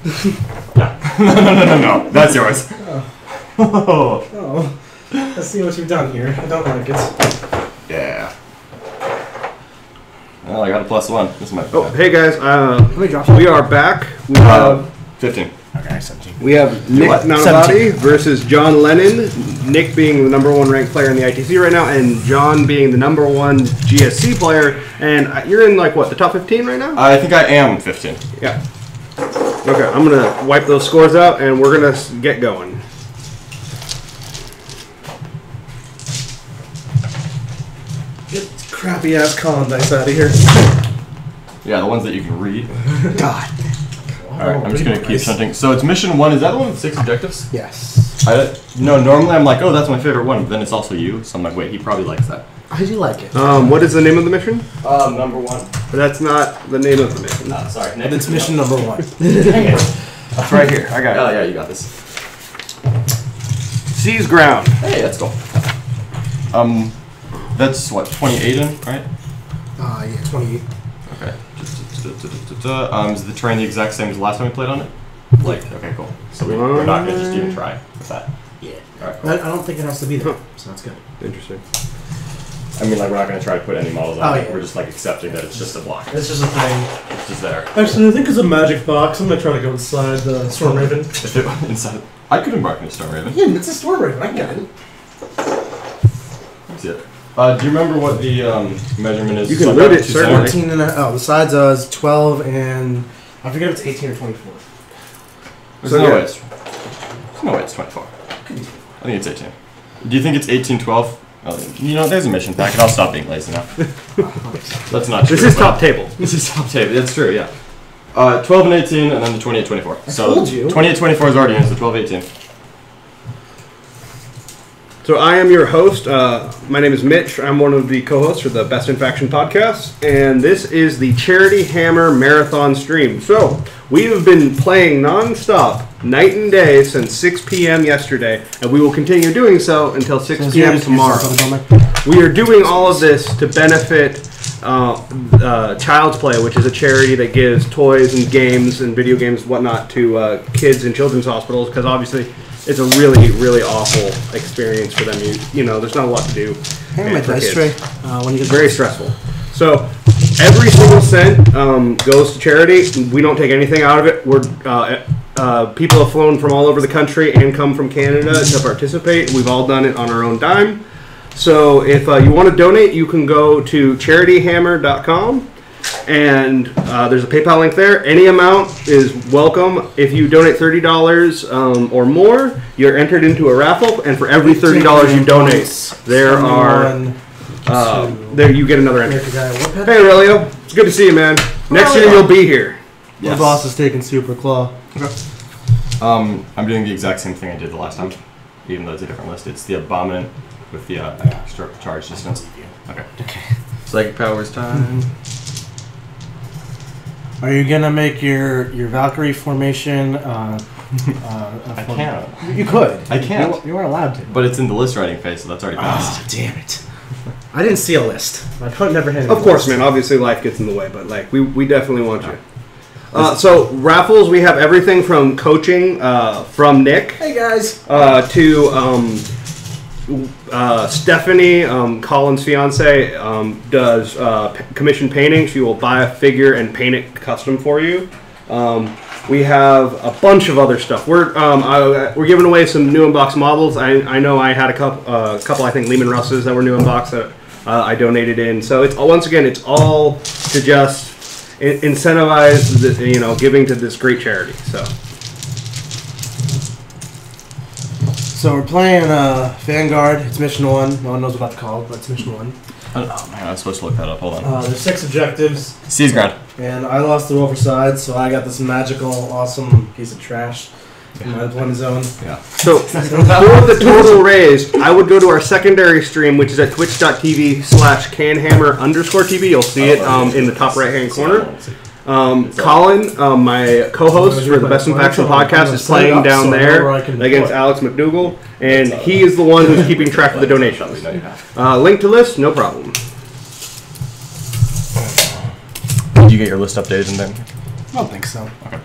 Yeah. No. That's yours. Oh. Let's see what you've done here. I don't like it. Yeah. Well, I got a +1. This might be bad. Hey guys, we are back. We have 15. Okay, 17. We have Nick Nanavati versus John Lennon. Nick being the #1 ranked player in the ITC right now, and John being the #1 GSC player. And you're in like what, the top 15 right now? I think I am 15. Yeah. Okay, I'm gonna wipe those scores out, and we're gonna get going. Get crappy ass con dice out of here. Yeah, the ones that you can read. God. Alright, I'm just gonna keep shunting. So it's mission 1. Is that the one with 6 objectives? Yes. No, normally I'm like, oh, that's my favorite one. But then it's also you. So I'm like, wait, he probably likes that. I do like it. What is the name of the mission? #1. That's not the name of the mission. No, sorry. It's mission #1. Dang it. It's right here. I got it. Oh, yeah, you got this. Seize ground. Hey, that's cool. That's what, 28 in, right? Yeah, 28. Okay. Is the terrain the exact same as the last time we played on it? Like, okay, cool. So we're not going to just even try with that. Yeah. Alright, cool. I don't think it has to be there, so that's good. Interesting. I mean, like, we're not going to try to put any models on it. Yeah. We're just, like, accepting that it's just a block. It's just a thing. It's just there. Actually, I think it's a magic box. I'm going to try to go inside the Storm Raven. If it went inside... I could embark in a Storm Raven. Yeah, it's a Storm Raven. I get it. That's it. Do you remember what the measurement is? You can read it, certainly. 14 and the sides is 12 and... I forget if it's 18 or 24. There's no way it's 24. I think it's 18. Do you think it's 18, 12? Oh, you know, there's a mission packet. I'll stop being lazy now. That's not true. This is top table. This is top table. That's true, yeah. 12 and 18, and then the 28, 24. So told you. 28, 24 is already in, so 12, 18. So I am your host. My name is Mitch. I'm one of the co-hosts for the Best in Faction podcast, and this is the Charity Hammer Marathon stream. So we have been playing non-stop, night and day, since 6 p.m. yesterday, and we will continue doing so until 6 p.m. tomorrow. We are doing all of this to benefit Child's Play, which is a charity that gives toys and games and video games and whatnot to kids in children's hospitals, because obviously it's a really, really awful experience for them. You know, there's not a lot to do. Hey, my dice tray. It's very stressful. So every single cent goes to charity. We don't take anything out of it. We're people have flown from all over the country and come from Canada to participate. We've all done it on our own dime. So if you want to donate, you can go to charityhammer.com. And there's a PayPal link there. Any amount is welcome. If you donate $30 or more, you're entered into a raffle. And for every $30 you donate, there you get another entry. Hey Aurelio, it's good to see you, man. Next year you'll be here. Yes. My boss is taking Super Claw. Okay. I'm doing the exact same thing I did the last time, even though it's a different list. It's the Abominant with the extra charge distance. Okay. Psychic powers time. Are you gonna make your Valkyrie formation? I can't. You could. I can't. You weren't allowed to. But it's in the list writing phase, so that's already passed. Oh, damn it! I didn't see a list. I never had. Of course, man. Obviously, life gets in the way, but like we definitely want you. So raffles, we have everything from coaching from Nick. Hey guys. To Stephanie, Colin's fiance, does commission painting. She will buy a figure and paint it custom for you. We have a bunch of other stuff. We're giving away some new in-box models. I know I had a couple I think Lehman Russes that were new in-box that I donated in. So it's once again, it's all to just incentivize giving to this great charity. So we're playing Vanguard. It's mission 1. No one knows what that's called, but it's mission 1. Oh man, I was supposed to look that up. Hold on. There's 6 objectives. Seize ground. And I lost the roll for sides, so I got this magical, awesome piece of trash in my deployment zone. Yeah. So for the total raised, I would go to our secondary stream, which is at twitch.tv/canhammer_TV. You'll see it in the top right-hand corner. Colin, my co-host for the Best in Faction podcast, is playing down there against Alex McDougall, and he is the one who's keeping track of the donations. Link to list, no problem. Did you get your list updated and then? I don't think so. Okay.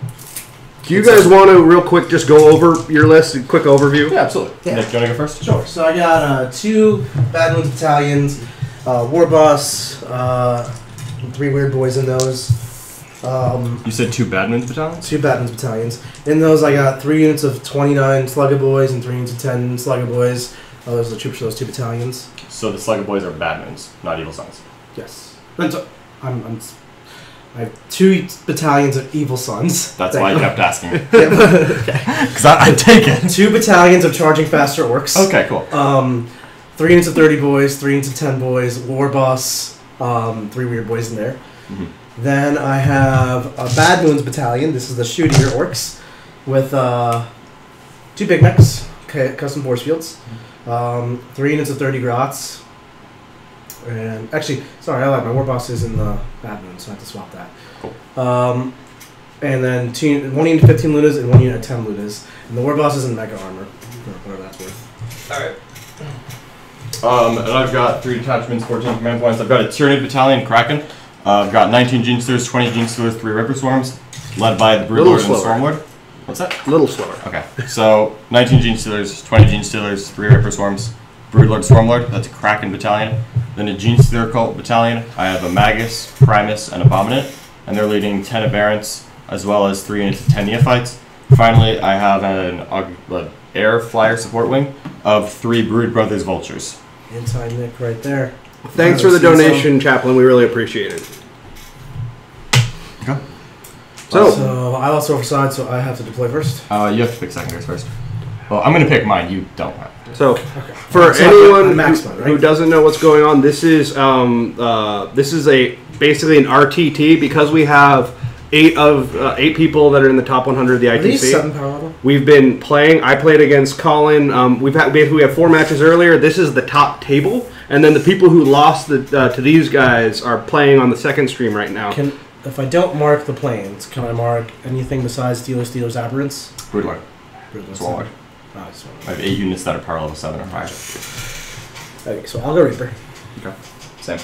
Do you guys want to, real quick, just go over your list, a quick overview? Yeah, absolutely. Yeah. Nick, do you want to go first? Sure. So I got 2 Bad Moons battalions, War Boss, 3 Weird Boys in those. You said 2 Bad Moons battalions? 2 Bad Moons battalions. In those, I got 3 units of 29 Slugger Boys and 3 units of 10 Slugger Boys. Those are the troops for those 2 battalions. So the Slugger Boys are Bad Moons, not Evil Sons. Yes. I have 2 battalions of Evil Sons. That's why I kept asking. Okay. Because I take it. 2 battalions of Charging Faster Orks. Okay, cool. 3 units of 30 boys, 3 units of 10 boys, War Boss, 3 Weird Boys in there. Mm-hmm. Then I have a Bad Moons battalion. This is the Shoot Eater Orks with 2 Big Mechs, custom force fields, 3 units of 30 Grots. And actually, sorry, I lied. My War Boss is in the Bad Moon, so I have to swap that. Cool. And then 1 unit of 15 Lunas and 1 unit of 10 Lunas. And the War Boss is in Mega Armor, for whatever that's worth. Alright. And I've got 3 detachments, 14 command points. I've got a Tyranid battalion, Kraken. I've got 19 Gene Stealers, 20 Gene Stealers, 3 Ripper Swarms, led by the Broodlord and the Stormlord. What's that? A little slower. Okay. So, 19 Gene Stealers, 20 Gene Stealers, 3 Ripper Swarms, Broodlord, Stormlord. That's a Kraken battalion. Then a Gene Stealer Cult battalion. I have a Magus, Primus, and Abominant. And they're leading 10 Aberrants, as well as 3 units of 10 Neophytes. Finally, I have an Air Flyer support wing of 3 Brood Brothers Vultures. Anti-Nick right there. Thanks for the donation, Chaplain. We really appreciate it. Okay. So I lost overside, so I have to deploy first. You have to pick secondaries first. Well, I'm going to pick mine. You don't have to. So, Okay. for So anyone right? who doesn't know what's going on, this is basically an RTT because we have 8 people that are in the top 100 of the Are these ITC. 7 power level? We've been playing. I played against Colin. We had 4 matches earlier. This is the top table, and then the people who lost to these guys are playing on the second stream right now. If I don't mark the planes, can I mark anything besides Steelers, Aberrants? Broodlord. Swallowed. Oh, I just want I have 8 units that are power level 7 or higher. Okay, so I'll go Reaper. Okay. Same.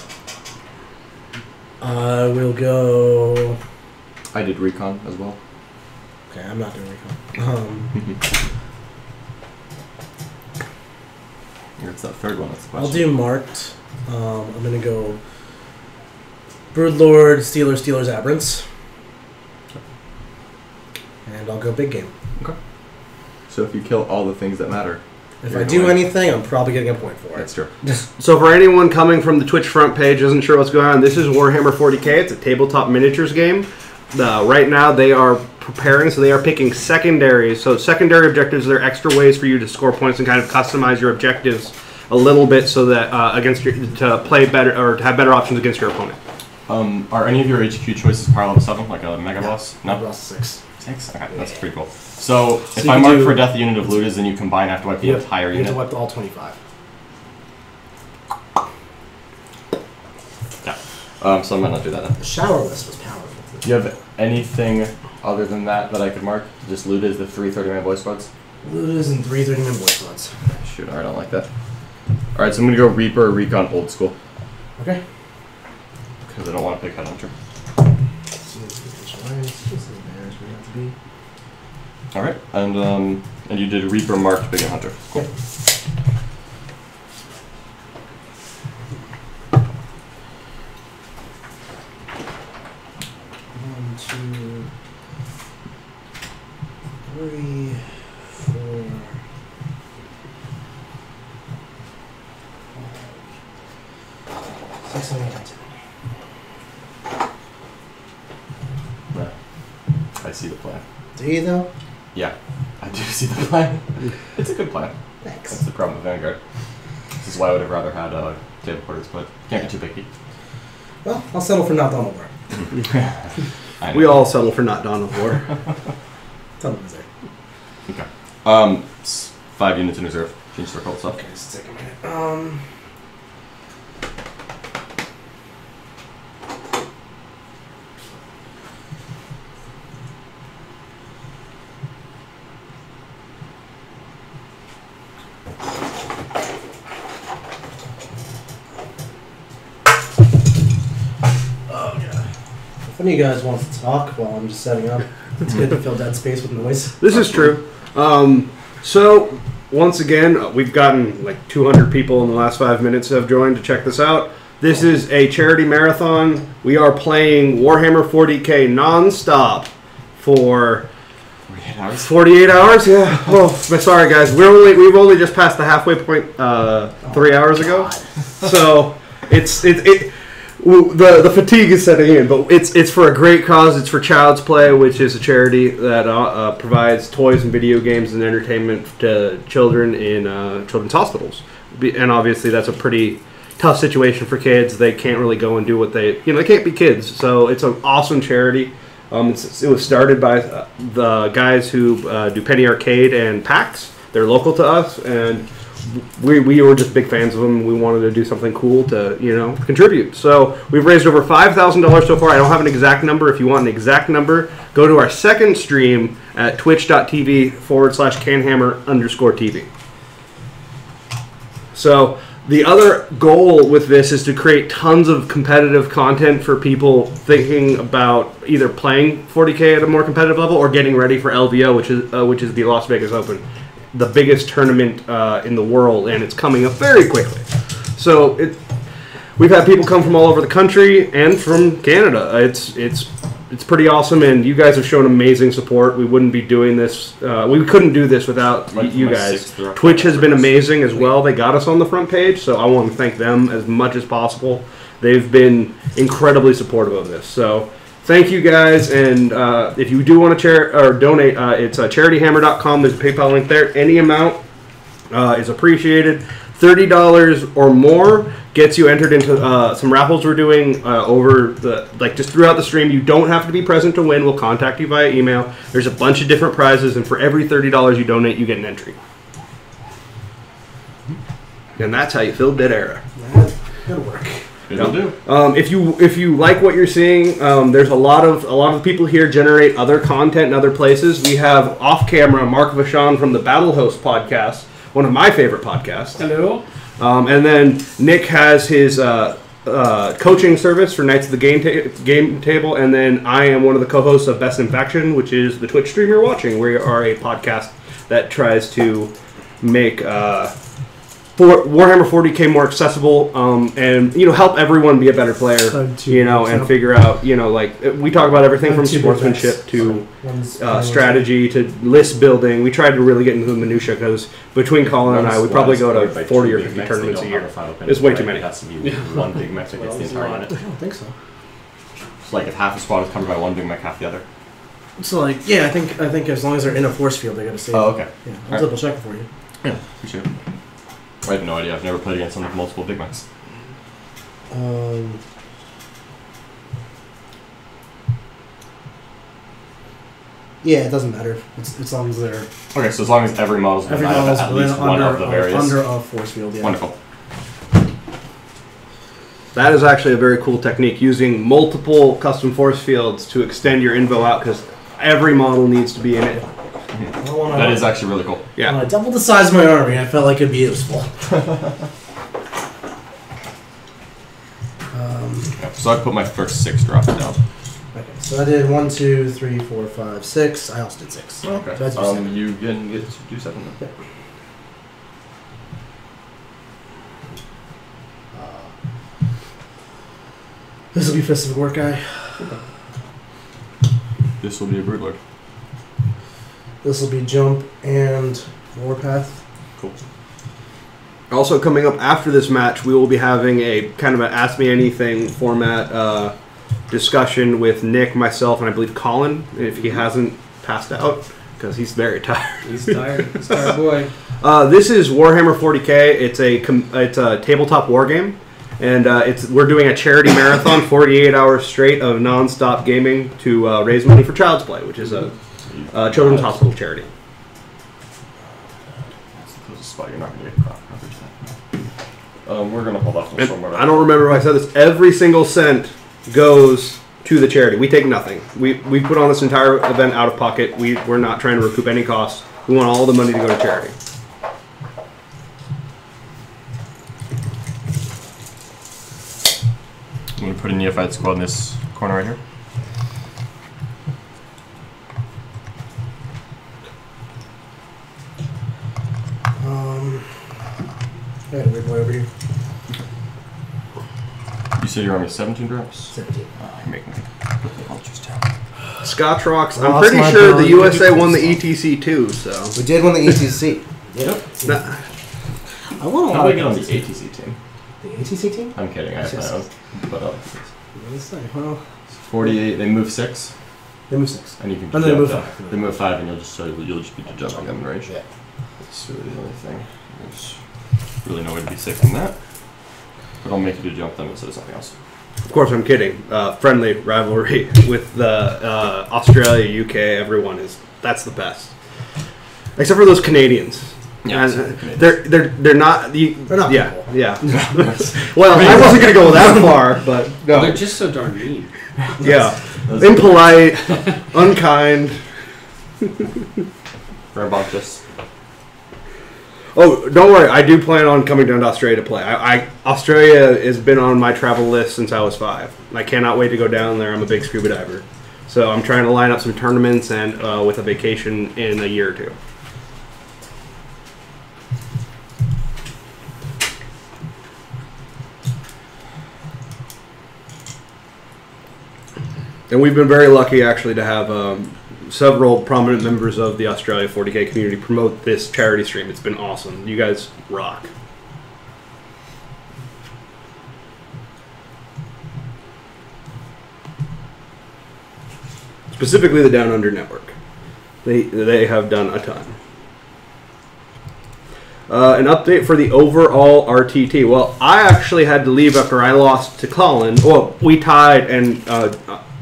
I will go. I did recon as well. Okay, I'm not doing Recon. It's that third one. That's the I'll question. do marked. I'm gonna go Broodlord, Steelers, Aberrants. And I'll go big game. Okay. So if you kill all the things that matter, If I do anything, I'm probably getting a point for it. that's true. So for anyone coming from the Twitch front page, isn't sure what's going on, this is Warhammer 40k. It's a tabletop miniatures game. Right now they are preparing, so they are picking secondaries. So secondary objectives are extra ways for you to score points and kind of customize your objectives a little bit so that to play better or to have better options against your opponent. Are any of your HQ choices power level 7, like a Mega Boss? No? Boss 6. 6? Okay, that's pretty cool. So, So if you I can mark do- for death a unit of Ludas, then you combine after wipe the entire You have unit? to wipe all 25. Yeah. So I might not do that then. The shower list was powerful. Do you have anything other than that I could mark? Just Ludas, the 3 30-man boy squads? Ludas and 3 30-man boy squads. Shoot, alright, I don't like that. Alright, so I'm gonna go Reaper or Recon old school. Okay. Because I don't want to pick Headhunter. Alright, and you did Reaper marked Big and Hunter. Cool. Yep. One, two, three, four, five, 6, 7, 8, 9, 10. Yeah. I see the plan. Do you though? Yeah, I do see the plan. It's a good plan. Thanks. That's the problem with Vanguard. This is why I would have rather had table quarters, but can't get too picky. Well, I'll settle for not Dawn of War. I know. We all settle for not Dawn of War. Tell them there. Okay. 5 units in reserve. Change their cult stuff. Okay, just take a minute. If any of you guys want to talk while I'm just setting up, It's good to fill dead space with noise. This is true. So, once again, we've gotten like 200 people in the last 5 minutes have joined to check this out. This is a charity marathon. We are playing Warhammer 40k non-stop for 48 hours. 48 hours. Yeah. Oh, sorry guys. We've only just passed the halfway point 3 hours ago. So the fatigue is setting in, but it's for a great cause. It's for Child's Play, which is a charity that provides toys and video games and entertainment to children in children's hospitals. And obviously, that's a pretty tough situation for kids. They can't really go and do what they can't be kids. So it's an awesome charity. It was started by the guys who do Penny Arcade and PAX. They're local to us, and we were just big fans of them. We wanted to do something cool to contribute. So we've raised over $5,000 so far. I don't have an exact number. If you want an exact number, go to our second stream at twitch.tv/canhammer_TV. So the other goal with this is to create tons of competitive content for people thinking about either playing 40k at a more competitive level or getting ready for LVO, which is the Las Vegas Open, the biggest tournament in the world, and it's coming up very quickly. So we've had people come from all over the country and from Canada. It's pretty awesome, and you guys have shown amazing support. We wouldn't be doing this. We couldn't do this without you guys. Twitch has been amazing as well. They got us on the front page, so I want to thank them as much as possible. They've been incredibly supportive of this. So thank you guys, and if you do want to donate, it's charityhammer.com. There's a PayPal link there. Any amount is appreciated. $30 or more gets you entered into some raffles we're doing just throughout the stream. You don't have to be present to win. We'll contact you via email. There's a bunch of different prizes, and for every $30 you donate, you get an entry. And that's how you fill Dead Era. Good work. It'll do. If you like what you're seeing, there's a lot of people here generate other content in other places. We have off camera Mark Vachon from the Battle Host podcast, one of my favorite podcasts. Hello. And then Nick has his coaching service for Knights of the Game Table, and then I am one of the co-hosts of Best in Faction, which is the Twitch stream you're watching. We are a podcast that tries to make Warhammer 40k more accessible, and help everyone be a better player. And figure out we talk about everything from sportsmanship to strategy to list building. We try to really get into the minutia because between Colin and I, we probably go to 40 or 50 tournaments a year. It's way too many. It has to be one big mech that gets the entire unit. I don't think so. It's like if half a squad is covered by one big mech, half the other. So I think as long as they're in a force field, they gotta save. Oh, okay. Yeah, I'll double check for you. Yeah, appreciate it. I have no idea. I've never played against someone with multiple big mechs. Yeah, it doesn't matter. It's as long as they're... Okay, so as long as every model's at least one of the various... Under a force field, yeah. Wonderful. That is actually a very cool technique, using multiple custom force fields to extend your invo out, because every model needs to be in it. That is actually really cool. Yeah. When I doubled the size of my army, I felt like it'd be useful. So I put my first 6 drops down. Okay, so I did 1, 2, 3, 4, 5, 6. I also did 6. Okay. So I do 7. You didn't get to do 7 then? Yeah. This will be Fist of the Gork guy. Okay. This will be a Broodlord. This will be Jump and Warpath. Cool. Also coming up after this match, we will be having a kind of an Ask Me Anything format discussion with Nick, myself, and I believe Colin, if he hasn't passed out, because he's very tired. He's tired. He's a tired boy. This is Warhammer 40k. It's a tabletop war game, and we're doing a charity marathon, 48 hours straight of non-stop gaming to raise money for Child's Play, which is a children's hospital charity. That's the closest spot you're not going to get crop coverage. We're going to hold off on somewhere. I don't remember if I said this. Every single cent goes to the charity. We take nothing. We put on this entire event out of pocket. We're not trying to recoup any costs. We want all the money to go to charity. I'm going to put a Neophyte squad in this corner right here. I had a weird boy over here. You said you're on 17 drops? 17. You're making me. I'll just tell. Scotch Rocks. I'm Lost pretty my sure the ability to USA do won the stuff. ETC too, so. We did win the ETC. Yep. Nah. I want How do I get on the ATC team? The ATC team? I'm kidding. I have my own. But What did I say? Well, 48. They move 6, they move 6. and you can. And then they move jump 5. They move 5, and you'll just be jumping them in range. Yeah. That's really the only thing. There's really no way to be safe from that. But I'll make you to jump them instead of something else. Of course, I'm kidding. Friendly rivalry with the Australia, UK, everyone that's the best. Except for those Canadians. Yeah, They're not. They're not Yeah, people. yeah. Well, I wasn't gonna go that far, but no. They're just so darn mean. Yeah, impolite, unkind. Rambunctious. Oh, don't worry. I do plan on coming down to Australia to play. Australia has been on my travel list since I was 5. I cannot wait to go down there. I'm a big scuba diver, so I'm trying to line up some tournaments and with a vacation in a year or 2. And we've been very lucky, actually, to have several prominent members of the Australia 40K community promote this charity stream. It's been awesome. You guys rock. Specifically the Down Under Network. They have done a ton. An update for the overall RTT. Well, I actually had to leave after I lost to Colin. Well, we tied, and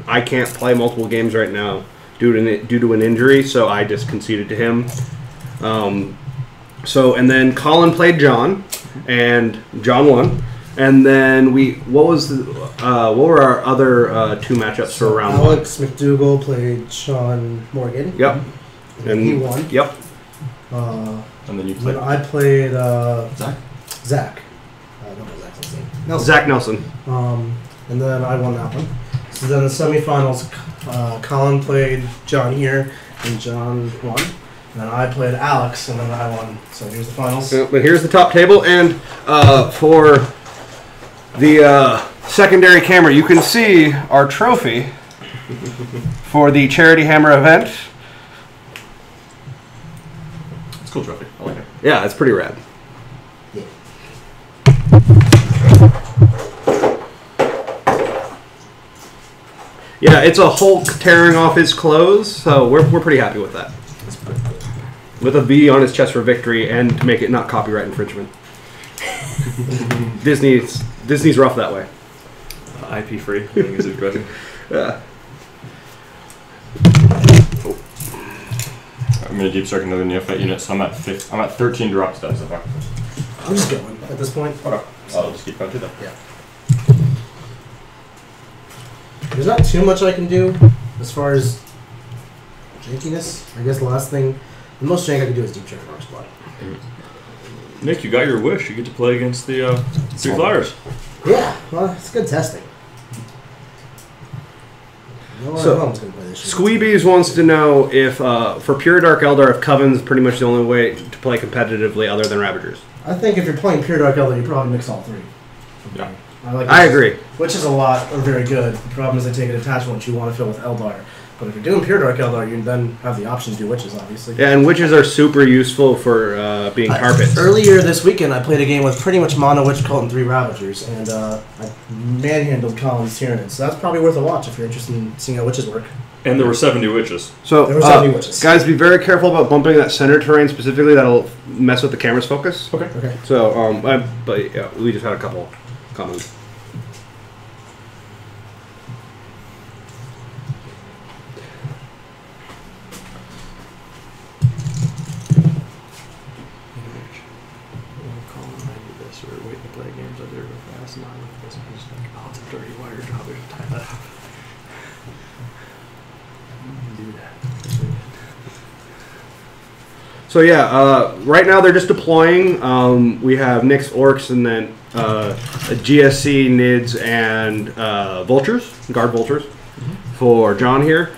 I can't play multiple games right now due to an injury, so I just conceded to him. And then Colin played John, and John won. And then what were our other 2 matchups for round 1? Alex McDougall played Sean Morgan. Yep. And he won. Yep. And then you play. Then I played Zach? Zach. I don't know Zach's name. Nelson. Zach Nelson. And then I won that one. So then the semifinals, Colin played John here, and John won. And then I played Alex, and then I won. So here's the finals. But here's the top table, and for the secondary camera, you can see our trophy for the Charity Hammer event. It's a cool trophy. I like it. Yeah, it's pretty rad. Yeah. Yeah, it's a Hulk tearing off his clothes, so we're pretty happy with that. With a V on his chest for victory, and to make it not copyright infringement. Disney's rough that way. IP free. I think is a good. Yeah. I'm gonna deep strike another neophyte unit, so I'm at 13 drops done so far. I'm just going at this point. Okay. I'll just keep going to them. Yeah. There's not too much I can do as far as jankiness. I guess the most jank I can do is deep check Orks blood. Nick, you got your wish. You get to play against the 3 Flyers. Yeah, well, it's good testing. No So, one's gonna play this shit. Squeebies wants to know if, for Pure Dark Eldar, if Coven's pretty much the only way to play competitively other than Ravagers. I think if you're playing Pure Dark Elder, you probably mix all 3. Yeah. I agree. Which is a lot, or very good. The problem is they take an attachment which you want to fill with Eldar. But if you're doing Pure Dark Eldar, you then have the option to do Witches, obviously. Yeah, and witches are super useful for being carpets. Earlier this weekend, I played a game with pretty much Mono Witch Cult and 3 Ravagers, and I manhandled Colin's Tyranid. So that's probably worth a watch if you're interested in seeing how Witches work. And there were 70 witches. So, There were 70 witches. guys, be very careful about bumping that center terrain specifically. That'll mess with the camera's focus. Okay. Okay. So, but yeah, we just had a couple comments. So yeah, right now they're just deploying. We have Nick's Orks and then a GSC, Nids, and Vultures, Guard Vultures, for John here.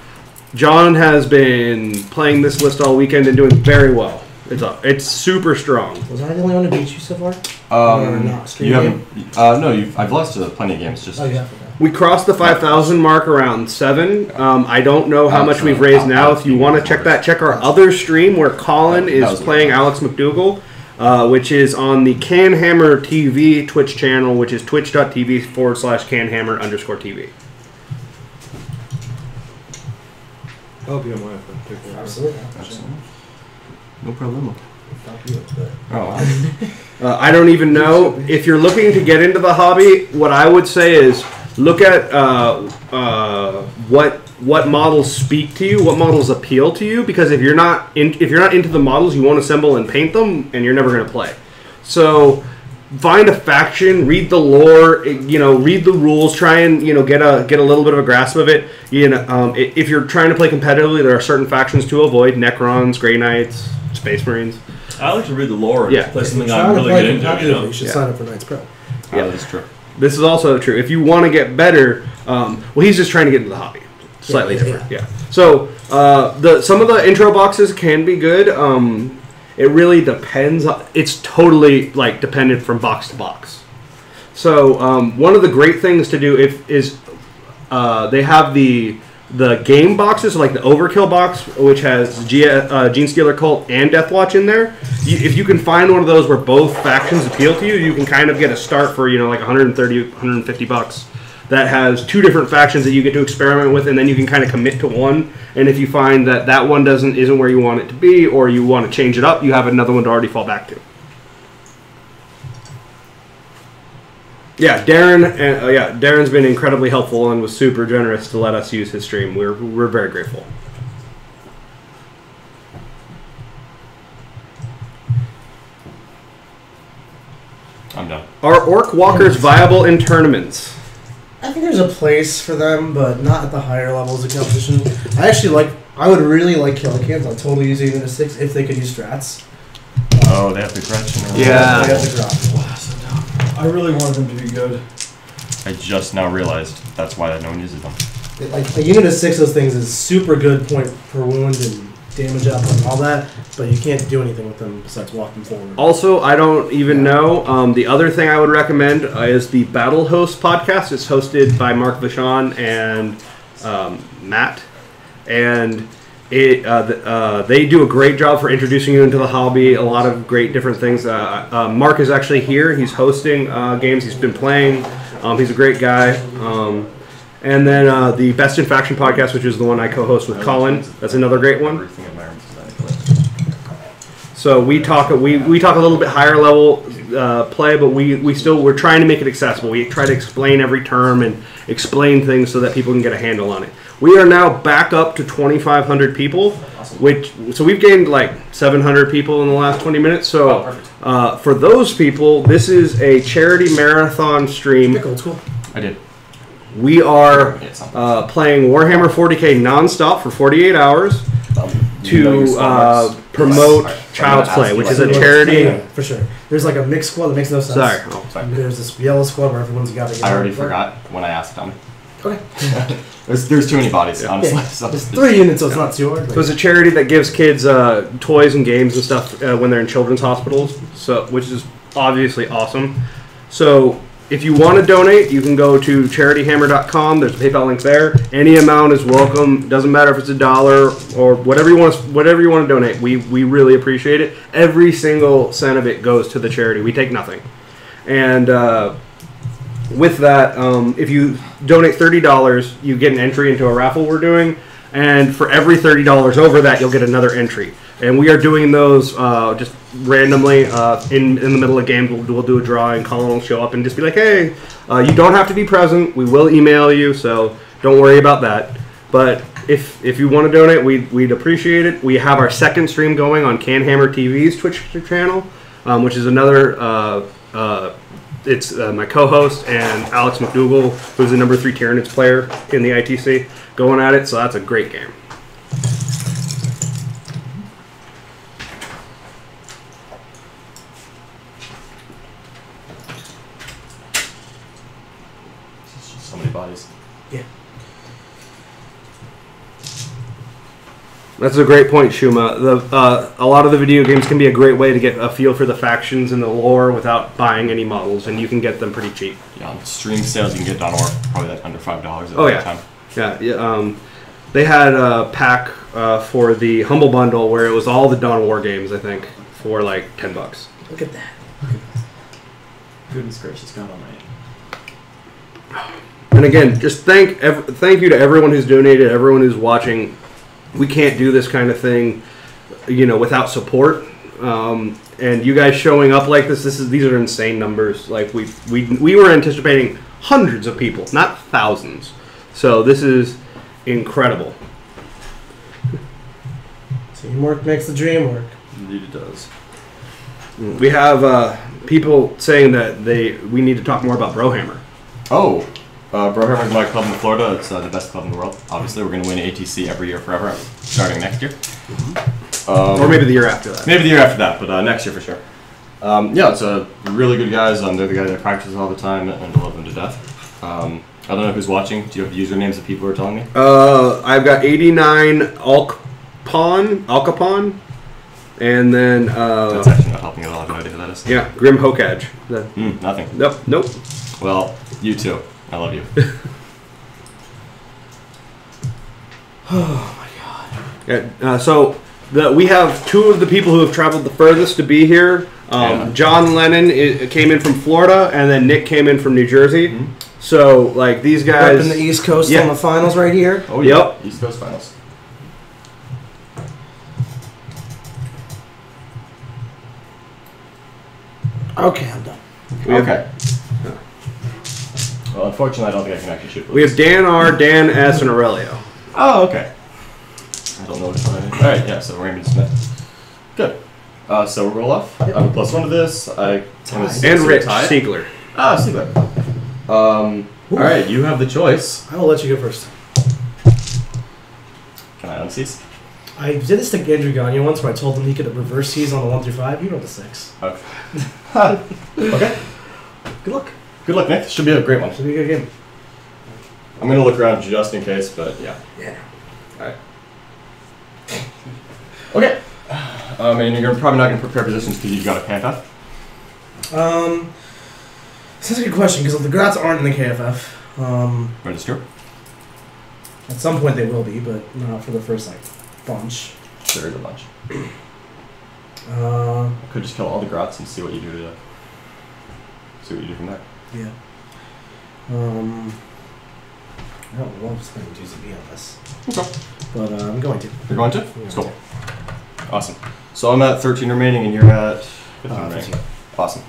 John has been playing this list all weekend and doing very well. It's super strong. Was I the only one who beat you so far? Or not? Stream You game? haven't. No, I've lost to plenty of games. Just Oh, yeah. Okay. We crossed the 5,000 mark around 7. I don't know how much we've raised now. If you want to check that, check our other stream where Colin is playing Alex McDougall, which is on the Canhammer TV Twitch channel, which is twitch.tv/Canhammer_TV. I'll be on my phone. Absolutely. no problem. Fuck you, but- Oh, I don't even know. If you're looking to get into the hobby, what I would say is look at what models speak to you, what models appeal to you. Because if you're not into the models, you won't assemble and paint them, and you're never going to play. So find a faction, read the lore, read the rules, try and get a little bit of a grasp of it. If you're trying to play competitively, there are certain factions to avoid: Necrons, Grey Knights, Space Marines. I like to read the lore and Yeah. play something If I you're trying to really play get into. competitively, you should sign up for Knights Pro. Yeah. that's true. This is also true. If you want to get better, he's just trying to get into the hobby. Slightly different, yeah. So some of the intro boxes can be good. It really depends. It's totally dependent from box to box. So one of the great things to do is they have the game boxes, like the Overkill box, which has Genestealer Cult and Deathwatch in there. If you can find one of those where both factions appeal to you, you can kind of get a start for like 130, 150 bucks. That has 2 different factions that you get to experiment with, and then you can kind of commit to one. And if you find that one isn't where you want it to be, or you want to change it up, you have another one to already fall back to. Yeah, Darren's been incredibly helpful and was super generous to let us use his stream. We're very grateful. I'm done. Are Orc Walkers viable in tournaments? I think there's a place for them, but not at the higher levels of competition. I would really like Killicans. I'd totally use even a 6 if they could use strats. Oh, they have the Gretchen. Yeah. They have the grapple. I really wanted them to be good. I just now realized that's why no one uses them. A unit of 6 of those things is super good point per wound and damage output and all that, but you can't do anything with them besides walk them forward. Also, I don't even know. The other thing I would recommend is the Battle Host podcast. It's hosted by Mark Vachon and Matt, and they do a great job for introducing you into the hobby. A lot of great different things. Mark is actually here. He's hosting games. He's been playing. He's a great guy. And then the Best in Faction podcast, which is the one I co-host with Colin. That's another great one. So we talk a little bit higher level play, but we're trying to make it accessible. We try to explain every term and explain things so that people can get a handle on it. We are now back up to 2,500 people, so we've gained like 700 people in the last 20 minutes. So for those people, this is a charity marathon stream. Old school. I did. We are playing Warhammer 40k nonstop for 48 hours to promote Child's Play, which is a charity. Yeah, for sure. There's like a mixed squad that makes no sense. Sorry. There's this yellow squad where everyone's got to get I already forgot when I asked them. Okay. There's too many bodies, honestly. Yeah. So There's 3 units, so it's not too hard. So it's a charity that gives kids toys and games and stuff when they're in children's hospitals, which is obviously awesome. So if you want to donate, you can go to charityhammer.com. There's a PayPal link there. Any amount is welcome. Doesn't matter if it's $1 or whatever you want to donate. We really appreciate it. Every single cent of it goes to the charity. We take nothing. And with that, if you donate $30, you get an entry into a raffle we're doing. And for every $30 over that, you'll get another entry. And we are doing those just randomly in the middle of games. We'll do a drawing. Colin will show up and just be like, "Hey, you don't have to be present. We will email you, so don't worry about that." But if you want to donate, we'd appreciate it. We have our second stream going on Canhammer TV's Twitch channel, which is another. It's my co-host and Alex McDougall, who's the number 3 Tyranids player in the ITC, going at it. So that's a great game. so many bodies. Yeah. That's a great point, Shuma. A lot of the video games can be a great way to get a feel for the factions and the lore without buying any models, and you can get them pretty cheap. Yeah, on stream sales you can get Dawn of War probably like under $5 at Oh, that yeah. time. Yeah. They had a pack for the Humble Bundle where it was all the Dawn of War games, I think, for like $10. Look at that. Goodness gracious, God almighty. And again, just thank you to everyone who's donated, everyone who's watching. We can't do this kind of thing, without support. And you guys showing up like this, these are insane numbers. Like we were anticipating hundreds of people, not thousands. So this is incredible. Teamwork makes the dream work. Indeed it does. We have people saying that we need to talk more about Brohammer. Oh, Brohammer is my club in Florida. It's the best club in the world. Obviously, we're going to win ATC every year forever, starting next year. Or maybe the year after that. Maybe the year after that, but next year for sure. Yeah, it's really good guys. They're the guys that practice all the time, and I love them to death. I don't know who's watching. Do you have usernames that people are telling me? I've got 89 Alcapon, and then That's actually not helping at all. I have no idea who that is. yeah, Grim Hokage. Nothing. Nope. Well, you too. I love you. Oh my god. Yeah, so we have two of the people who have traveled the furthest to be here. Yeah. John Lennon came in from Florida, and then Nick came in from New Jersey. Mm-hmm. So like these guys, Up in the East Coast Yeah. on the finals right here. Oh, yeah. Yep. East Coast Finals. Okay, I'm done. Okay. Well, unfortunately, I don't think I can actually shoot. we have Dan R, Dan S, and Aurelio. Oh, okay. I don't know which one. Alright, yeah, so Raymond Smith. Good. So we'll roll off. I have a +1 to this. I'm a 6 And to Rich tie. Siegler. Ah, Siegler. Alright, you have the choice. I will let you go first. Can I uncease? I did this to Andrew Gagne once where I told him he could reverse seize on the 1 through 5. He rolled a 6. Okay. Okay. Good luck. Good luck, Nick. This should be a great one. Should be a good game. I'm going to look around just in case, but yeah. Yeah. Alright. Okay. And you're probably not going to prepare positions because you've got a KFF. That's a good question because the Grats aren't in the KFF. Register. At some point they will be, but not for the first bunch. There is a bunch. Uh, I could just kill all the Grots and see what you do from there. yeah. I don't love spending 2CP on this, Okay. but I'm going to. You're going to? Let's go. Awesome. So I'm at 13 remaining and you're at 15 remaining. 15. Awesome.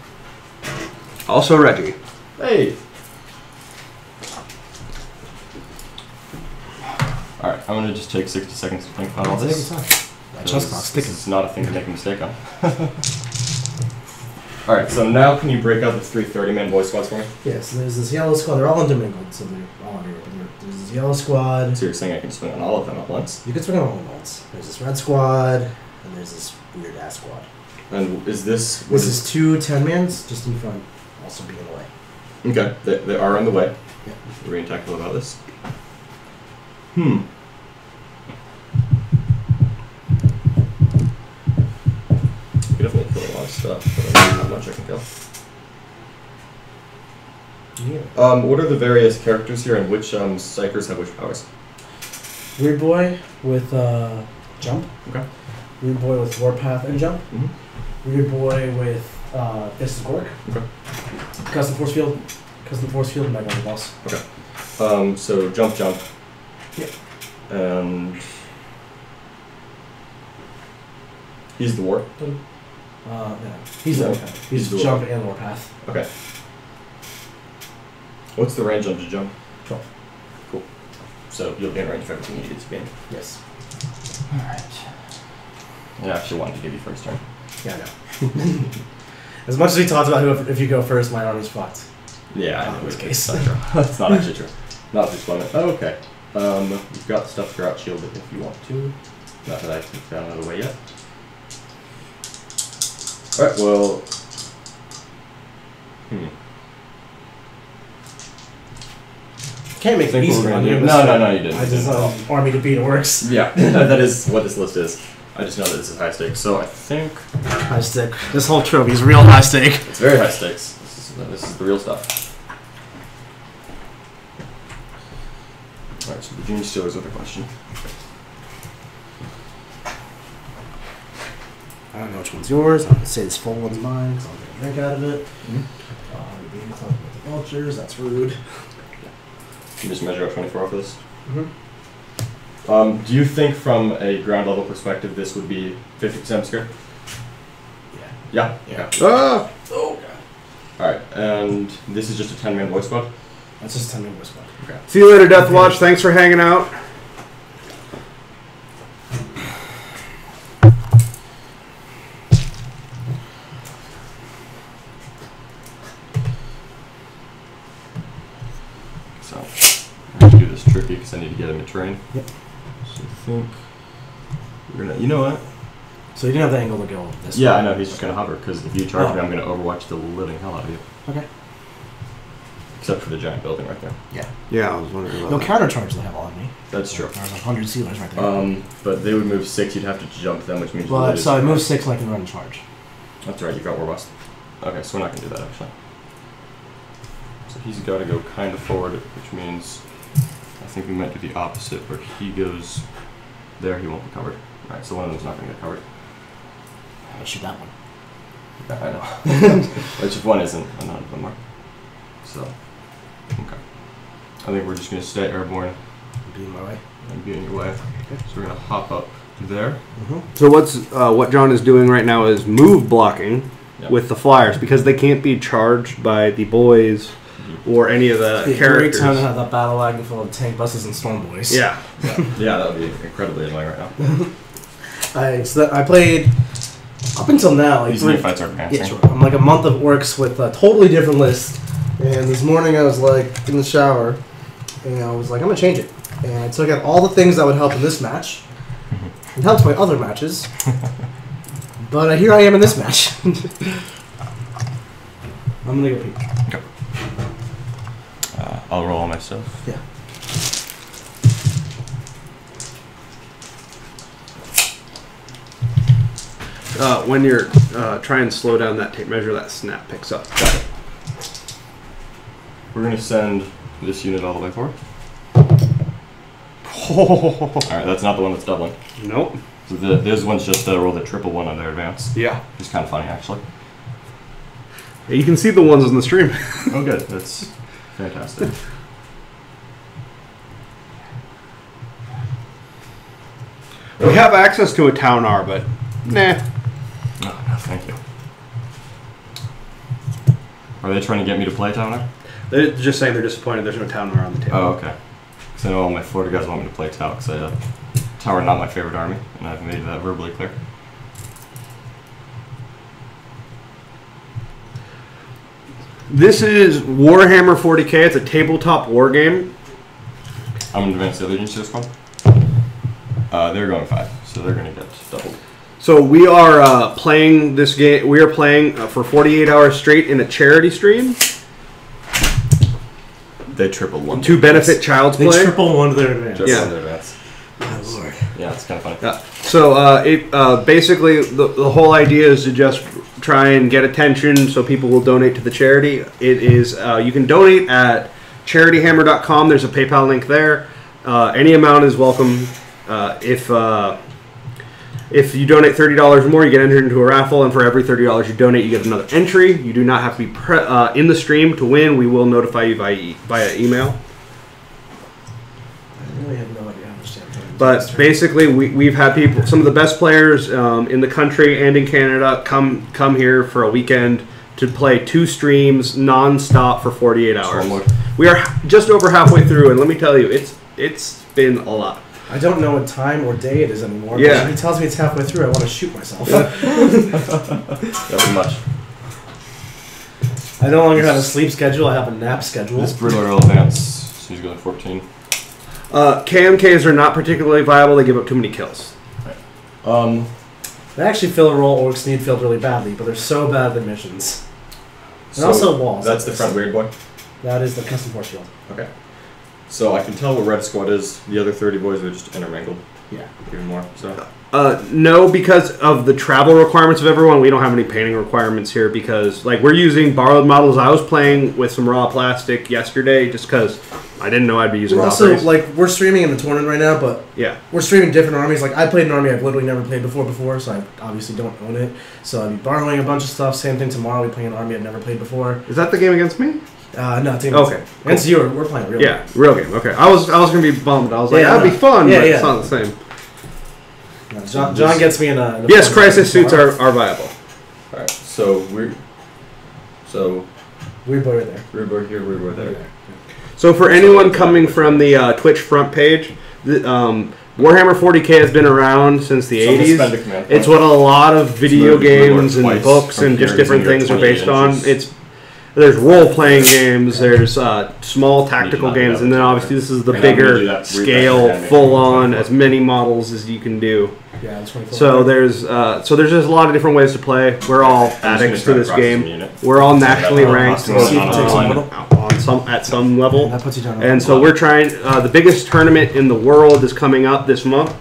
Also Reggie. Hey! Alright, I'm going to just take 60 seconds to think about all this. My chest box This sticking. is not a thing to make a mistake on. Alright, so now can you break out the 3 30-man boy squads for me? Yeah, so there's this yellow squad. They're all intermingled, so they're all under. There's this yellow squad. So you're saying I can swing on all of them at once? You can swing on all at once. There's this red squad, and there's this weird ass squad. And is this... This is 2 10-mans just in front, also being in the way. Okay, they are on the way. Yeah. We're being tactful about this. You're definitely killing a lot of stuff, but I don't know how much I can kill. Yeah. What are the various characters here, and which psychers have which powers? Weird boy with jump. Okay. Weird boy with warpath and jump. Mm-hmm. Weird boy with Fist of Gork. Okay. Custom force field. Custom force field and back on the boss. Okay. So jump. Yep. And he's the war. No. He's the No. warpath. He's He's the jump and warpath. Okay. What's the range on to jump? 12. Cool. So you'll be in range of everything you need to be in. Yes. Alright. Yeah, I actually wanted to give you first turn. Yeah, I know. As much as we talked about who, if you go first, my army's fucked. Yeah, I know. In this It's case. not true. That's not actually true. Not this one. Oh, okay. You've got the stuff to out shield if you want to. Not that I've found another way yet. Alright, well... can't make I it think easy we're on gonna you. do. No, you didn't. I just army to beat Orks. Yeah, that is what this list is. I just know that this is high stakes, so I think High stake. This whole trophy is real high stake. it's very high stakes. This is the real stuff. Alright, so the Gene Stealers are the question. I don't know which one's yours. I'm gonna say this full one's mine because I'll get a drink out of it. Being talking about the vultures, that's rude. You just measure out 24 for this. Mm-hmm. Do you think from a ground level perspective this would be 50% obscure? Yeah? Yeah. Ah! Oh god. Alright, and this is just a 10-man voice squad? That's just 10 minutes. Okay. See you later, Death Watch. Thanks for hanging out. So, I'm going to do this tricky because I need to get him to train. Yep. So I think we're going to, you know what? So you didn't have the angle to go with this. Yeah, one. I know, he's just going to hover because if you charge me, I'm going to overwatch the living hell out of you. Okay. Except for the giant building right there. Yeah, I was wondering about No that. counter charge they have on me. That's true. There's 100 sealers right there. But they would move 6, you'd have to jump them, which means Well, lose. so I move 6 and I can run and charge. That's right, you got Warbust. Okay, so we're not going to do that actually. So he's got to go kind of forward, which means I think we might do the opposite, where he goes there, he won't be covered. Alright, so one of them's not going to get covered. I shoot that one. Yeah, I know. Which if one isn't, and none of them are. So, okay. I think we're just going to stay airborne I'm doing my way. and be in your way. Okay. So we're going to hop up there. So what John is doing right now is move blocking Yep. with the flyers because they can't be charged by the boys or any of the Great characters. time to have that battle wagon full of tank buses and storm boys. Yeah. Yeah, that would be incredibly annoying right now. I played up until now. Like These new fights are advancing. Yeah, sure. I'm like a month of Orks with a totally different list. And this morning I was like in the shower, and I was like, I'm gonna change it. And I took out all the things that would help in this match. It helps my other matches. But here I am in this match. I'm gonna go peek. Okay. I'll roll all my stuff. Yeah. When you're trying to slow down that tape measure, that snap picks up. Got it. We're going to send this unit all the way forward. Alright, that's not the one that's doubling. Nope. So this one's just roll the triple one on their advance. Yeah. It's kind of funny, actually. You can see the ones on the stream. Oh, good. That's fantastic. We have access to a town R, but nah. Oh, no, thank you. Are they trying to get me to play Town R? They're just saying they're disappointed there's no town R on the table. Oh, okay. Because I know all my Florida guys want me to play Tau, because Tower not my favorite army, and I've made that verbally clear. This is Warhammer 40k. It's a tabletop war game. I'm going to advance the other Gene Stealers squad. They're going 5, so they're going to get doubled. So we are playing this game. We are playing for 48 hours straight in a charity stream They triple one. to benefit Child's They Play. triple one to their advance. Just Yeah. on their advance. My lord. Yeah, it's kind of funny. Yeah. So basically the whole idea is to just try and get attention so people will donate to the charity. It is you can donate at charityhammer.com. There's a PayPal link there. Any amount is welcome. If you donate $30 or more, you get entered into a raffle, and for every $30 you donate, you get another entry. You do not have to be in the stream to win. We will notify you via email. I really have no idea how much damage. But basically, we've had people, some of the best players in the country and in Canada, come here for a weekend to play 2 streams non-stop for 48 hours. Stormlord. We are just over halfway through, and let me tell you, it's been a lot. I don't know what time or day it is anymore. Yeah. But when he tells me it's halfway through, I want to shoot myself. That was much. I no longer have a sleep schedule. I have a nap schedule. This Brutal will advance, so he's going 14. KMKs are not particularly viable. They give up too many kills. They actually fill a role Orks need filled really badly, but they're so bad at the missions. And So also walls. That's the front weird boy. That is the custom force field. Okay. So I can tell what red squad is. The other 30 boys are just intermingled. Yeah. Even more. So. No, because of the travel requirements of everyone, we don't have any painting requirements here because, like, we're using borrowed models. I was playing with some raw plastic yesterday just because I didn't know I'd be using We're raw also, brace. like, we're streaming in the tournament right now, but Yeah. we're streaming different armies. Like, I played an army I've literally never played before, so I obviously don't own it. So I'll be borrowing a bunch of stuff. Same thing tomorrow. We play an army I've never played before. Is that the game against me? No, it's Okay. Against you, we're playing real. Yeah, real game. Okay. I was gonna be bummed. I was like, Yeah, that'd no. be fun, Yeah, but yeah. it's not the same. No, John gets me in a Yes, crisis suits are viable. All right. So weird boy right there. weird boy here, weird boy there. So for anyone coming from the Twitch front page, Warhammer 40K has been around since the So we'll 80s. spend a command It's point. what a lot of video move the blue games and twice books from and just here different to your things are 28 based on. inches. There's role-playing games, there's small tactical Need to knock it games, out and then with obviously this is the And I'm gonna do bigger that scale, refresh full-on, as many models as you can do. Yeah, it's 24. So there's just a lot of different ways to play. We're all addicts to this game. We're all nationally ranked at some level. That puts you down. And so we're trying. The biggest tournament in the world is coming up this month.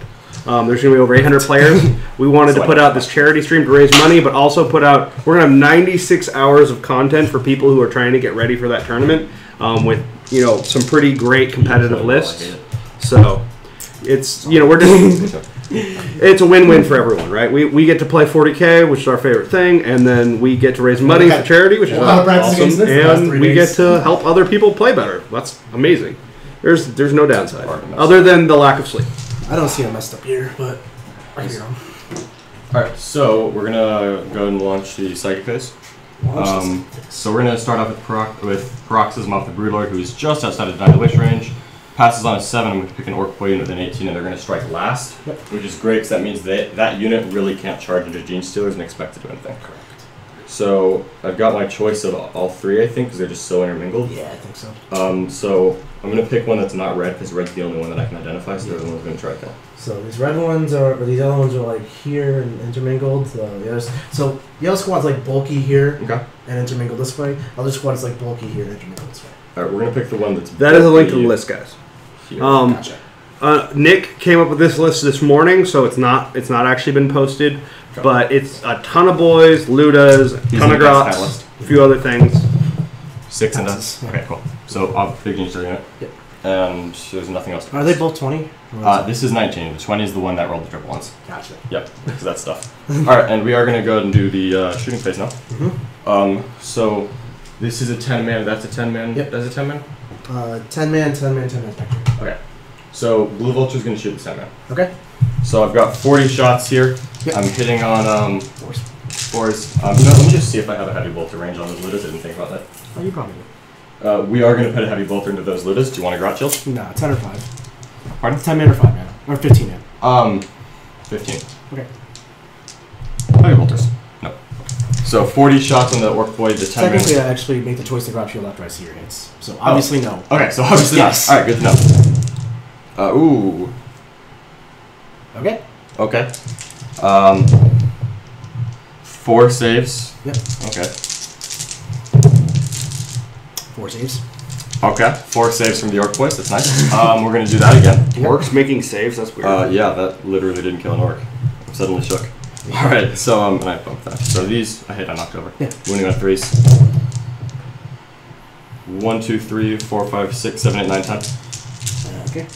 There's going to be over 800 players. We wanted to put out this charity stream to raise money, but also put out. We're going to have 96 hours of content for people who are trying to get ready for that tournament, with some pretty great competitive lists. So it's we're just. It's a win-win for everyone, right? We get to play 40K, which is our favorite thing, and then we get to raise money for charity, which is awesome, and we get to help other people play better. That's amazing. There's no downside, other than the lack of sleep. I don't see a messed up here, but I can be wrong. Alright, so we're gonna go and launch the Psychic Phase. So we're gonna start off with Paroxysm off the Broodlord, who's just outside of the Dino Wish range. Passes on a 7, I'm going to pick an Orc boy unit with an 18, and they're going to strike last, which is great because that means that unit really can't charge into Gene Stealers and expect to do anything. Correct. So I've got my choice of all three, I think, because they're just so intermingled. Yeah, I think so. So I'm going to pick one that's not red because red's the only one that I can identify, so they're the ones going to try to kill. So these red ones or these other ones are like here and intermingled. So yellow squad's like bulky here and intermingled this way. Other squad is like bulky here and intermingled this way. Alright, we're going to pick the one that's That is a link to the list, guys. Here. Gotcha. Nick came up with this list this morning, so it's not actually been posted, but it's a ton of boys, Ludas, a ton of grots, a few other things. 6 and us. Okay, cool. So I'll big Gene Stealer unit. Yep. And there's nothing else. Are they both 20? This is 19. The 20 is the one that rolled the triple ones. Gotcha. Yep, because that stuff. Alright, and we are going to go ahead and do the shooting phase now. So this is a 10-man, that's a 10-man, Yep. That's a 10-man? 10-man spectrum. Okay. So Blue Vulture's going to shoot the 10-man. Okay. So I've got 40 shots here. Yep. I'm hitting on fours. Let me just see if I have a heavy bolter range on those Ludas. I didn't think about that. Oh, you probably do. We are going to put a heavy bolter into those Ludas. Do you want a grot shield? No, 10 or 5. Pardon? 10 man or 5 man. Or 15 man. 15. Okay. Heavy bolters. No. So 40 shots on the Orc boy, the 10 man. Technically, I actually make the choice to grab shield after I see your hits. So obviously, no. Okay, so obviously yes. not. Alright, good to know. Ooh. Okay. Okay. 4 saves. Yep. Okay. 4 saves. Okay. 4 saves from the Orc boys. That's nice. We're gonna do that again. Orcs making saves, that's weird. Yeah, that literally didn't kill an Orc. I'm suddenly shook. Alright, so and I bumped that. So these I knocked over. Yeah. Wounding on 3s. 1, 2, 3, 4, 5, 6, 7, 8, 9, 10. Okay.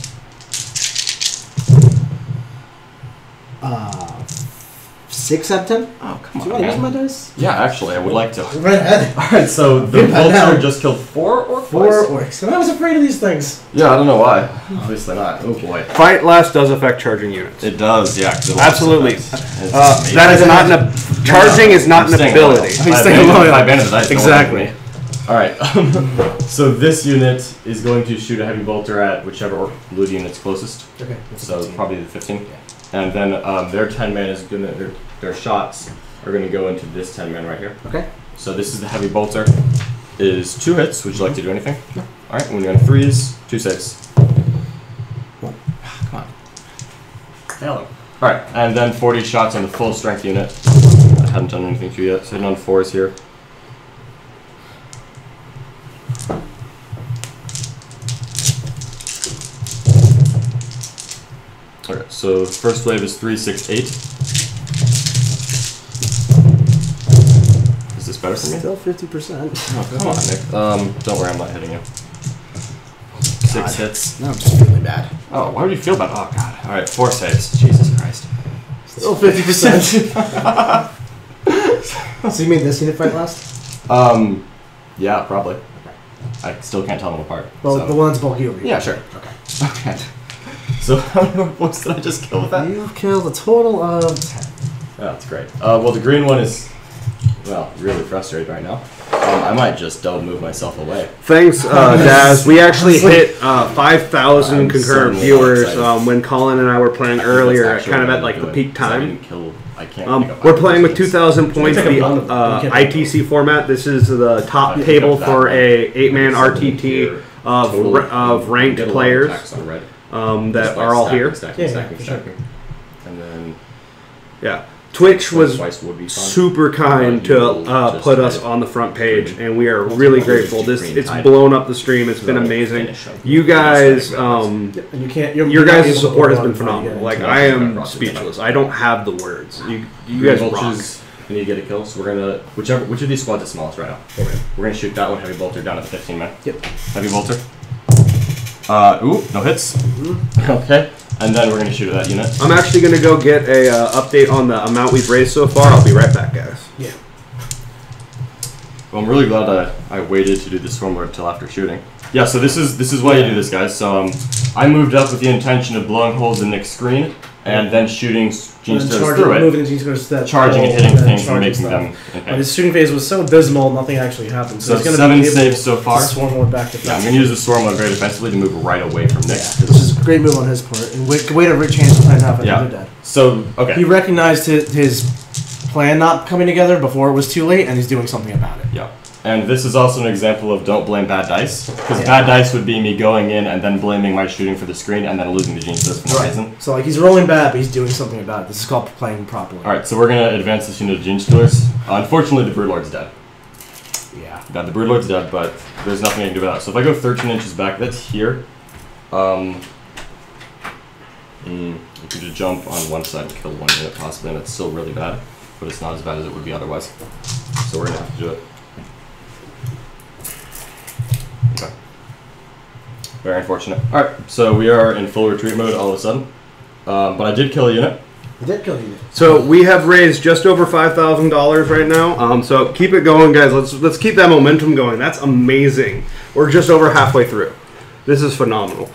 6 out of 10? Oh, come Do you on, want to use my man. dice? Yeah, actually, I would like to. Right ahead. Alright, so the Good man, vulture now. just killed 4 Orc 4 boys? orcs. And I was afraid of these things. Yeah, I don't know why. Obviously not. Oh boy. Fight last does affect charging units. It does, yeah. 'Cause it Absolutely. locks the dice. It's That is not charging is not I'm an staying ability. loyal. I'm staying loyal. I abandoned the dice. Exactly. Alright, so this unit is going to shoot a heavy bolter at whichever Orc blue unit's closest. Okay. So probably the 15. And then their 10-man is going to, their shots are going to go into this 10-man right here. Okay. So this is the heavy bolter. Is 2 hits. Would you like to do anything? No. Alright, when you're on 3s, 2 saves. Come on. Fail him. Alright, and then 40 shots on the full strength unit. I haven't done anything to you yet, so hitting on 4s here. So the first wave is 3, 6, 8. Is this better for me? Still 50%. Oh, come on, Nick. Don't worry, I'm not hitting you. 6 hits. No, I'm just really bad. Oh, why would you feel bad? Oh, God. All right, 4 saves. Jesus Christ. Still 50%. So you made this unit fight last? Yeah, probably. I still can't tell them apart. Well, so. the one's bulky over here. Yeah, sure. Okay. Okay. So how many more points did I just kill with that? You've killed a total of 10. Oh, that's great. Well, the green one is, well, really frustrated right now. I might just double move myself away. Thanks, Daz. We actually hit 5,000 I'm concurrent so viewers excited. when Colin and I were playing earlier, Actually kind of what at I'm like the doing, peak 'cause I time. didn't kill, I can't pick up We're playing with items. 2,000 points, Take a the bond of them. You can't ITC format. This is the top I table picked up for that a one. 8-man Something RTT here. of Totally. ranked Get a lot of players attacks on red. that Just by are all stacking, here. Stacking, Yeah, stacking, for sure. stacking. And then Yeah. Twitch was twice would be fun. super kind You will to just put us hit on the front page, green. and we are really grateful. Green It's tide. blown up the stream. It's been Right. amazing. Finish up. You guys, Yep, and you can't. your you're not guys' able to support has go been on before you phenomenal. get Like Yeah, I yeah, am yeah. speechless. I don't have the words. You Green guys rock. vultures, and you get a kill. So we're gonna which of these squads is smallest right now. We're gonna shoot that one heavy bolter down at the 15 man. Yep. Heavy bolter. Ooh, no hits. Okay, and then we're gonna shoot at that unit. I'm actually gonna go get a update on the amount we've raised so far. I'll be right back, guys. Yeah. Well, I'm really glad I waited to do the Stormlord until after shooting. Yeah, so this is why you do this, guys. So I moved up with the intention of blowing holes in Nick's screen and then shooting Gene And Stealers through it, moving the Gene Stealers to that charging and pole, hitting then things and charging making stuff. them. But Okay. his shooting phase was so abysmal, nothing actually happened. So he's gonna 7 be able saves so far. to swarm more back to Yeah, I'm gonna use the Stormlord very defensively to move right away from Nick. Which is a great move on his part, and way to change the plan half Yeah. another dead. So okay. He recognized his plan not coming together before it was too late, and he's doing something about it. Yeah. And this is also an example of don't blame bad dice. Because Yeah. bad dice would be me going in and then blaming my shooting for the screen and then losing the Gene Stealers for no reason. So like he's rolling bad, but he's doing something about it. This is called playing properly. Alright, so we're going to advance this unit of Gene Stealers. Unfortunately, the Broodlord's dead. Yeah. Yeah, the Broodlord's dead, but there's nothing I can do about it. So if I go 13 inches back, that's here. You could just jump on one side and kill one unit possibly, and that's still really bad. But it's not as bad as it would be otherwise. So we're going to have to do it. Okay. Very unfortunate. Alright, so we are in full retreat mode all of a sudden. But I did kill a unit. He did kill you. So we have raised just over $5,000 right now. So keep it going, guys. Let's keep that momentum going. That's amazing. We're just over halfway through. This is phenomenal.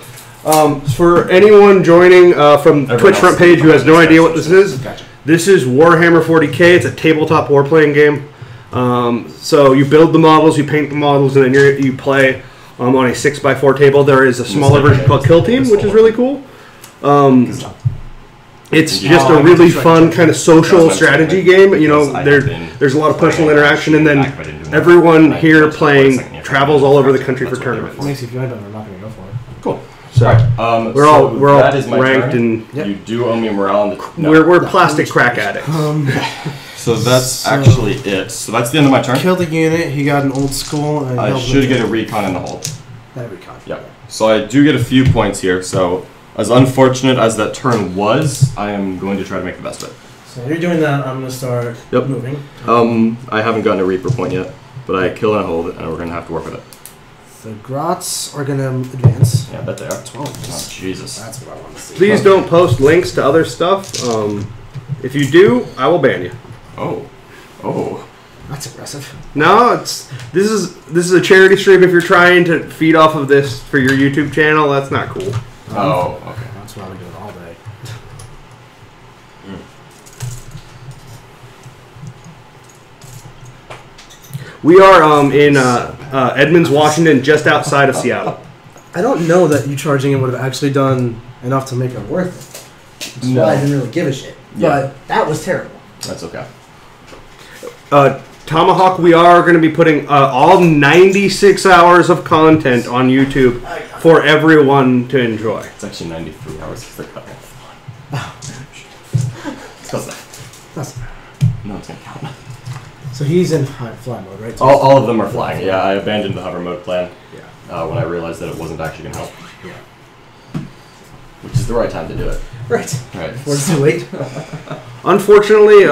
For anyone joining from Everyone Twitch else front page who has no idea what this is, Gotcha. this is Warhammer 40K. It's a tabletop war-playing game. So you build the models, you paint the models, and then you play on a 6x4 table. There is a smaller version called Kill Team, which is really cool. It's just a really fun kind of social strategy game. You know, there's a lot of personal interaction, and then everyone here playing travels all over the country for tournaments. Makes you feel better. I'm not gonna go for it. Cool. So we're all that is my ranked, turn. and You do owe me a morale on the. No. we're plastic crack addicts. So that's actually it. So that's the end of my turn. Killed a unit. He got an old school. And I should get a recon in the hole. that recon. Yeah. So I do get a few points here. So as unfortunate as that turn was, I am going to try to make the best of it. So you're doing that. I'm gonna start moving. I haven't gotten a Reaper point yet, but I kill and hold it, and we're gonna have to work with it. The Grots are gonna advance. Yeah, I bet they are. 12. Oh, Jesus. That's what I want to see. Please don't post links to other stuff. If you do, I will ban you. Oh. That's aggressive. No, this is a charity stream. If you're trying to feed off of this for your YouTube channel, that's not cool. Oh, okay. That's what I'm doing all day. We are in Edmonds, Washington, just outside of Seattle. I don't know that you charging him would have actually done enough to make it worth it. That's why I didn't really give a shit. Yeah. But that was terrible. That's okay. Tomahawk, we are going to be putting all 96 hours of content on YouTube for everyone to enjoy. It's actually 93 hours because they're cutting That's No, it's gonna count. So he's in fly mode, right? All of them are flying. Yeah, I abandoned the hover mode plan. Yeah. When I realized that it wasn't actually gonna help. Yeah. Which is the right time to do it. Right. Right. Before it's too late. Unfortunately,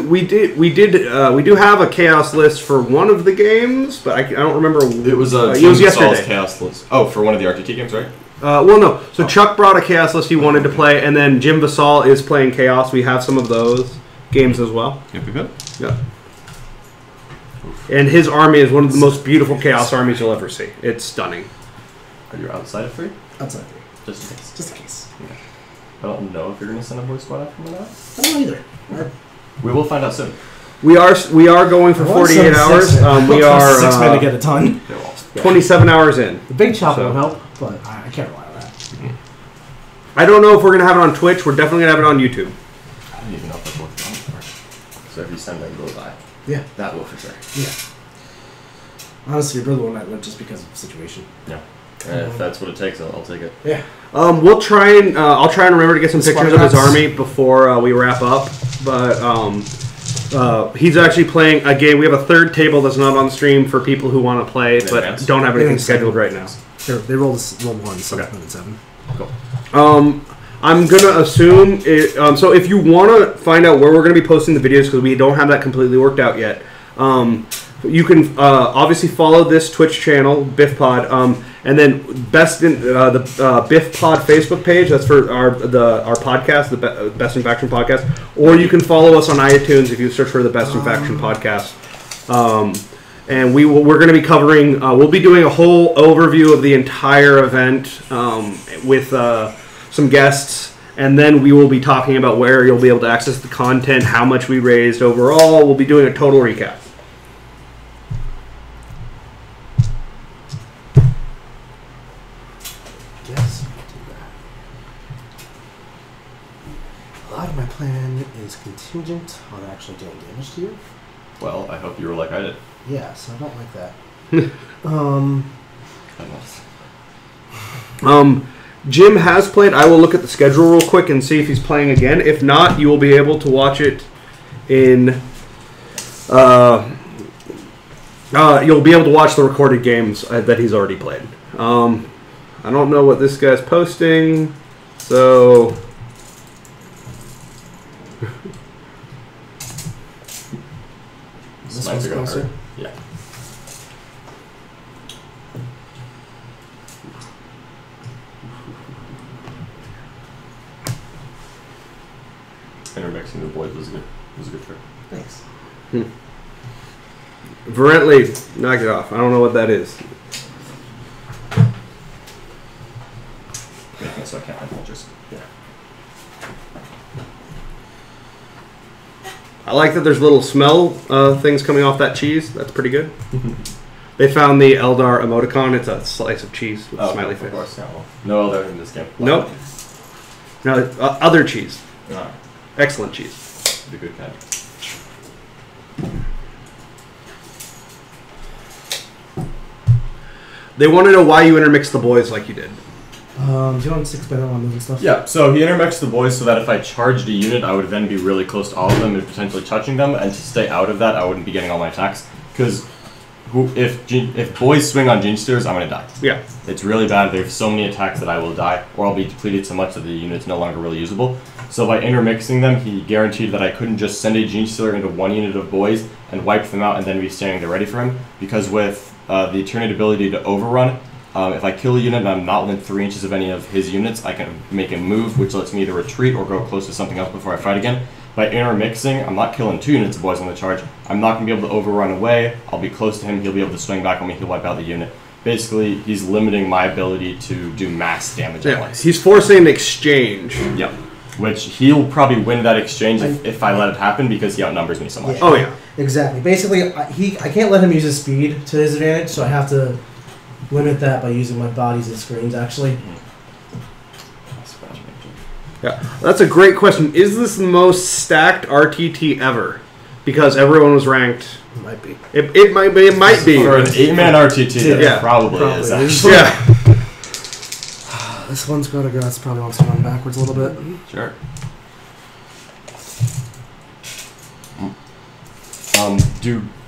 we do have a chaos list for one of the games, but I don't remember. It was it was yesterday. chaos list. Oh, for one of the RTT games, right? Well, no. So Chuck brought a chaos list he wanted to play, and then Jim Vasal is playing chaos. We have some of those games as well. Yep. Yeah. And his army is one of the most beautiful chaos armies you'll ever see. It's stunning. Are you outside of 3? Outside 3. Just in case. Just in case. Okay. I don't know if you're going to send a voice squad after me or not. I don't know either. We will find out soon. We are going for 48 hours. We are 6 men to get a ton. 27 hours in. The big chop So- won't help, but I can't rely on that. I don't know if we're going to have it on Twitch. We're definitely going to have it on YouTube. I don't even know if that's what's on for. So if you send them, we'll die. Yeah. That will for sure. Yeah. Honestly, your brother won't just because of the situation. Yeah. If that's what it takes, I'll take it. Yeah. We'll try and I'll try and remember to get some Squad pictures of his maps. army before we wrap up. But he's actually playing a game. We have a third table that's not on stream for people who want to play, but advance? don't have anything Advance. scheduled right now. They rolled 1, so Okay. 7. Cool. I'm gonna assume it. So if you want to find out where we're gonna be posting the videos, because we don't have that completely worked out yet, you can obviously follow this Twitch channel, Biff Pod, and then the Biff Pod Facebook page. That's for our podcast, the Best in Faction podcast. Or you can follow us on iTunes if you search for the Best in Faction podcast. And we're going to be covering. We'll be doing a whole overview of the entire event with some guests, and then we will be talking about where you'll be able to access the content, how much we raised overall. We'll be doing a total recap. Yes, I'll do that. A lot of my plan is contingent on actually doing damage to you. Well, I hope you were like I did. Yeah, so I don't like that. Jim has played. I will look at the schedule real quick and see if he's playing again. If not, you will be able to watch it in. You'll be able to watch the recorded games that he's already played. I don't know what this guy's posting, so. This Mine's one's gonna closer. hurt. Yeah. Intermixing the boys was a good trick. Thanks. Varentley, knock it off. I don't know what that is. Making it so I can't find vultures. Yeah. I like that there's little smell things coming off that cheese. That's pretty good. They found the Eldar emoticon. It's a slice of cheese with a smiley of face. course. Yeah, well, no other in this game. Nope. No, other cheese. No, Excellent cheese. the good kind. They want to know why you intermix the boys like you did. Do you want 6 better on moving stuff? Yeah, so he intermixed the boys so that if I charged a unit, I would then be really close to all of them and potentially touching them, and to stay out of that, I wouldn't be getting all my attacks. Because if boys swing on Gene Steers, I'm going to die. Yeah. It's really bad. There's so many attacks that I will die, or I'll be depleted so much that the unit's no longer really usable. So by intermixing them, he guaranteed that I couldn't just send a Gene Stealer into one unit of boys and wipe them out and then be standing there ready for him. Because with the Eternate ability to overrun, if I kill a unit and I'm not within 3 inches of any of his units, I can make him move, which lets me either retreat or go close to something else before I fight again. By intermixing, I'm not killing 2 units of boys on the charge. I'm not going to be able to overrun away. I'll be close to him. He'll be able to swing back on me. He'll wipe out the unit. Basically, he's limiting my ability to do mass damage at Yeah. once. He's forcing an exchange. Yep. Which he'll probably win that exchange if I let it happen because he outnumbers me so much. Oh, yeah. Exactly. Basically, I can't let him use his speed to his advantage, so I have to limit that by using my bodies as screens, actually. Yeah. That's a great question. Is this the most stacked RTT ever? Because everyone was ranked. It might be. It might be. It might be. For an 8-man RTT, Yeah. probably is. Probably. Actually. Yeah. This one's got to go. It's probably wants to run backwards a little bit. Sure.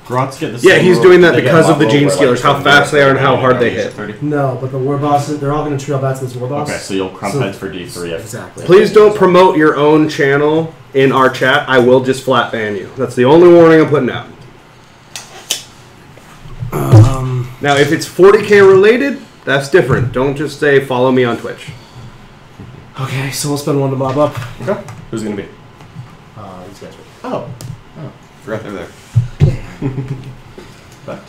Grots get the Yeah, same he's rule. doing that They get because of the one gene rule where, stealers, how when fast they are and they're how hard they usually hit. 30. No, but the war bosses, they're all going to trail back to this war boss. Okay, so you'll crump So- heads for D3. Exactly. Please don't promote your own channel in our chat. I will just flat ban you. That's the only warning I'm putting out. Now, if it's 40K related, that's different. Don't just say follow me on Twitch. Okay, so we'll spend one to mob up. Okay. Who's gonna be? These guys Oh. Forgot they're there. Back.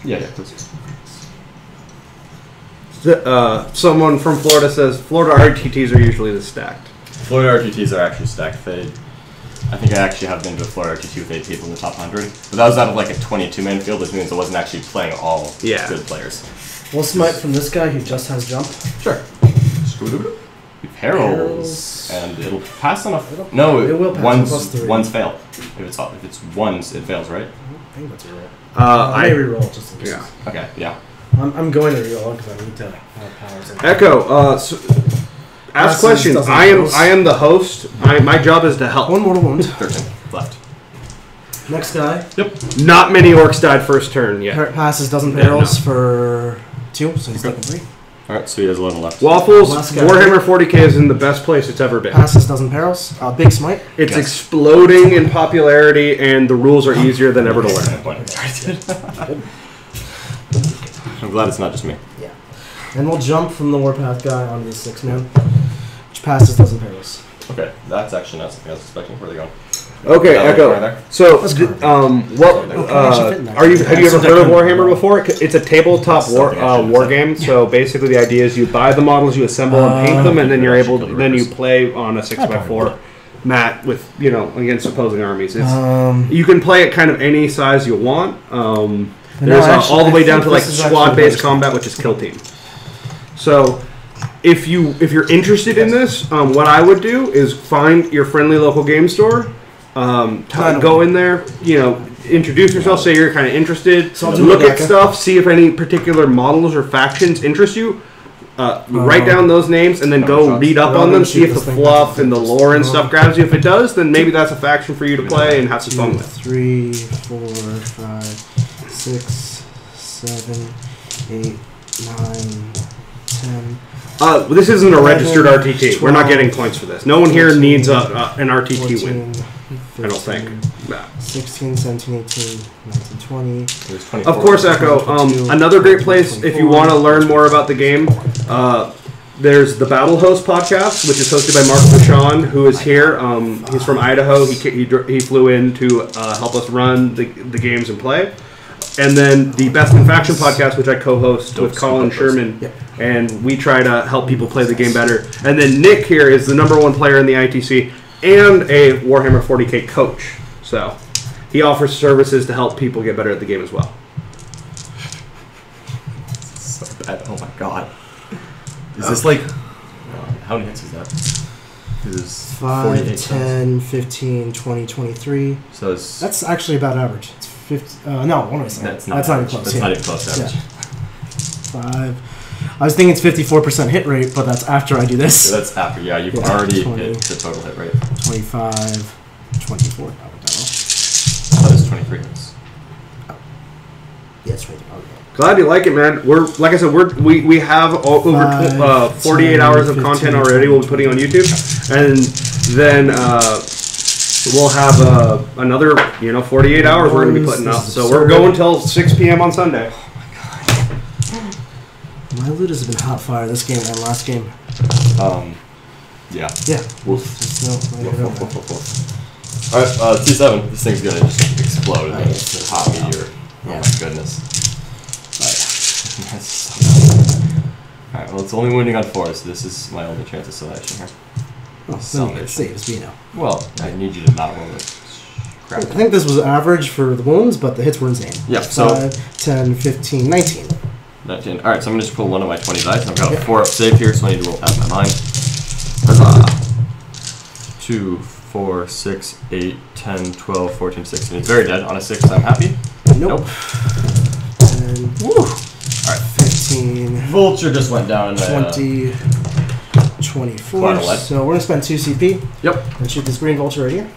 Yeah, please. Someone from Florida says Florida RTTs are usually this stacked. Florida RTTs are actually stacked fade. I think I actually have been to a Florida RTT with 8 people in the top 100. But that was out of like a 22-man field, which means I wasn't actually playing all good players. We'll smite from this guy who just has jump. Sure. Perils. And it'll pass on a... No, it will pass on +3. One's fail. If it's ones, it fails, right? I think that's right. I may reroll just in case. yeah. Okay, yeah. I'm going to reroll because I need to have powers. Echo. Ask questions. I am the host. My job is to help. One mortal wound. 13 left. Next guy. Yep. Not many orcs died first turn yet. Passes dozen perils for 2, so he's taking 3. Alright, so he has 11 left. Waffles, Last guy. Warhammer 40K is in the best place it's ever been. Passes dozen perils. Big smite. It's exploding in popularity, and the rules are easier than ever to learn. I'm glad it's not just me. Yeah. And we'll jump from the Warpath guy onto the 6-man, which passes dozen perils. Okay, that's actually not something I was expecting. Where are they going? Okay, Right Echo. there. So, That's what actually fit in there. have you ever So heard of that Warhammer can- before? It's a tabletop war game. So basically, the idea is you buy the models, you assemble and paint them, and then you're able to, then you play on a 6x4 mat with against opposing armies. You can play it kind of any size you want. There's all the way down to like squad-based combat, which is kill team. So, if you're interested in this, what I would do is find your friendly local game store. Go in there, introduce yourself, say you're kind of interested, look at stuff, see if any particular models or factions interest you, write down those names, and then go read up on them, see if the fluff and the lore and stuff grabs you. If it does, then maybe that's a faction for you to play and have some fun with. 3, 4, 5, 6, 7, 8, 9, 10. This isn't a registered RTT. We're not getting points for this. No one here needs an RTT 14, win. 15, I don't think. 16, 17, 18, 19, 20. Of course, Echo. Another great place if you want to learn more about the game. There's the Battle Host podcast, which is hosted by Mark Vachon, who is here. He's from Idaho. He flew in to help us run the games and play. And then the Best in Faction podcast, which I co-host with Colin Sherman, and we try to help people play the game better. And then Nick here is the #1 player in the ITC and a Warhammer 40K coach. So he offers services to help people get better at the game as well. So bad. Oh my god. Is this like... how many hits is that? This is 5, 10, 15, 20, 23. So it's... That's actually about average. It's 50. No, what am I saying? That's not even average. close. That's not even close to average. 5. I was thinking it's 54% hit rate, but that's after I do this. So that's after. Yeah, you've already 20, hit the total hit rate. 25, 24. That is 23 hits. Yeah, it's 23. Okay. Glad you like it, man. Like I said, we have over 48 hours of 10, content 15, already. We'll be putting on YouTube, and then we'll have another 48 hours we're going to be putting up. So we're going till 6 p.m. on Sunday. My loot has been hot fire this game and last game. Yeah. Yeah. Woof. Alright, T7. This thing's gonna just explode. It's a hot meteor. Oh my goodness. Alright, well, it's only wounding on 4, so this is my only chance of salvation here. Then you can save as Bino. Well, I need you to not roll this crap. I think this was average for the wounds, but the hits were insane. Yeah, so... 5, 10, 15, 19. 19. Alright, so I'm gonna just pull one of my 20 dice. I've got a 4 up save here, so I need to roll out my mind. Huzzah! 2, 4, 6, 8, 10, 12, 14, 16. It's very dead. On a 6, I'm happy. Nope. 10, Woo! Alright. 15. Vulture just went down. 20, 24. Quite a lot. So we're going to spend 2 CP. Yep. And shoot this green vulture right here.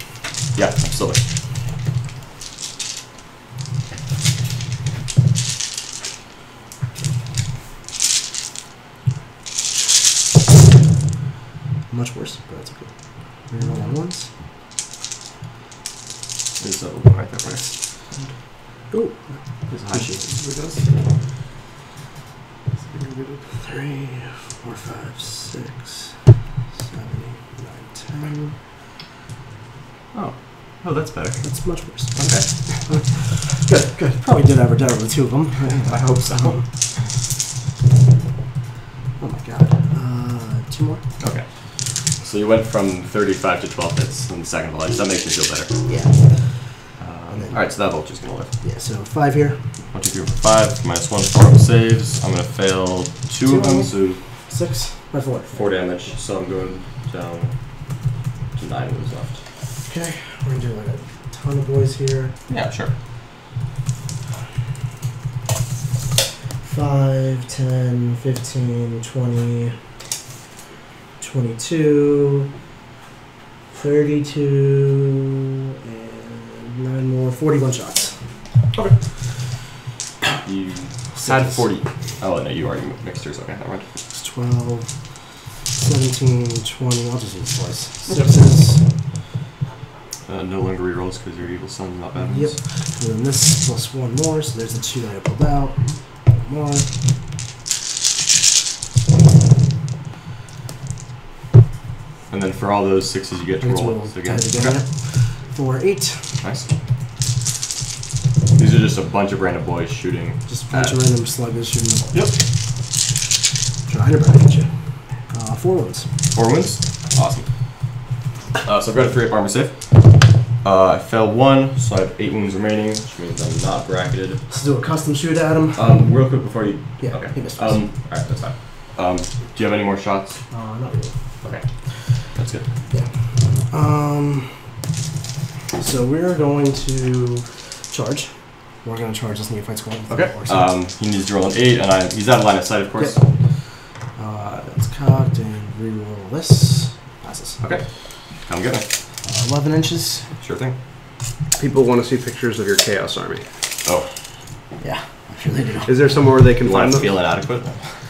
Yeah, absolutely. much worse, but that's okay. Reroll on ones. There's a one right there for you. Oh, there's a high sheet. 3, 4, 5, 6, 7, 8, 9, 10. Oh, that's better. That's much worse. Okay. Good. Probably did average out with 2 of them. I hope so. Oh my god. 2 more? Okay. So you went from 35 to 12 hits in the second ledge. That makes me feel better. Yeah. Alright, so that vulture's going to live. Yeah, so 5 here. 1, 2, 3, 4, 5. Minus 1 for saves. I'm going to fail 2 of them, so 6 by 4. 4 damage. So I'm going down to 9 moves left. Okay, we're gonna do like a ton of boys here. Yeah, sure. 5, 10, 15, 20, 22, 32, and 9 more. 41 shots. Okay. You had 40. Oh, no, you already mixed yours. Okay, never mind. It's 12, 17, 20. I'll just use twice. 6s. No longer rerolls because your evil son's not bad. Yep. And then this plus 1 more, so there's the 2 that I pulled out. 1 more. And then for all those 6s, you get to roll again. Again. 4, 8. Nice. These are just a bunch of random boys shooting. Just a bunch of random sluggers shooting. Yep. Trying to bracket you. 4 wounds. 4 wounds? Awesome. So I've got a 3-up armor save. I failed 1, so I have 8 wounds remaining, which means I'm not bracketed. Let's do a custom shoot at him. Real quick before you... Yeah, okay. he missed Alright, that's fine. Do you have any more shots? Not really. Okay. That's good. Yeah. So we're going to charge. We're going to charge this new fight squad. Okay. He needs to roll an 8, and he's out of line of sight, of course. Yep. That's cocked, and reroll this. Passes. Okay. Come get me. 11 inches. Sure thing. People want to see pictures of your Chaos Army. Oh. Yeah, I'm sure they do. Is there somewhere where they can You find want to them? feel inadequate?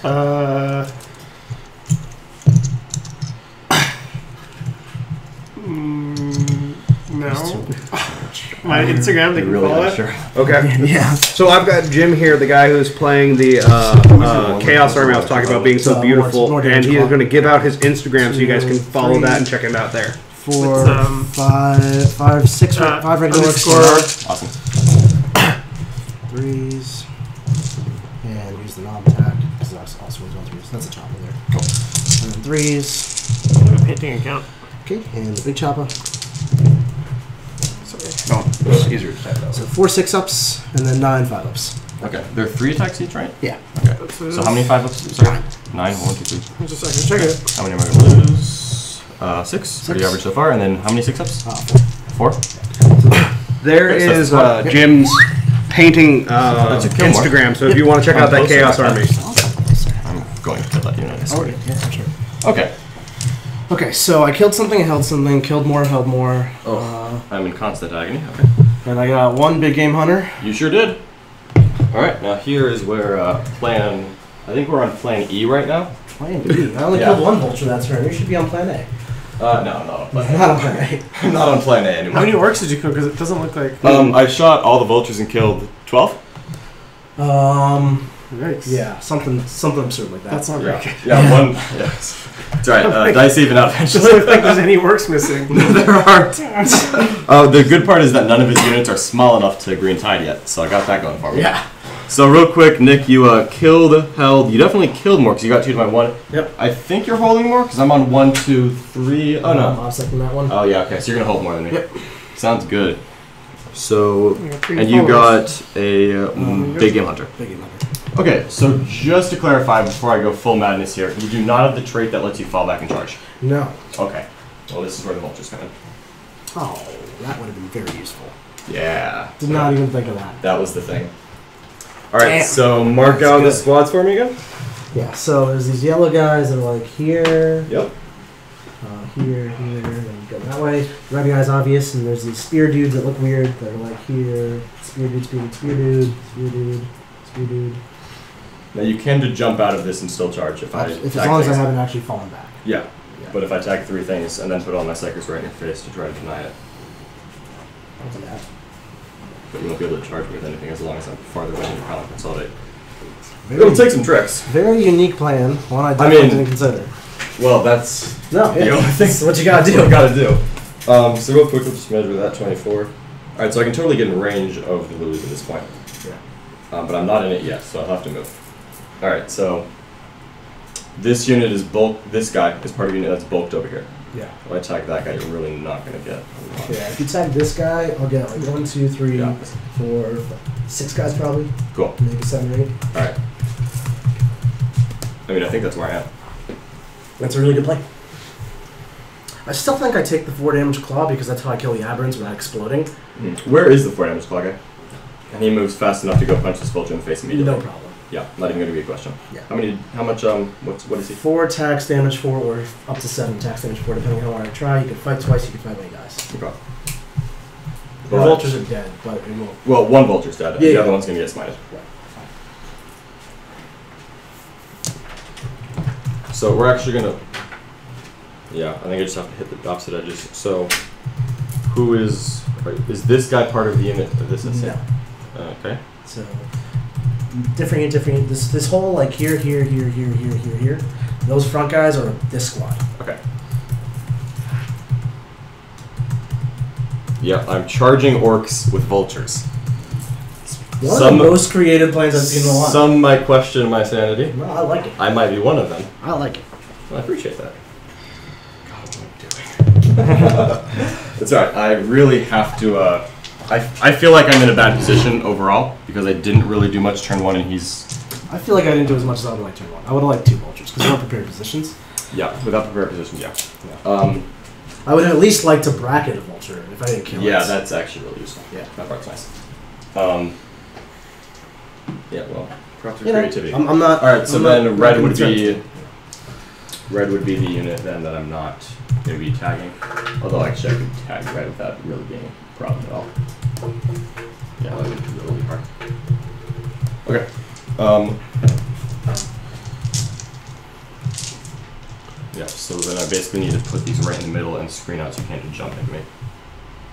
No. My Instagram, they can Really follow not it. sure. Okay. Yeah. So I've got Jim here, the guy who's playing the Chaos Army I was talking about being so beautiful, more and he is damage. going to give out his Instagram so you guys can follow 3. that and check him out there. 4, It's, 5, 6, 5 regular underscore. Awesome. 3s. And use the non-attack, because that's also as well 3s. That's a chopper there. Cool. And then 3s. I have a painting account. Okay, and the big chopper. Oh, it's easier to type that. So 4 6-ups, and then 9 5-ups. Okay. There are 3 attacks each, right? Yeah. Okay. That's So how many 5-ups? Sorry. 9. 1, 2, 3. Just a second, check it. How many am I going to lose? 6. Pretty average so far. And then how many 6-ups? 4. There Okay, so is that's fine. Jim's painting That's a kill mark. Instagram, so if you want to check out that Chaos Army. I'm going to let you know this. Okay, yeah, sure. Okay. Okay, so I killed something, I held something, killed more, held more. I'm in constant agony. Okay. And I got 1 big game hunter. You sure did. Alright, now here is where plan... I think we're on plan E right now. Plan B. I only Yeah. killed 1 vulture that turn. You should be on plan A. No, not on plan A. Not on plan I'm not on plan A How anymore. many orcs did you kill? Because it doesn't look like. I shot all the vultures and killed 12. A. Nice. Yeah, something absurd like that. That's not very good. Yeah, 1... Yes. It's alright, dice even out eventually. Doesn't look like there's any orcs missing. There aren't. The good part is that none of his units are small enough to green tide yet, so I got that going for me. Yeah. So real quick, Nick, you held. You definitely killed more because you got 2 to my 1. Yep. I think you're holding more because I'm on 1, 2, 3. Oh no. I'm second that one. Oh yeah. Okay. So you're gonna hold more than me. Yep. Sounds good. So You got 3 and you followers. got a big game hunter. Big game hunter. Okay. So just to clarify before I go full madness here, you do not have the trait that lets you fall back and charge. No. Okay. Well, this is where the vultures come in. Oh, that would have been very useful. Yeah. Did not even think of that. That was the thing. All right. Damn. So mark That's down the good. squads for me again. Yeah, so there's these yellow guys that are like here, Yep. here, and you go that way. Red guy's obvious, and there's these spear dudes that look weird that are like here. Spear dude, spear dude, spear dude, spear dude, spear dude. Now you can jump out of this and still charge if I. As long as I haven't actually fallen back. Yeah. Yeah. But if I tag 3 things and then put all my psychers right in your face to try to deny it, I'll do that. but you won't be able to charge me with anything as long as I'm farther away than you probably consolidate. Very, It'll take some tricks. very unique plan. One I definitely didn't consider. Well, that's No, the only thing. that's what you gotta That's do. what I gotta do. So real quick, we'll just measure that 24. Alright, so I can totally get in range of the Lulu's at this point. Yeah. But I'm not in it yet, so I'll have to move. Alright, so this unit is this guy is part of a unit that's bulked over here. Yeah. If I tag that guy, you're really not gonna get a lot. Yeah, if you tag this guy, I'll get like 1, 2, 3, Yeah. 4, 6 guys probably. Cool. Maybe 7 or 8. Alright. I mean, I think that's where I am. That's a really good play. I still think I take the 4 damage claw because that's how I kill the aberrants without exploding. Where is the 4 damage claw guy? And he moves fast enough to go punch this vulture in the face immediately. No problem. Yeah, not even gonna be a question. Yeah. How much, what is he? 4 tax damage 4 or up to 7 tax damage 4 depending on how I try. You can fight twice, you can fight when he dies. Okay. The But- vultures are dead, but it will. Well, one vulture's dead, and Yeah, the yeah. other one's gonna get smited. So we're actually gonna... Yeah, I think I just have to hit the opposite edges. So, who is... Is this guy part of the unit of this? No. Okay. So different. This whole like here. Those front guys are this squad. Okay. Yeah, I'm charging orcs with vultures. One of the most creative plans I've seen in a while. Some might question my sanity. No, I like it. I might be one of them. I like it. Well, I appreciate that. God, what am I doing? It's alright. I really have to. I feel like I'm in a bad position overall because I didn't really do much turn 1, and he's. I feel like I didn't do as much as I would like turn 1. I would have liked 2 vultures because they're prepared positions. Yeah, without prepared position, yeah. Yeah. I would at least like to bracket a vulture if I didn't kill it. Yeah, that's actually really useful. Yeah. That part's nice. Yeah, well, props for You know, creativity. I'm not. Alright, so I'm then not red would concerned. be. Red would be the unit then that I'm not going to be tagging. Although actually I could tag red without really being a problem at all. Yeah, that would be really hard. Okay. Yeah, so then I basically need to put these right in the middle and screen out so you can't just jump into me.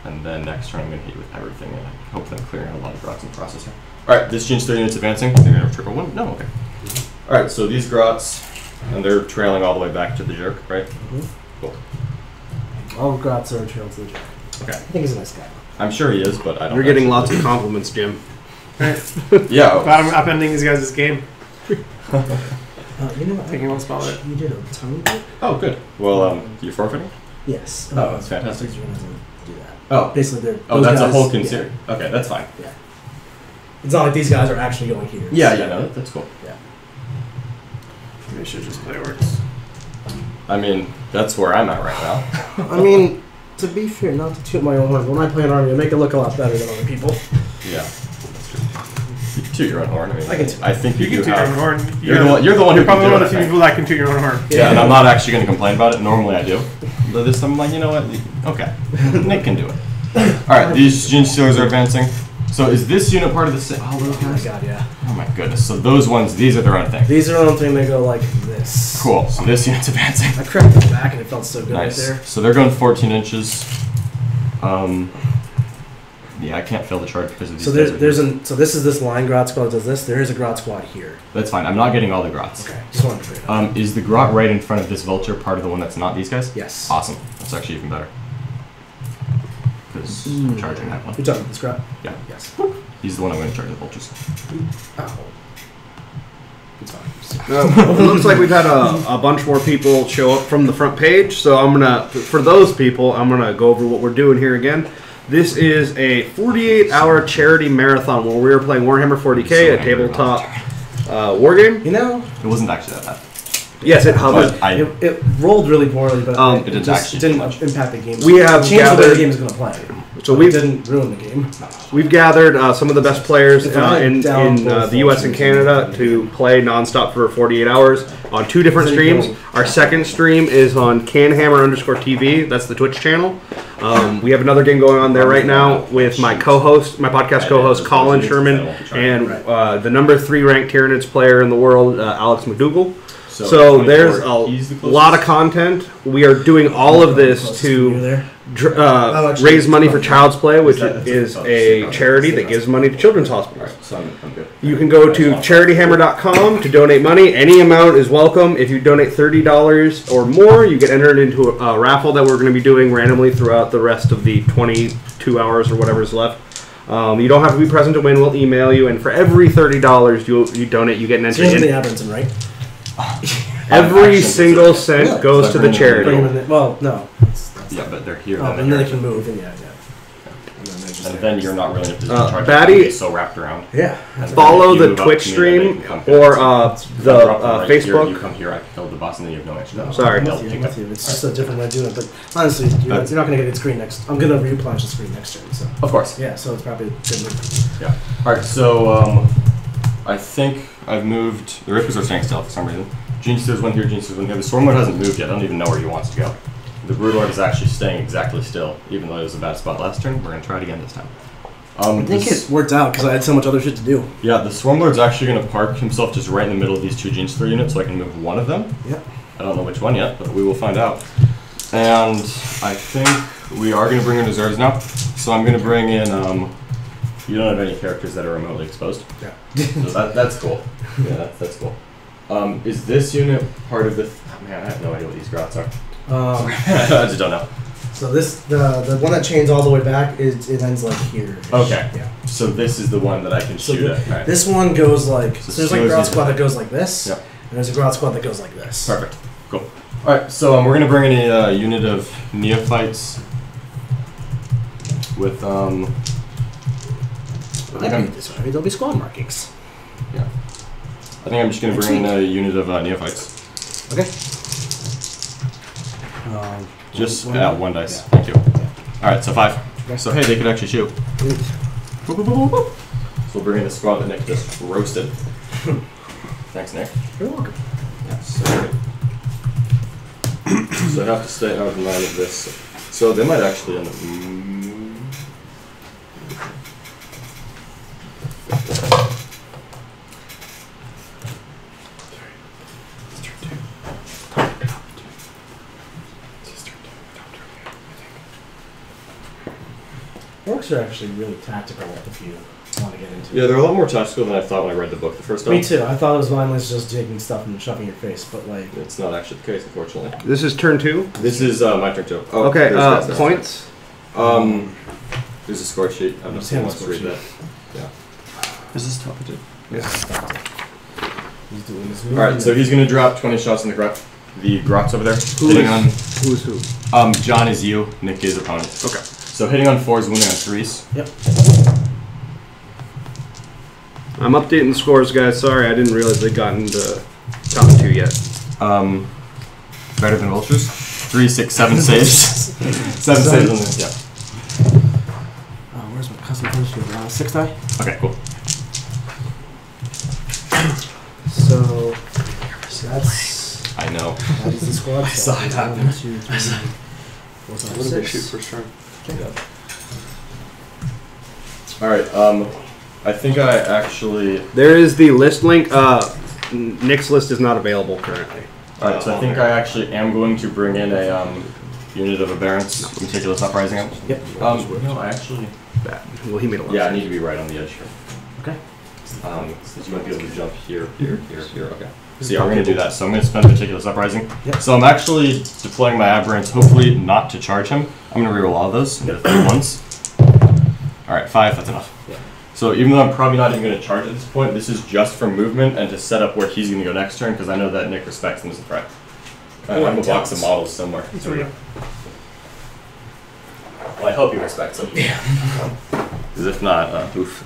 And then next turn I'm going to hit you with everything, and I hope that I'm clearing out a lot of grots in the process here. Alright, this Gene 3 unit's advancing. They're going to triple 1? No, okay. Alright, so these grots, and they're trailing all the way back to the jerk, right? Mm-hmm. Cool. All grots are trailed to the jerk. Okay. I think he's a nice guy. I'm sure he is, but I don't You're getting lots of compliments, Jim. Yeah. Glad I'm upending these guys' game. You know what? Taking one spell there. You did a tiny bit? Oh, good. Well, you forfeiting? Yes. Oh, that's fantastic. You're going to have to do that. Oh. Basically, they're. Oh, those that's a guys- whole yeah. consider. Okay, that's fine. Yeah. It's not like these guys are actually going here. Yeah, no, that's cool. Yeah. They should just play Orks. I mean, that's where I'm at right now. I mean, to be fair, not to toot my own horn, when I play an army, I make it look a lot better than other people. Yeah. That's true. You can toot your own horn. I mean, I can toot. I think You you can do toot your own have. horn. You're the one who You're probably can one do of the it, I few think. people that can toot your own horn. Yeah, and I'm not actually going to complain about it. Normally I do. But this time I'm like, you know what? Okay. Nick can do it. Alright, these Gene Stealers are advancing. So is this unit part of the same? Oh, those Oh my guys? god, yeah. Oh my goodness. So those ones, these are their own thing. These are their own thing, they go like this. Cool. So this unit's advancing. I cracked the back and it felt so good Nice. right there. So they're going 14 inches. Yeah, I can't fail the charge because of these. So so this is this line grot squad that does this. There is a grot squad here. That's fine. I'm not getting all the grots. Okay, just wanted to bring it up. Is the grot right in front of this vulture part of the one that's not these guys? Yes. Awesome. That's actually even better. Because I'm charging that one. You're talking this grot? Yeah. Yes. He's the one I'm going to charge the vultures. Oh. It's fine. It looks like we've had a bunch more people show up from the front page, so I'm gonna, for those people, I'm gonna go over what we're doing here again. This is a 48-hour charity marathon where we are playing Warhammer 40k, a tabletop war game. You know, It wasn't actually that bad. Yes, it hovers. But I, it rolled really poorly, but it didn't just actually didn't do much. impact the game. We have changed the way gathered- the game is going to play. So we we've didn't ruin the game. We've gathered some of the best players If I in down both the U.S. and vultures Canada to play nonstop for 48 hours on 2 different streams. Our second stream is on canhammer_TV. That's the Twitch channel. We have another game going on there right now with my co-host, my podcast co-host Colin Sherman, and the number 3 ranked Tyranids player in the world, Alex McDougall. So there's 24, he's the a closest. lot of content. We are doing all of this You to there? raise money for Child's Play, which That's is about a six. charity that gives money to children's hospitals. Alright, so I'm good. You can go to charityhammer.com to donate money. Any amount is welcome. If you donate $30 or more, you get entered into a raffle that we're going to be doing randomly throughout the rest of the 22 hours or whatever's left. You don't have to be present to win. We'll email you, and for every $30 you donate, you get an So entry here's the in. Abernson, right? Every single cent Really? goes to the Bring charity. them in. Well, no. Yeah, but they're here. Oh, then and then they're they can move. And yeah. And then you're not really in a position to charge Batty- them. It's so wrapped around. Yeah. And Follow then the you move up Twitch to me, then they stream can come or back. the I drop them right here, Facebook. you come here, I killed the boss, and then you have no extra. No, Sorry. I'm They'll with you. take I'm with it. you. It's just a different way of doing it. But honestly, you're not going to get a screen next. I'm going to replenish the screen next turn. So Of course. yeah, so it's probably a good move. Yeah. Alright, so I think I've moved. The Rippers are staying still for some reason. Gene Stealer's one here, Gene Stealer's one here. The Stormlord hasn't moved yet. I don't even know where he wants to go. The Broodlord is actually staying exactly still, even though it was a bad spot last turn. We're going to try it again this time. I think it worked out because I had so much other shit to do. Yeah, the Swarmlord's actually going to park himself just right in the middle of these two Gene Stealer units so I can move one of them. Yep. I don't know which one yet, but we will find out. And I think we are going to bring in reserves now. So I'm going to bring in, you don't have any characters that are remotely exposed. Yeah. So that's cool. Yeah, that's cool. Is this unit part of the, oh, man, I have no idea what these grots are. I just don't know. So this the one that chains all the way back is it ends like here. Okay. Yeah. So this is the one that I can So shoot at. Right. this one goes like So there's like a Steelers grout is- squad that goes like this. Yep. And there's a grout squad that goes like this. Perfect. Cool. Alright, so we're going to bring in a unit of neophytes with, I think I'm, This way there'll be squad markings. I think I'm just going to bring in a unit of neophytes. Okay. Just one- one dice. yeah. Thank you. Alright, so 5. Okay. So hey, they could actually shoot. Good. Boop, boop, boop, boop, boop. So we'll bring in the squad that Nick just roasted. Thanks, Nick. You're welcome. Yeah, so I have to stay out of line of this. So they might actually end up. Orks are actually really tactical if you want to get into Yeah, it. they're a lot more tactical than I thought when I read the book the first time. Me too. I thought it was mindless just taking stuff and shoving your face, but like It's not actually the case, unfortunately. This is turn 2. This is my turn too. Oh, Okay, there's guys now. points. There's a score sheet. I don't know if someone wants to read that. Is this top two? he's doing this. Alright, so he's going to drop 20 shots in the grot. The grots over there. Who hitting is- Who's who? on. John is you, Nick is opponent. Okay. So hitting on 4s, wounding on 3s. Yep. I'm updating the scores, guys. Sorry, I didn't realize they'd gotten to top 2 yet. Better than vultures. 3, 6, 7 saves. 7 saves on this, yeah. Where's my custom punch? 6 die. Okay, cool. So that's I know. that is the squad. I saw it happen. 1, 2, 3, 4, 5, What did they 6. shoot first turn? Alright, I think I actually. There is the list link. Nick's list is not available currently. Alright, so I think I actually am going to bring in a unit of aberrants, meticulous uprising. Yep. No, I actually. Bad. Well, he made a lot. Yeah, I of need sense. to be right on the edge here. Okay. So you might be able to jump here, here, here, here. Okay. So yeah, we're gonna do that. So I'm gonna spend meticulous uprising. Yep. So I'm actually deploying my aberrants, hopefully not to charge him. I'm gonna reroll all of those and get a 3 once. Alright, 5, that's enough. Yeah. So even though I'm probably not even gonna charge at this point, this is just for movement and to set up where he's gonna go next turn, because I know that Nick respects him as a threat. I have a box of models somewhere. Well, I hope he respects them. Yeah. Because if not, oof.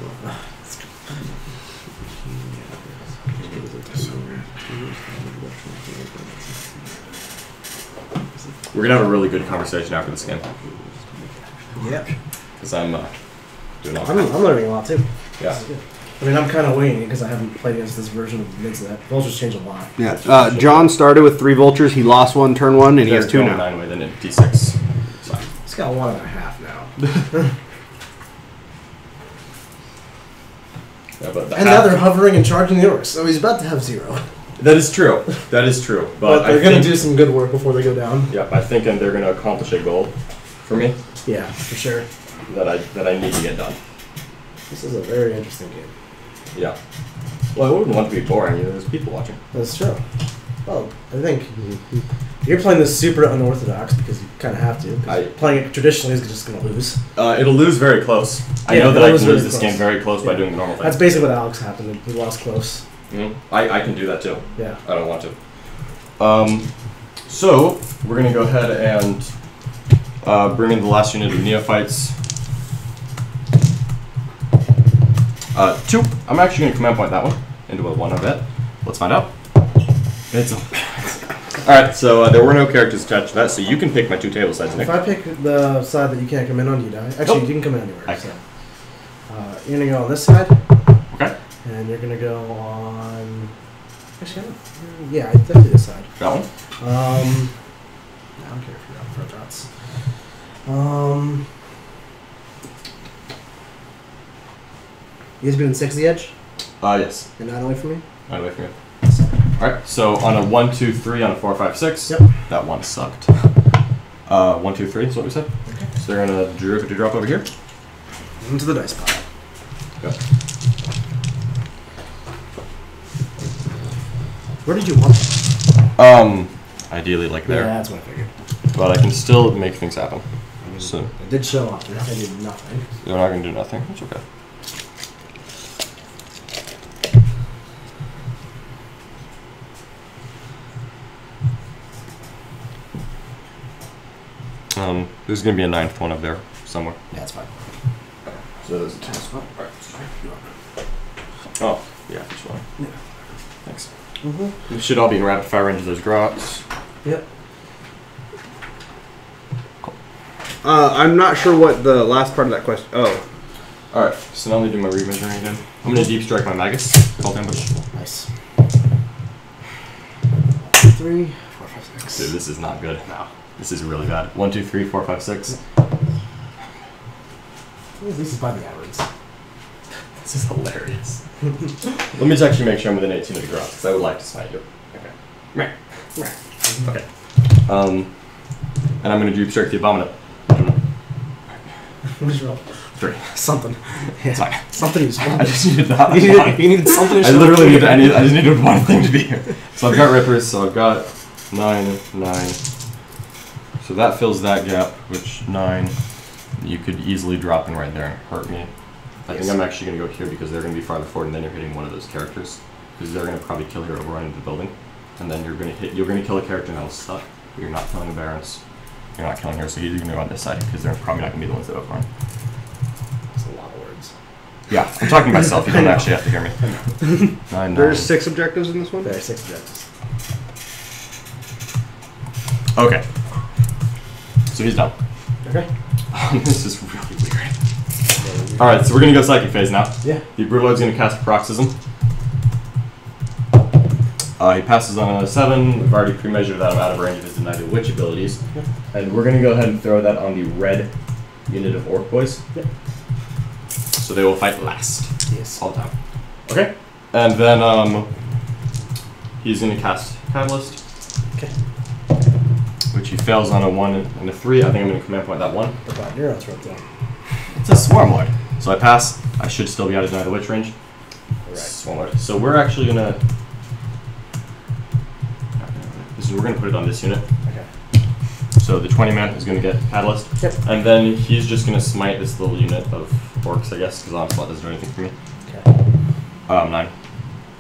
We're gonna have a really good conversation after this game. Yep. Because I'm doing all I'm learning a lot too. Yeah. This is good. I mean, I'm kind of waiting because I haven't played against this version of Nids that vultures change a lot. Yeah. John started with 3 vultures. He lost 1 turn 1, and he has 2 now. 9 with an D6. So. He's got 1.5 now. Yeah, but the And now they're hovering and charging the orcs, so he's about to have 0. That is true. That is true. But But they're I gonna think, do some good work before they go down. Yep, I think they're going to accomplish a goal for me Yeah, for sure. that I need to get done. This is a very interesting game. Yeah. Well, I wouldn't want to be boring. You know, there's people watching. That's true. Well, I think you're playing this super unorthodox because you kind of have to. 'Cause playing it traditionally is just going to lose. It'll lose very close. I Yeah, know that it'll I lose can very lose this close. game very close by Yeah. doing the normal thing. That's basically what Alex happened. He lost close. I can do that too. Yeah. I don't want to. So we're gonna go ahead and bring in the last unit of neophytes. 2. I'm actually gonna command point that one into a 1, I bet. Let's find out. It's alright, so there were no characters attached to that, so you can pick my 2 table sides, Nick. If I pick the side that you can't come in on, you die. Actually, Nope. you can come in anywhere. I so. You're gonna go on this side, Okay, and you're gonna go on. Actually, I don't, yeah, I think this side. that one. I don't care if you're out for dots. You guys been 6 the edge? Yes. You're not away from me? Right away from you. Alright, so on a 1, 2, 3, on a 4, 5, 6. Yep. That one sucked. 1, 2, 3 is what we said. Okay. So they're gonna drop over here. Into the dice pile. Go. Where did you want them? Ideally like Yeah, there. that's what I figured. But I can still make things happen. So It did show up. They're not gonna do nothing. they're not gonna do nothing. It's okay. There's gonna be a 9th one up there somewhere. Yeah, that's fine. So there's a 10th spot. Alright. Oh, yeah, this one. Yeah. Thanks. Mm-hmm. We should all be in rapid fire range of those grots. Yep. I'm not sure what the last part of that question. Oh, Alright, so now I'm gonna do my remeasuring again. I'm gonna deep strike my Magus. Cult ambush. Nice. 3, 4, 5, 6. Dude, this is not good. No. This is really bad. 1, 2, 3, 4, 5, 6. At least it's by the average. This is hilarious. Let me just actually make sure I'm within 18 of the grots, because I would like to smite you. Okay. Meh. Okay. And I'm gonna deep strike the abominate. What is wrong? 3. Something. It's fine. Something is wrong. I just needed that. You needed something to I show literally up. needed. I just needed one thing to be here. So I've got rippers. So I've got 9, 9. So that fills that gap, which 9. You could easily drop in right there and hurt me. I think I'm actually gonna go here because they're gonna be farther forward, and then you're hitting one of those characters because they're gonna probably kill your overrun into the building, and then you're gonna kill a character and that'll suck. But you're not killing the barons. You're not killing her, so you're gonna go on this side because they're probably not gonna be the ones that overrun. That's a lot of words. Yeah, I'm talking to myself. You don't actually have to hear me. 9, 9. there's 6 objectives in this one. There are 6 objectives. Okay. So he's done. Okay. This is really weird. Alright, so we're gonna go psychic phase now. Yeah. The Brutaloid's gonna cast Paroxysm. He passes on a 7. We've already pre-measured that I'm out of range of his Deny the Witch abilities. Yep. And we're gonna go ahead and throw that on the red unit of Orc Boys. Yep. So they will fight last. Yes. All the time. Okay. And then he's gonna cast Catalyst. Okay. Which he fails on a 1 and a 3. I think I'm gonna command point that 1. What about neurons right there? It's a Swarmlord. So I pass. I should still be out of Deny the Witch range. Right. Swarmlord. So we're actually gonna. We're gonna put it on this unit. Okay. So the 20 man is gonna get Catalyst. Yep. And then he's just gonna smite this little unit of Orcs, I guess, because Onslaught doesn't do anything for me. Okay. 9.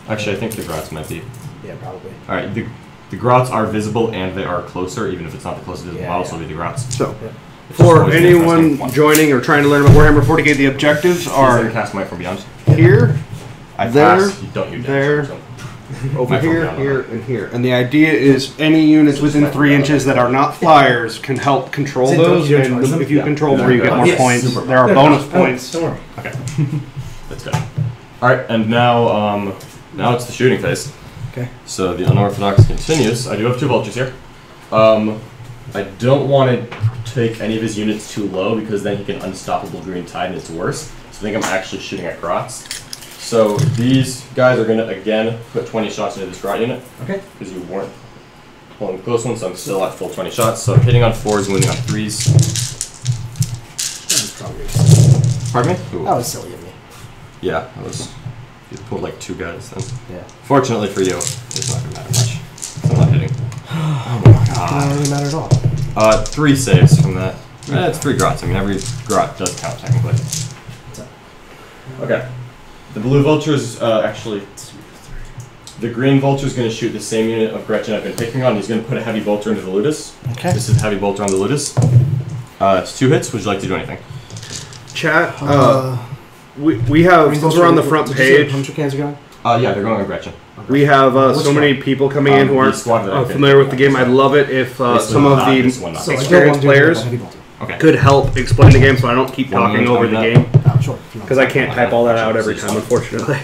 Actually, I think the Grots might be. Yeah, probably. Alright, the Grots are visible and they are closer, even if it's not the closest visible Yeah, model, yeah. so it'll be the Grots. So, Yeah. It's just for always been interesting. anyone One. joining or trying to learn about Warhammer 40k, the objectives He's gonna are cast Might from Beyond. here, I there, pass. You don't use there, damage, so- over Might from here, Beyond. here, and here. And the idea is any units within 3 inches that are not flyers can help control Is it those, don't you and charge them? if you Yeah. control more, you get more Yes. points. Super There are Yeah, bonus no, points. Don't worry. Okay. That's good. Alright, and now it's the shooting phase. Okay. So the unorthodox continues. I do have 2 vultures here. I don't want to take any of his units too low because then he can unstoppable green tide and it's worse. So I think I'm actually shooting at Grots. So these guys are gonna again put 20 shots into this grot unit. Okay. Because you weren't pulling the close one, so I'm still at full 20 shots. So I'm hitting on 4s, wounding on 3s. That's probably Pardon me? Ooh. that was silly of me. Yeah, that was. You pulled like 2 guys then. Yeah. Fortunately for you, it's not gonna matter much. I'm not hitting. Oh my god. It doesn't really matter at all. 3 saves from that. It's 3 grots. I mean, every grot does count technically. Okay. The blue vulture is actually. The green vulture is going to shoot the same unit of Gretchen I've been picking on. He's going to put a heavy bolter into the Ludus. Okay. This is heavy bolter on the Ludus. It's 2 hits. Would you like to do anything? Chat. We have, since we're on the front page. How much cans are going? Yeah, they're going on Gretchen. We have so many people coming in who aren't familiar with the game. I'd love it if some of the experienced players could help explain the game so I don't keep talking over the game. Sure. Because I can't type all that out every time, unfortunately.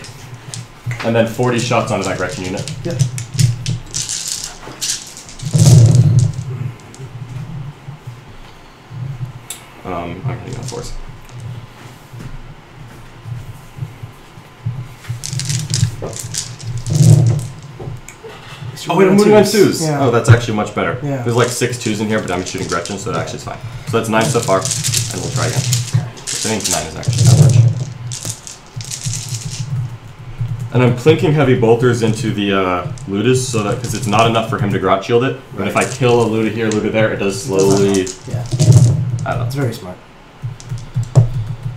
And then 40 shots onto that Gretchen unit. Yep. I'm hitting on 4s. Oh wait, I'm moving on 2s. Yeah. Oh, that's actually much better. Yeah. There's like 6 2s in here, but I'm shooting Gretchen, so that actually is fine. So that's 9 so far, and we'll try again. I think 9 is actually not much. And I'm plinking heavy bolters into the Ludus, so that because it's not enough for him to grot shield it. But if I kill a Luda here, Luda there, it does slowly. Yeah. I don't know. It's very smart.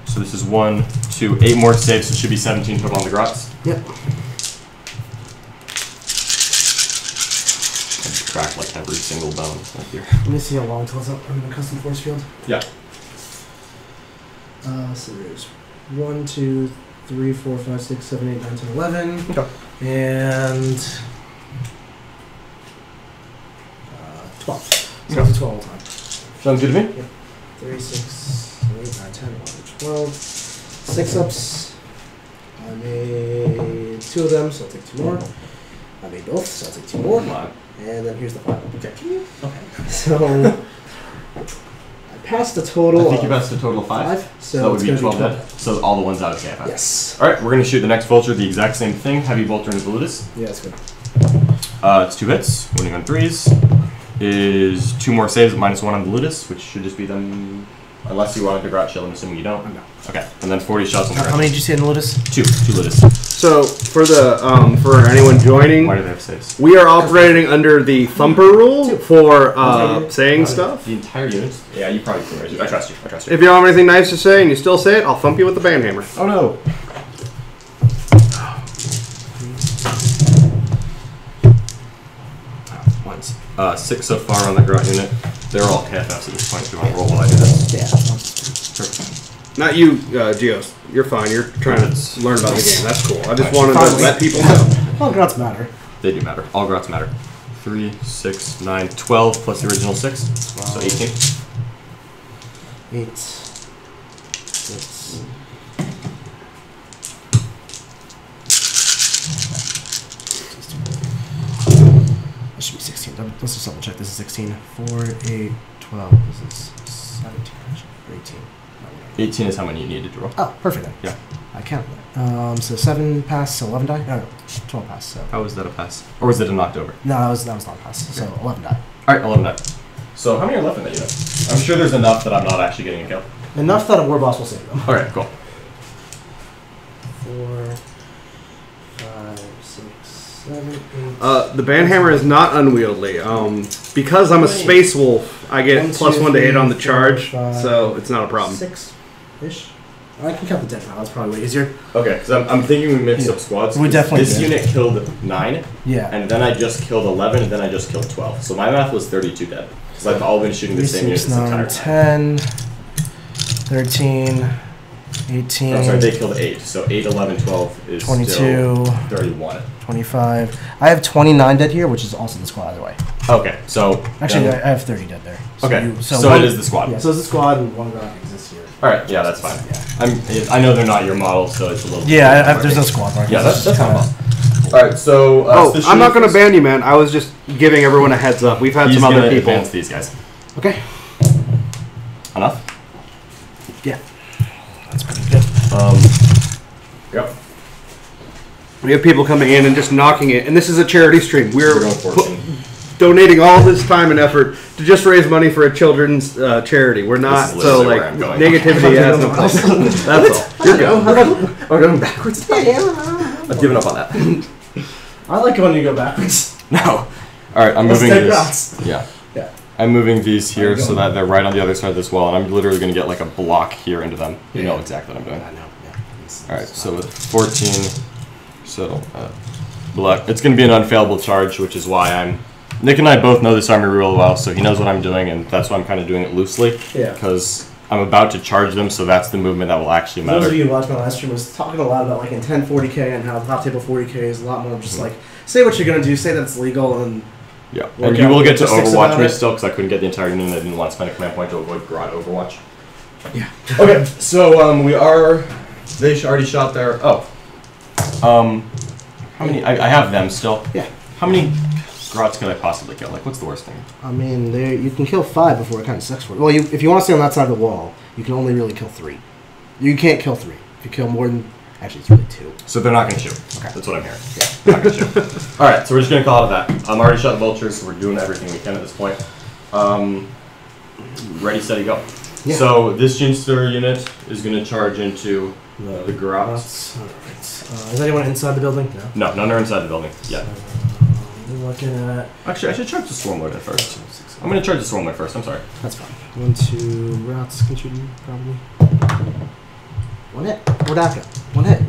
So this is 1, 2, 8 more saves, so it should be 17 total on the grots. Yep. I crack like every single bone right here. Let me see how long till it's up in the custom force field. Yeah. So there's 1, 2, 3, 4, 5, 6, 7, 8, 9, 10, 11. Okay. And 12. So it's 12 all the time. Sounds good to me. 3, 6, 7, 8, 9, 10, 11, 12. 6 ups. I made 2 of them, so I'll take 2 more. I made both, so I'll take 2 more. Come on. And then here's the final. Okay. So I passed a total. I think you passed a total of 5. So that would it's be gonna 12 dead. So all the ones out of KFF. Yes. All right, we're gonna shoot the next vulture, the exact same thing. Heavy bolter into Ludus. Yeah, that's good. It's 2 hits, wounding on 3s. Is 2 more saves at -1 on the Ludus, which should just be them. Unless you wanted to grot shield, I'm assuming you don't. No. Okay, and then 40 shots on the How many did you say in the Lotus? 2 Ludus. So for the for anyone joining, Why do they have saves? we are operating under the Thumper rule for saying stuff. The entire unit? Yeah, you probably can raise it. I trust you. I trust you. If you don't have anything nice to say and you still say it, I'll thump you with the band hammer. Oh no. Once. 6 so far on the grot unit. They're all KFFs at this point. If you want to roll while I do this. Yeah. Perfect. Not you, Geos. You're fine. You're trying to learn about the game. That's cool. I just wanted to let people know. Well, grots matter. They do matter. All grots matter. 3, 6, 9, 12 plus the original 6. So 18. 8. 6. That should be 16. Let's just double check. This is 16. 4, 8, 12. This is 17. 18. 18 is how many you needed to roll. Oh, perfect then. Yeah. I count that. So 7 pass, so 11 die? No, 12 pass, so. How was that a pass? Or was it a knocked over? No, that was not a pass. So 11 die. Alright, 11 die. So how many are left in that unit? I'm sure there's enough that I'm not actually getting a kill. Enough that a war boss will save them. Alright, cool. 4, 5, 6, 7, 8. The band hammer is not unwieldy. Because I'm a space wolf, I get 1, +1 to hit on the 3, 4, charge, 5, so it's not a problem. 6-ish. I can count the dead now. That's probably way easier. Okay, because I'm thinking we mix up squads. We definitely This did. unit killed 9, Yeah. and then I just killed 11, and then I just killed 12. So my math was 32 dead. Because I've all been shooting the same unit 6, this 9, entire time. 10, 13, 18. I'm sorry, they killed 8. So 8, 11, 12 is 22, still 31. 25. I have 29 dead here, which is also the squad either way. Okay, so... Actually, then- I have 30 dead there. okay, so one- it is the squad. Yeah, so it's the squad and one guy exists here. Alright, yeah, that's fine. Yeah. I know they're not your model, so it's a little... Yeah, there's no squad mark. Yeah, that's fine. Alright, so... I'm not going to ban you, man. I was just giving everyone a heads up. We've had some other people. Advance these guys. Okay. Enough? Yeah. That's pretty good. Yep. We have people coming in and just knocking it, and this is a charity stream. We're We're going 14. donating all this time and effort to just raise money for a children's charity. We're not This is so literally like where I'm going. negativity has no place. That's all. You're good. We're going backwards. I've given up on that. I like it when you go backwards. No. All right, I'm Let's moving take this. routes. Yeah. Yeah. I'm moving these here so going? that they're right on the other side of this wall, and I'm literally going to get like a block here into them. You Yeah. know exactly what I'm doing. I know. Yeah. All right, so with 14, so block. It's going to be an unfailable charge, which is why Nick and I both know this army real well, so he knows what I'm doing, and that's why I'm kind of doing it loosely. Yeah. Because I'm about to charge them, so that's the movement that will actually Those of matter. you who watched my last stream was talking a lot about like intent 40k and how top table 40k is a lot more just like say what you're gonna do, say that it's legal, and Yeah, Work and you out will get to logistics Overwatch about me it. still, because I couldn't get the entire unit, and I didn't want to spend a command point to avoid Grot Overwatch. Yeah. Okay, so we are. They already shot their. Oh. How many? I have them still. Yeah. How many Grots could I possibly kill? Like, what's the worst thing? I mean, you can kill 5 before it kind of sucks for you. Well, if you want to stay on that side of the wall, you can only really kill 3. You can't kill 3. If you kill more than, actually, it's really 2. So they're not going to shoot. Okay, that's what I'm hearing. Yeah, they're not going to shoot. All right, so we're just going to call it that. I'm already shot the vultures, so we're doing everything we can at this point. Ready, steady, go. Yeah. So this Ginster unit is going to charge into the Grots. All right. Is anyone inside the building? No. No, none are inside the building. Yeah. We're looking at. Actually, I should charge the Swarmlord at first. I'm going to charge the Swarmlord first. I'm sorry. That's fine. 1, 2 routes can shoot you, probably. 1 hit. Wardaka. 1 hit.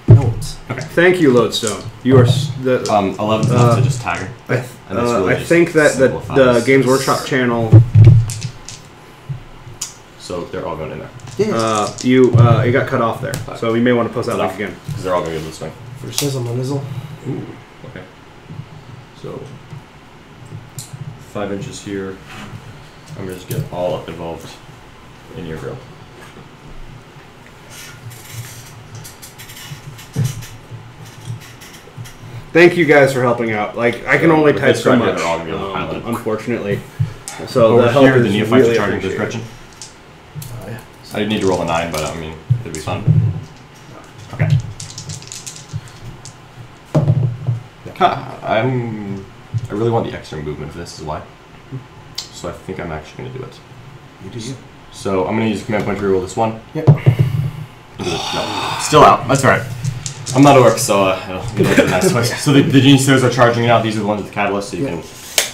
No ones. Thank you, Lodestone. You are the. 11's enough to just tag her. And that's really I just think that the simplifies. Games Workshop channel. So they're all going in there. Yes. It got cut off there, so we may want to post that link again. Because they're all going to go this way. For sizzle, my nizzle. Ooh, okay. So 5 inches here. I'm going to just get all up involved in your grill. Thank you guys for helping out. Like I can So, only with type this so right much, here, they're all gonna be able to pilot. unfortunately. So Over the help here, is the neophytes really are charging appreciated. discretion. Oh, yeah. I need to roll a 9, but I mean, it'd be fun. Okay. I really want the extra movement for this, is why. So I think I'm actually going to do it. You do you. So I'm going to use command point to reroll this one. Yep. No, still out. That's alright. I'm not Orc, so it'll get a nice twist. So the Genisters are charging out. These are the ones with the catalyst, so you can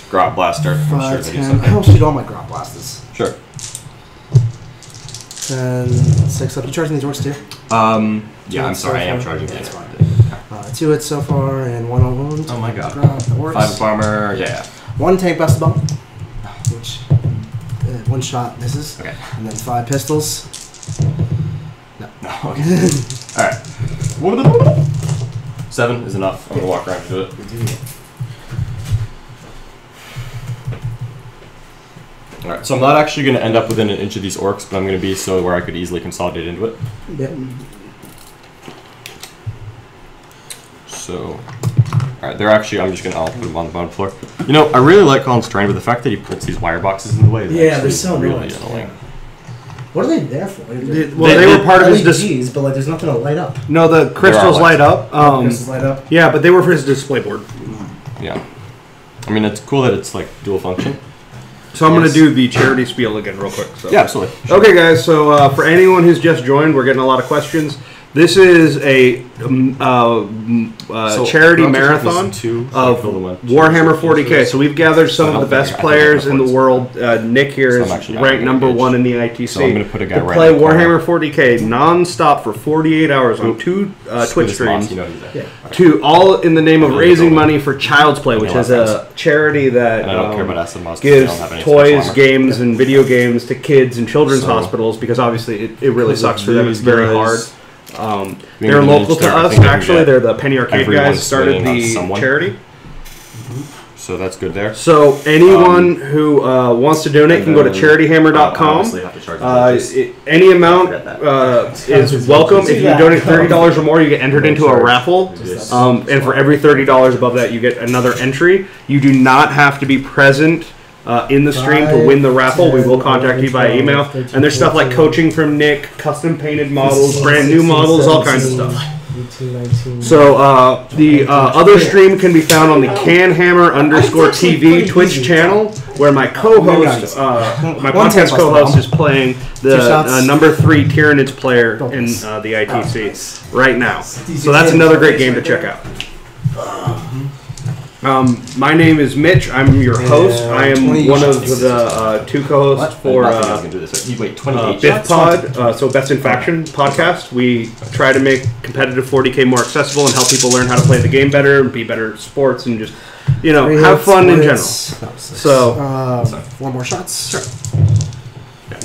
Grot Blaster. I'm sure 5, they do 10. something. I'll shoot all my Grot Blasters. Sure. 10, 6 up. You charging these orcs too? Yeah, I'm sorry, I am charging. That's Yeah. fine. 2 hits so far and 1 on wound. Oh my god. Grot, the orcs. 5 of armor, yeah. 1 tank bust bomb, which 1 shot misses. Okay. And then 5 pistols. No. No, okay. Alright. 7 is enough. I'm gonna walk around and do it. Alright, so I'm not actually gonna end up within an inch of these orcs, but I'm gonna be so where I could easily consolidate into it. Yep. So, alright, they're actually, I'll put them on the bottom floor. You know, I really like Colin's terrain, but the fact that he puts these wire boxes in the way is Yeah, actually they're so really annoying. annoying. What are they there for? They were part of his LEDs, but like there's nothing to light up. No, the crystals lights. light up. Crystals light up. Yeah, but they were for his display board. Yeah. I mean, it's cool that it's like dual function. So I'm Yes. going to do the charity spiel again real quick. So. Yeah, absolutely. Okay, guys. So for anyone who's just joined, we're getting a lot of questions. This is a So, charity I'll just marathon listen to, of fill them in. Warhammer 40k. So we've gathered some So I of the don't best think I players have in the reports. world. Nick here So is I'm actually ranked not number engaged. 1 in the ITC. So I'm going to put a guy to right play in the corner. Warhammer 40k non-stop for 48 hours on 2 Twitch This moss, streams. you know he's there. Yeah. To all in the name of Yeah, raising totally. money for Child's Play, which Yeah, is a charity that And I don't care about Acid Moss. 'cause they gives don't have any special toys, armor. games, and video games to kids in children's So- hospitals because obviously it really Because sucks of for them. It's these very hard. guys, being They're the local Nids, to I us. think they can Actually, get they're the Penny Arcade everyone guys started swinging on the someone. charity. So that's good there. So anyone who wants to donate And can go to then, charityhammer.com. obviously have to charge the Any amount Forget that. is welcome. If you donate $30 or more, you get entered into a raffle. Yes. And for every $30 above that, you get another entry. You do not have to be present in the stream to win the raffle. We will contact you by email. And there's stuff like coaching from Nick, custom painted models, brand new models, all kinds of stuff. 18, 19. So the other stream can be found on the canhammer_TV Twitch channel, where my co-host, my podcast co-host, is playing the number 3 Tyranids player in the ITC right now. So that's another great game to check out. My name is Mitch. I'm your host. I am one of the 2 co-hosts for Biff Pod, so Best in Faction podcast. We try to make competitive 40K more accessible and help people learn how to play the game better and be better at sports and just, you know, have fun in general. So, 4 more shots. Sure.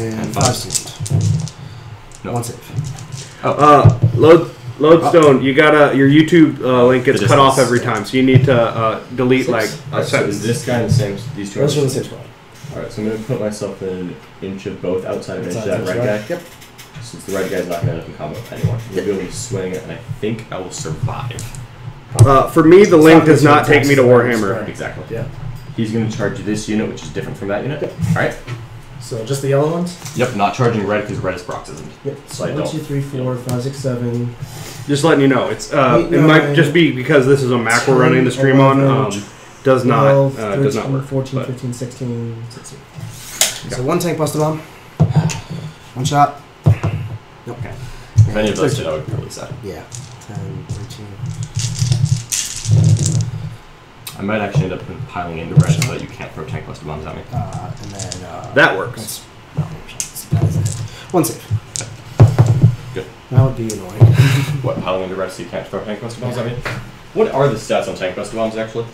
And 5 seconds. No. 1 save. Lodestone, you gotta your YouTube link gets cut off every time, so you need to delete like a So sentence. is this guy in the same? These two. Those are the same squad. All right, so I'm gonna put myself in an inch of both outside of an inch of that Outside, red right? guy. Yep. Since the red guy's not gonna end up in combat with anyone, we'll be able to swing it, and I think I will survive. For me, the link does not take me to Warhammer. Exactly. Yeah. He's gonna charge this unit, which is different from that unit. Yep. All right. So just the yellow ones? Yep. Not charging red because red is Proxism. Yep. So I 1, don't. 2, 3, 4, 5, 6, 7. Just letting you know, it's it 8, might 9, just be because this is a Mac we're running the stream on. Does not 12, does 13, not work. 14, but- 15, 16, 16. So 1 tank plus the bomb. 1 shot. Nope. Okay. If any of those did, I would be really sad. Yeah. 10, 13. I might actually end up piling into red so that you can't throw tank buster bombs at me. And then. That works. That's not 1 shot. That is it. 1 save. Good. That would be annoying. What, piling into red so you can't throw tank buster bombs at me? What are the stats on tank buster bombs actually?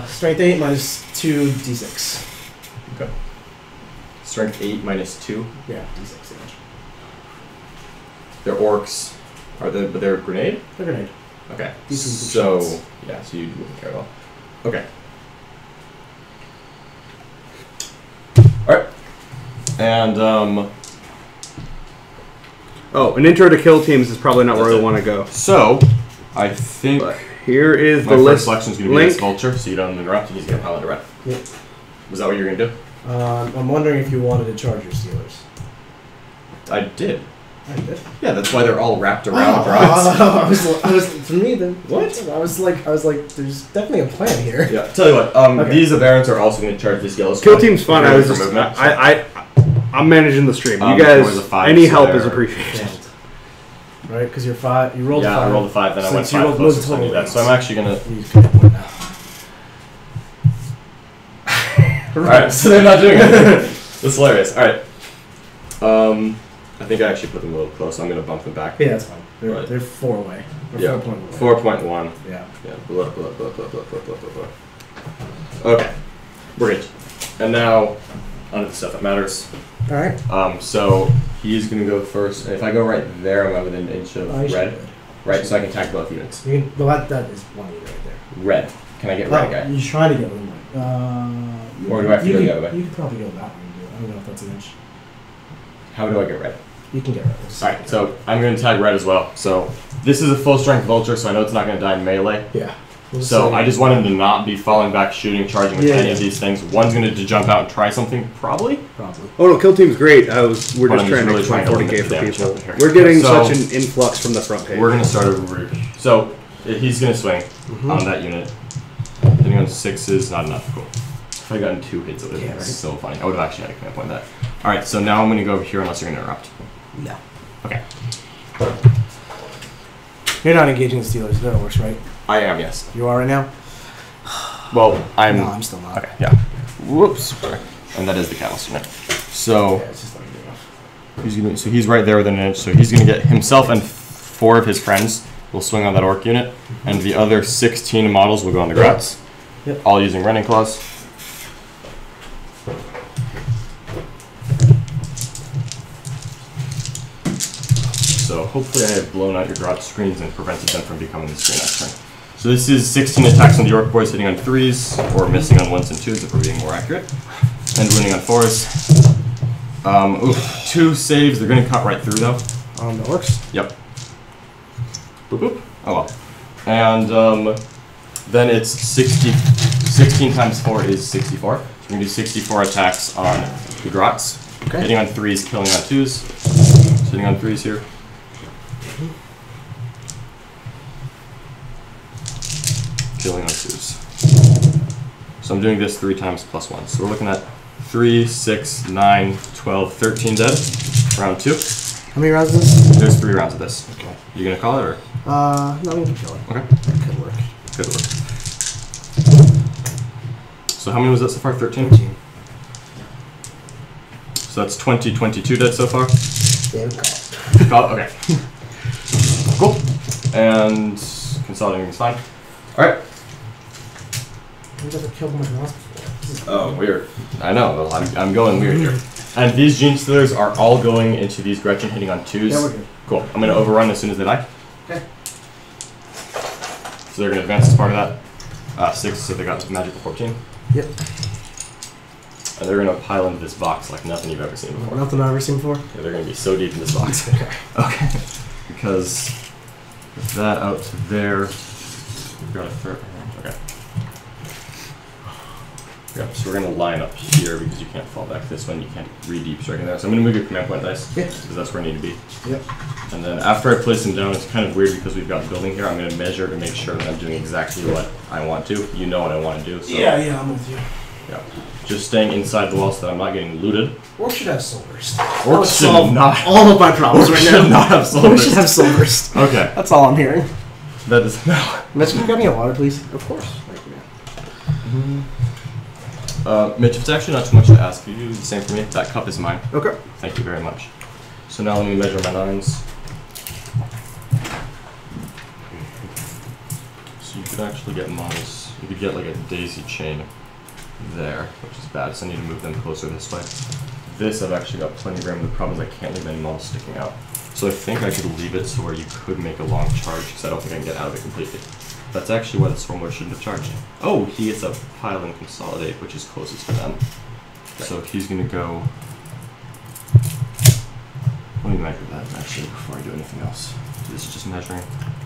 Strength 8 minus 2 d6. Okay. Strength 8 minus 2. Yeah, d6 damage. They're orcs. But they're grenade? They're grenade. Okay. Decent So, shots. yeah, so you wouldn't care at all. Okay. Alright. And, Oh, an intro to kill teams is probably not where That's we it. want to go. so, I think But here is my the first list selection is going to be link. this vulture, so you don't interrupt, and he's going to pile into red. Yep. Was that what you were going to do? I'm wondering if you wanted to charge your Steelers. I did. I did. Yeah, that's why they're all wrapped around rods. I was for me then. What? I was like, there's definitely a plan here. Yeah, tell you what, Okay. these Aberrants are also going to charge this yellow Kill squad. team's fun. They're I was for just movement, so- I'm managing the stream. You there was a guys, 5, any so help they're- is appreciated. Failed. Right, because you're 5. You rolled Yeah, 5. I rolled a 5, then I went Since you 5 rolled closer, most so I knew total that. So I'm actually going to... You could have won now. Alright, so they're not doing it. That's hilarious. Alright. I think I actually put them a little close, so I'm going to bump them back. Yeah, that's fine. They're, Right. they're 4 away. Or Yeah, 4 point away. 4.1. Yeah. Yeah, blah, blah, blah, blah, blah, blah, blah, blah, blah. Okay, we're good. And now, onto the stuff that matters. Alright. So, he's going to go first. And if I go right there, I'm within an inch of I should red. good. Right, so I can attack both units. You can, well, that is one unit right there. Red. Can I get red guy? You're trying to get one. Or do I have to you go can, the other way? You could probably go that way. I don't know if that's an inch. How do I get red? You can get rid of this. Alright, so I'm going to tag red as well. So, this is a full strength vulture, so I know it's not going to die in melee. Yeah. So I just want him to not be falling back, shooting, charging with Yeah, any yeah. of these things. One's going to jump out and try something, probably. Probably. Oh no, kill team's great. We're But just I'm trying to really explain trying to 40K limit for the damage people. up here. We're getting So- such an influx from the front page. We're going to start over. So he's going to swing on that unit. Hitting on 6 not enough. Cool. If I gotten 2 hits, it would have been right. so funny. I would have actually had a command point that. Alright, so now I'm going to go over here unless you're going to interrupt. No. Okay. You're not engaging the Steelers. That works, right? I am, yes. You are right now? Well, I'm... No, I'm still not. Okay, yeah. Whoops. Sorry. And that is the catalyst unit. So... Yeah, it's just not good enough. So he's right there within an inch. So he's going to get himself and 4 of his friends will swing on that orc unit, and the other 16 models will go on the Grats. Yep. All using running claws. So hopefully I have blown out your Grats screens and prevented them from becoming the screen next turn. So this is 16 attacks on the orc boys, hitting on 3s or missing on 1s and 2s if we're being more accurate, and winning on 4s. 2 saves. They're going to cut right through though. That works. Yep. Boop boop. Oh well. And then it's 16 times 4 is 64. So we're going to do 64 attacks on the Grots. Okay. Hitting on 3s, killing on 2s. So hitting on 3s here. killing on 2s. So I'm doing this 3 times plus 1. So we're looking at 3, 6, 9, 12, 13 dead. Round 2. How many rounds is this? There's 3 rounds of this. Okay. You gonna call it or? No, we can kill it. Okay. That could work. Good work. So how many was that so far? 13? 13. So that's 20, 22 dead so far? Damn call. Got it? Okay. Cool. And consolidating is fine. Alright. I've never killed one of the before. Oh, weird. I know. Well, I'm going weird here. And these Gene Stealers are all going into these Gretchen hitting on 2s. Yeah, we're good. Cool. I'm going to overrun as soon as they die. Okay. So they're going to advance as part of that. 6, so they got magical 14. Yep. And they're going to pile into this box like nothing you've ever seen before. Nothing I've ever seen before? Yeah, they're going to be so deep in this box. Okay. Okay. Because with that out to there, we've got a third. Okay. Yep, so we're going to line up here because you can't fall back this one. You can't re-deep strike in there. So I'm going to move your command point dice. Yeah. Because that's where I need to be. Yep. And then after I place them down, it's kind of weird because we've got building here. I'm going to measure to make sure that I'm doing exactly what I want to. You know what I want to do. So, Yeah, I'm with you. yeah. Just staying inside the wall so that I'm not getting looted. Orcs should have soul burst. Orcs should solve not. all of my problems right Should now. not have soul Orcs burst. should have soul burst. Okay. That's all I'm hearing. That is no. Mitch, can you grab me a water, please? Of course. Thank you, man. Mitch, if it's actually not too much to ask, could you do the same for me? That cup is mine. Okay. Thank you very much. So now let me measure my 9s. So you could actually get models. You could get like a daisy chain there, which is bad, so I need to move them closer this way. This I've actually got plenty of room. The problem is I can't leave any models sticking out. So I think I could leave it so where you could make a long charge, because I don't think I can get out of it completely. That's actually why the Stormlord shouldn't have charged. Oh, he gets a pile and consolidate, which is closest to them. So he's gonna go. Let me measure that actually before I do anything else. This is just measuring.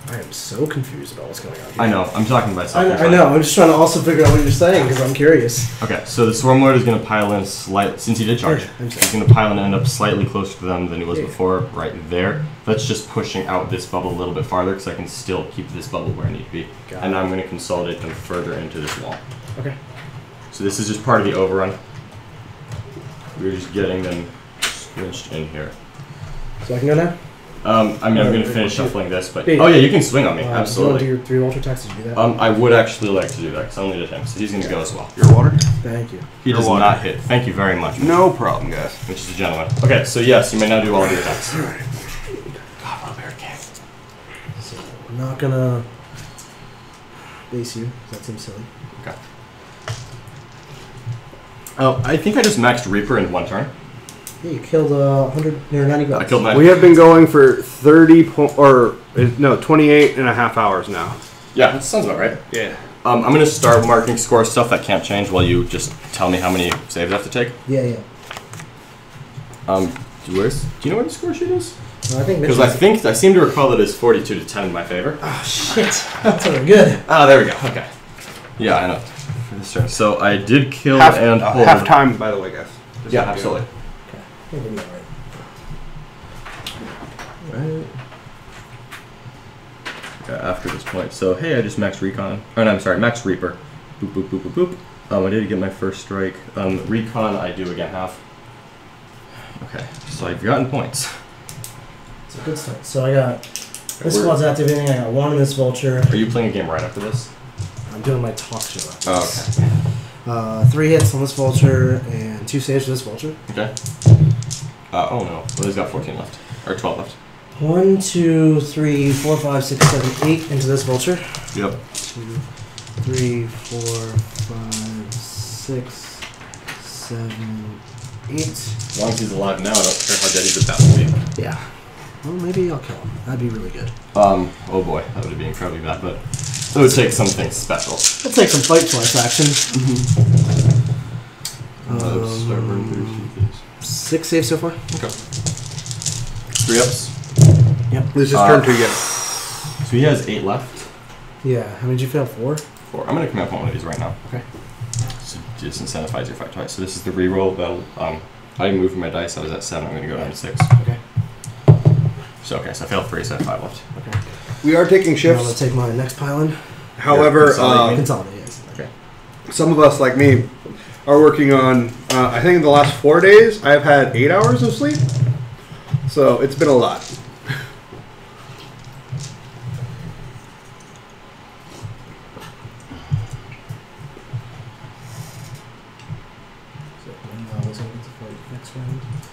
I am so confused about what's going on here. I know, I'm talking to myself. I know. I'm just trying to also figure out what you're saying because I'm curious. Okay, so the Stormlord is gonna pile in since he did charge. Yeah, I'm He's gonna pile and end up slightly closer to them than he was before, right there. That's just pushing out this bubble a little bit farther because I can still keep this bubble where I need to be. Got and it. I'm gonna consolidate them further into this wall. Okay. So this is just part of the overrun. We're just getting them squinched in here. So I can go now? I'm going to finish shuffling this, but... Oh, yeah, you can swing on me, Do you want absolutely. to do your 3 ultra attacks? Did you do that? I would actually like to do that, because I only did him, so he's going to go as well. Your water? Thank you. He does water. not hit. Thank you very much. No problem, guys. Which is a gentleman. Okay, so yes, you may now do all of your attacks. Alright. God, what a bear king. So I'm not gonna base you. That seems silly. Okay. Oh, I think I just maxed Reaper in 1 turn. Yeah, you killed 190 I guys. killed my... We have been going for 28 and a half hours now. Yeah, that sounds about right. Yeah. I'm going to start marking score stuff that can't change while you just tell me how many saves I have to take. Yeah. Do you know where the score sheet is? No, I think Because I seem to recall that it's 42 to 10 in my favor. Oh shit! That's really good. Ah, there we go. Okay. Yeah, I know. For this turn. So I did kill and hold. Half time, by the way, guys. Just Yeah, so you know. absolutely. You're gonna be alright. Right. Okay, after this point. So hey, I just maxed Recon. Oh no, I'm sorry, maxed Reaper. Boop boop boop boop boop. I did get my first strike. Recon I do again half. Okay, so I've gotten points. It's a good start. So I got this squad's activating. I got 1 in this vulture. Are you playing a game right after this? I'm doing my talk show. After Oh, this. okay. 3 hits on this vulture and 2 saves for this vulture. Okay. Oh no. Well, he's got 14 left. Or 12 left. 1, 2, 3, 4, 5, 6, 7, 8 into this vulture. Yep. 2, 3, 4, 5, 6, 7, 8. As long as he's alive now, I don't care how dead he's about to be. Yeah. Well, maybe I'll kill him. That'd be really good. Oh boy, that would be incredibly bad, but it would take something special. I'll take some fight choice action. Start running through 6 saves so far. Okay. 3 ups. Yep. This is turn 2 yet. So he has 8 left. Yeah. How many did you fail? 4? 4. I'm gonna command point one of these right now. Okay. So just incentivize your fight twice. So this is the reroll. That'll I moved my dice. I was at 7. I'm gonna go down to 6. Okay. So okay, so I failed 3, so I have 5 left. Okay. We are taking I'm gonna shifts. take my next pile in. However, Consolidate, yes. Okay. some of us, like me, are working on, I think in the last 4 days, I've had 8 hours of sleep. So it's been a lot.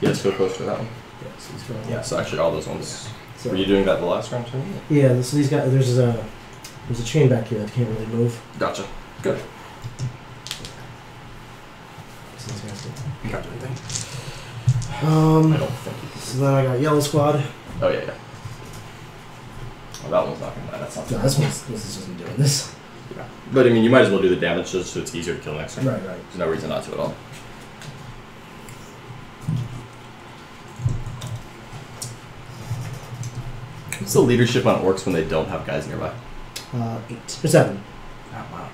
Yeah, let's go close to that one. Yeah, so actually all those ones. Were you doing that the last round too? Yeah, so these guys, there's a chain back here that can't really move. Gotcha. Good. So these guys Okay. can't do anything. I don't think you can. So then I got yellow squad. Oh, yeah, yeah. Oh, that one's not gonna die. That's not No, this isn't doing this. Yeah. But I mean, you might as well do the damage just so it's easier to kill next turn. Right. There's no reason not to at all. What's the leadership on orcs when they don't have guys nearby? 8 or 7. Oh, wow.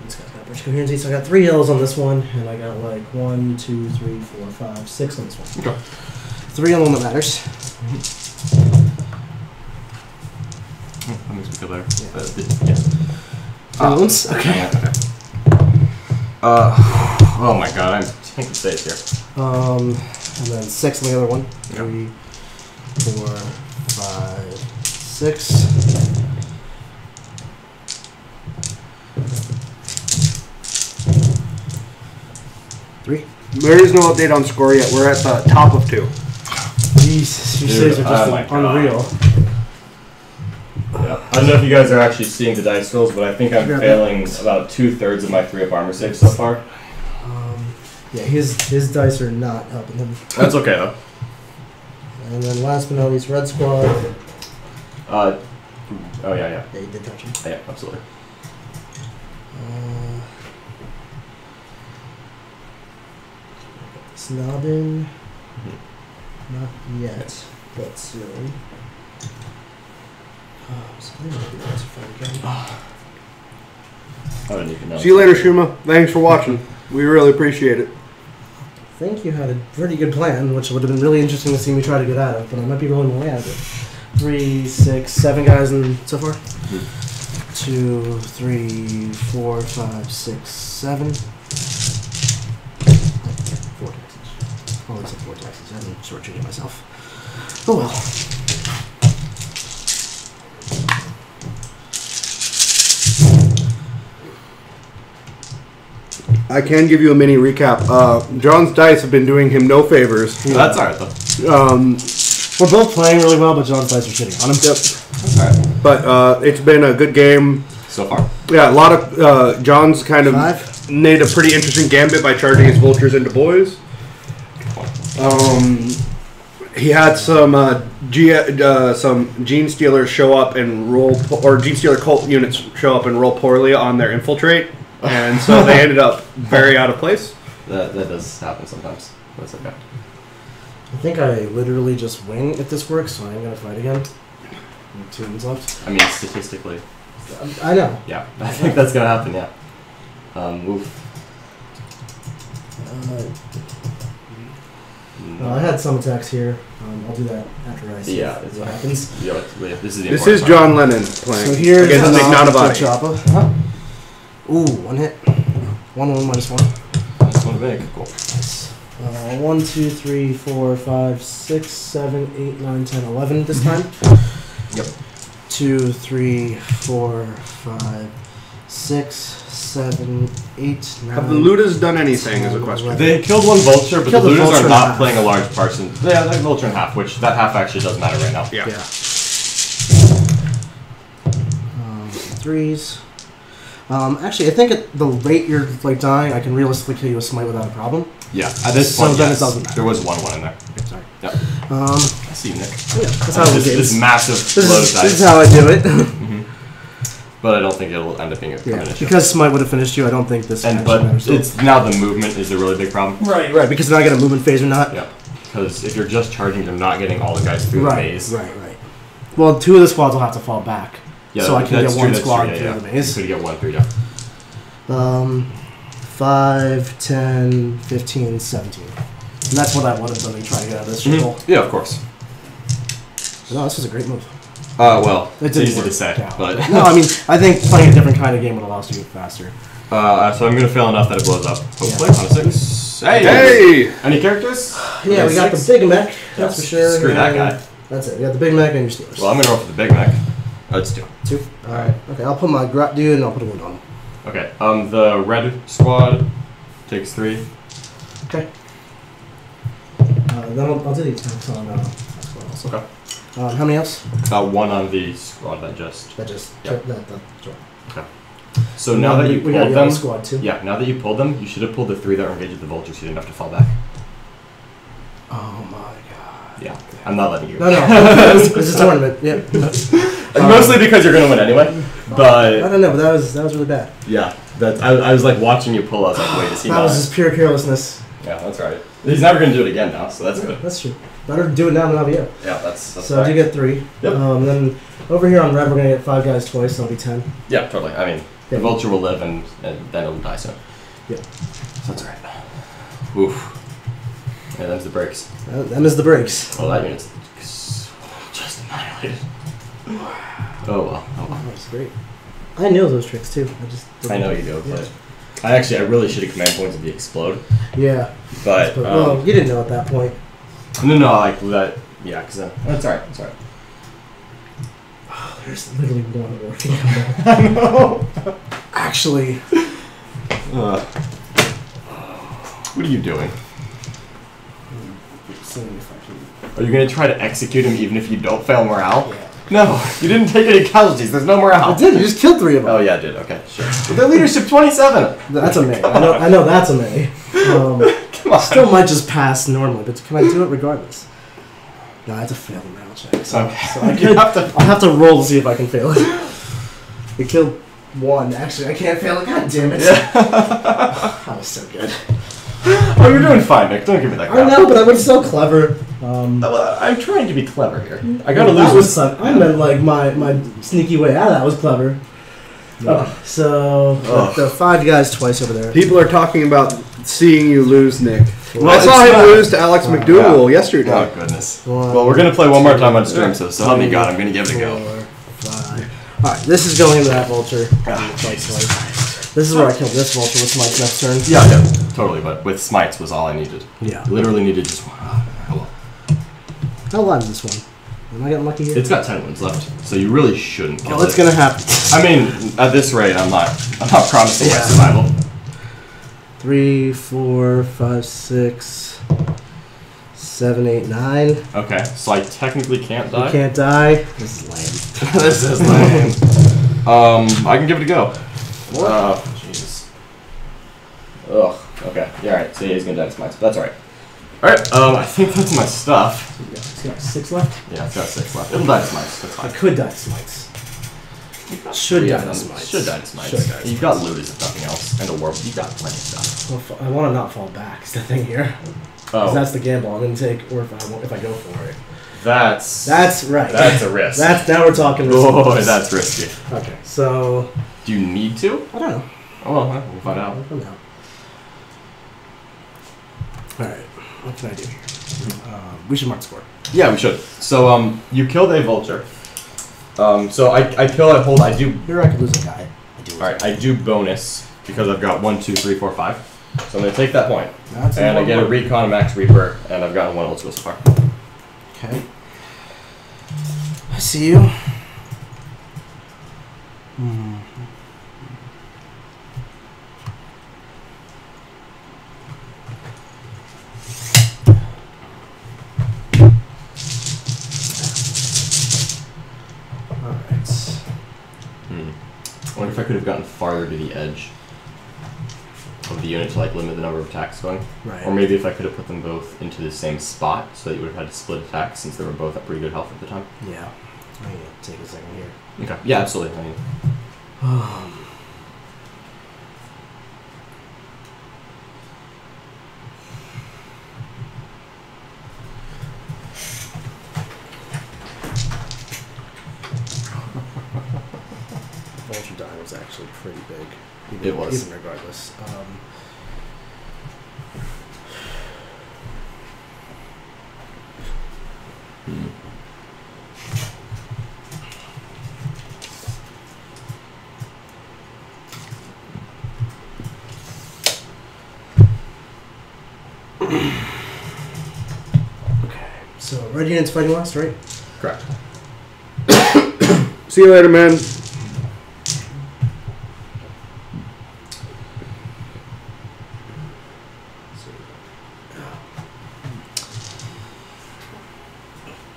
This guy's got burst coherency, so I got 3 yellows on this one, and I got like 1, 2, 3, 4, 5, 6 on this one. Okay. 3 on the one that matters. That makes me feel better. Yeah. Yeah. Wounds? Okay. Oh my god, I'm taking safe here. And then 6 on the other one. Yeah. 3, 4, 5, 6. Three. There is no update on score yet. We're at the top of 2. Jesus, your saves are just my God. unreal. Yeah. I don't know if you guys are actually seeing the dice rolls, but I think I'm Grab failing that. about 2/3 of my 3-up armor saves so far. Yeah, his dice are not helping him. That's okay though. And then last but not least, red squad. Oh yeah. Yeah, you did touch him. Yeah, absolutely. Snobbin. Not yet, but soon. So they might be able to fight again. I don't even know. See you later, Shuma. Thanks for watching. We really appreciate it. I think you had a pretty good plan, which would have been really interesting to see me try to get out of, but I might be rolling way out of it. 3, 6, 7 guys in so far. 2, 3, 4, 5, 6, 7. 4 taxes. Oh, I said 4 taxes. I'm shortchanging myself. Oh well. I can give you a mini recap. John's dice have been doing him no favors. That's alright though. We're both playing really well, but John's dice are shitting on him. Yep. That's alright. But it's been a good game. So far. Yeah, a lot of John's kind of 5. made a pretty interesting gambit by charging his vultures into boys. He had some Gene Stealer show up and roll, or Gene Stealer cult units show up and roll poorly on their infiltrate, and so they ended up very out of place. That does happen sometimes. That's okay. I think I literally just wing if this works, so I'm gonna fight again. 2 turns left. I mean, statistically. I know. Yeah, I think that's gonna happen, yeah. Oof. Well, I had some attacks here. I'll do that after I see Yeah, it's what fine. happens. Yeah, this is the This important is part. John Lennon playing So here's against Nick the Nanavati. Choppa. Ooh, 1 hit. 1, 1, minus 1. That's one big. Cool. 1, 2, 3, 4, 5, 6, 7, 8, 9, 10, 11 this time. Yep. 2, 3, 4, 5, 6, 7, 8, 9. Have the Ludas done anything is a question. They killed one vulture, but Killed the the Looters vulture are in not half. playing a large person. Yeah, they're vulture in half, which that half actually does matter right now. Yeah. Yeah. 3s. Actually, I think at the rate you're like dying, I can realistically kill you with smite without a problem. Yeah, at this So point, then it yes. doesn't matter. There was 1/1 in there. Sorry. Yep. I I see you, Nick. Yeah, that's how it This is. massive load of This is dice. how I do it. Mhm. But I don't think it'll end up being a Yeah, permanent issue. because smite would have finished you. I don't think this. And actually but matters. it's now the movement is a really big problem. right, because they're not getting a movement phase or not. Yeah, because if you're just charging, you're not getting all the guys through the maze. Right. Well, 2 of the squads will have to fall back, Yeah, so I can that's get true, 1 that's squad true, through yeah, the yeah. maze. You could get 1 through, yeah. 5, 10, 15, 17. And that's what I would have done to try to get out of this triple. Yeah, of course. No, this is a great move. Well, It it's didn't easy to work say, out. but No, I mean, I think playing a different kind of game would allow us to do it faster. so I'm gonna fail enough that it blows up. Hopefully, Yeah. on a 6. Hey! Hey! Any characters? Yeah, we got the 6? Big Mech, that's for sure. Screw that and guy. That's it. We got the Big Mech and your Steelers. Well, I'm gonna roll for the Big Mac. Let's do it. 2. Alright. Okay, I'll put my Grot dude and I'll put a wound on him. Okay. The red squad takes 3. Okay. Then I'll do the attacks on squad also. Okay. How many else? 1 on the squad that just. That just. Yep. Sure. So now that you we got pulled your own them, squad too. yeah. Now that you pulled them, you should have pulled the 3 that were engaged with the vulture, so you didn't have to fall back. Oh my god. Yeah. I'm not letting you. No. This is a tournament. Yeah. Mostly because you're gonna win anyway. I But don't know, but that was really bad. yeah, I was like watching you pull. I was like, wait, is he That not? was just pure carelessness. Yeah, that's right. He's never gonna do it again now, so that's good. That's true. Better do it now than not be. Yeah, that's So I do fine. get 3. Yep. Then over here on red, we're gonna get 5 guys twice. So it'll be 10. Yeah, totally. I mean, the Yeah. vulture will live and then it'll die soon. Yeah. So that's alright. Oof. Yeah, them's the breaks. Them is the breaks. Well, that unit's just annihilated. Oh well. Oh well. That's great. I knew those tricks too. I know you do, Yeah. but I really should have command points of the explode. Yeah. But Well, you didn't know at that point. no, like that. Yeah, because that's alright. It's alright. There's literally one working. I know. Actually, What are you doing? seeing if I can. Are you gonna try to execute him even if you don't fail morale? Yeah. No, you didn't take any casualties. There's no morale. I did. You just killed 3 of them. Oh yeah, I did. Okay, sure. But their leadership 27. That's a May. I know that's a May. Come on. Still might just pass normally, but can I do it regardless? No, I have to fail the morale check. So, Okay. so I You could, have to- I'll have to roll to see if I can fail it. We killed 1. Actually, I can't fail it. God damn it. That was so good. Oh, you're doing fine, Nick. Don't give me that I crap. know, but I was so clever. I'm trying to be clever here. I gotta That lose was this. I meant like my sneaky way out of that was clever. Okay, so the 5 guys twice over there. People are talking about seeing you lose, Nick. Well, I saw it's him not- lose to Alex McDougal yesterday. Oh goodness. 1, Well, we're gonna play one more time on stream, so help me God, I'm gonna give it a go. 4, 5. Alright, this is going into that vulture. This is where I killed this vulture with Mike's next turn. Yeah, totally. But with smites was all I needed. Yeah. Literally needed just one. Oh, well. How alive is this one? Am I getting lucky here? It's got 10 wounds left, so you really shouldn't kill Oh, it's it. gonna happen. I mean, at this rate, I'm not promising my Yeah. survival. 3, 4, 5, 6, 7, 8, 9. Okay, so I technically can't die. You can't die. This is lame. This is lame. I can give it a go. Oh, Jesus. Ugh. Okay. Yeah. All right. So yeah, he's gonna die to smites. But that's all right. All right. I think that's my stuff. It's got 6 left. Yeah, it's got 6 left. It'll die to smites. That's I fine. could die to smites. Should Yeah, die to no, smites. Should die to smites. Should die to You've got loot if nothing else, and a warp. You've got plenty of stuff. Well, I want to not fall back. Is the thing here. 'Cause Oh, that's the gamble I'm gonna take, or if I go for it. that's Right. That's a risk. Now we're talking. Oh, risky. that's risky. Okay. So Do you need to? I don't know. Oh well, we'll find out. I'll find out. All right. What can I do here? We should mark the score. Yeah, we should. So you killed a vulture. So I kill, I hold, I do. Here I could lose a guy. I do. All right, I do bonus because I've got 1, 2, 3, 4, 5. So I'm gonna take that point, That's and I get a recon, a max reaper, and I've gotten 1 old school so far. Okay. I see you. Alright. I wonder if I could have gotten farther to the edge of the unit to like limit the number of attacks going. Right. Or maybe if I could have put them both into the same spot so that you would have had to split attacks since they were both at pretty good health at the time. Yeah. I need to take a second here. Okay. Yeah, absolutely. I mean, Vulture die was actually pretty big. It was. Even regardless. red units fighting last, right? Correct. See you later, man.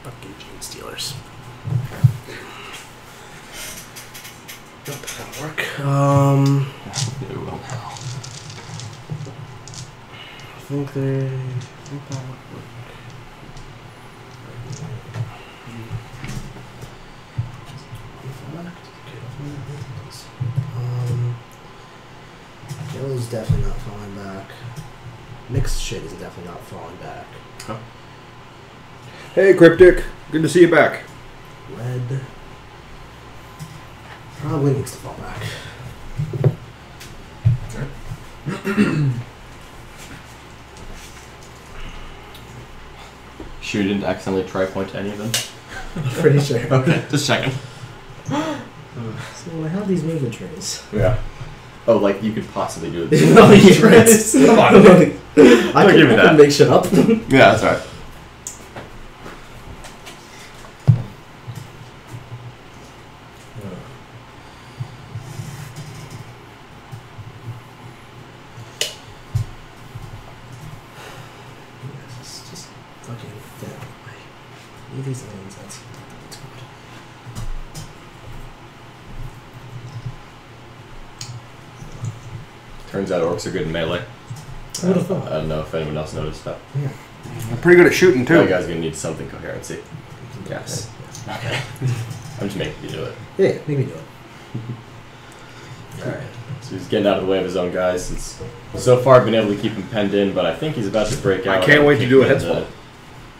Fucking Gene Stealers. Nope, that'll work. It will. I think that would work. Yellow's definitely not falling back. Mixed shit is definitely not falling back. Huh? Hey, Cryptic. Good to see you back. Red probably needs to fall back. Sure you didn't accidentally try point to any of them? Pretty sure. Okay, just checking. So I have these movement trays. Yeah. Oh, like you could possibly do it. No, yes. Come on. I give me that. can make shit up. Yeah, that's right. Just fucking get out of the way. Leave these lanes. That's good. Turns out orcs are good in melee. I would have thought. I don't know if anyone else noticed that. Yeah. I'm pretty good at shooting, You too. guys are gonna need something coherency. Yes. Okay. I'm just making you do it. Yeah, make me do it. Alright. So he's getting out of the way of his own guys. Since so far I've been able to keep him penned in, but I think he's about to break out. I can't and wait to kick do a him head in spot.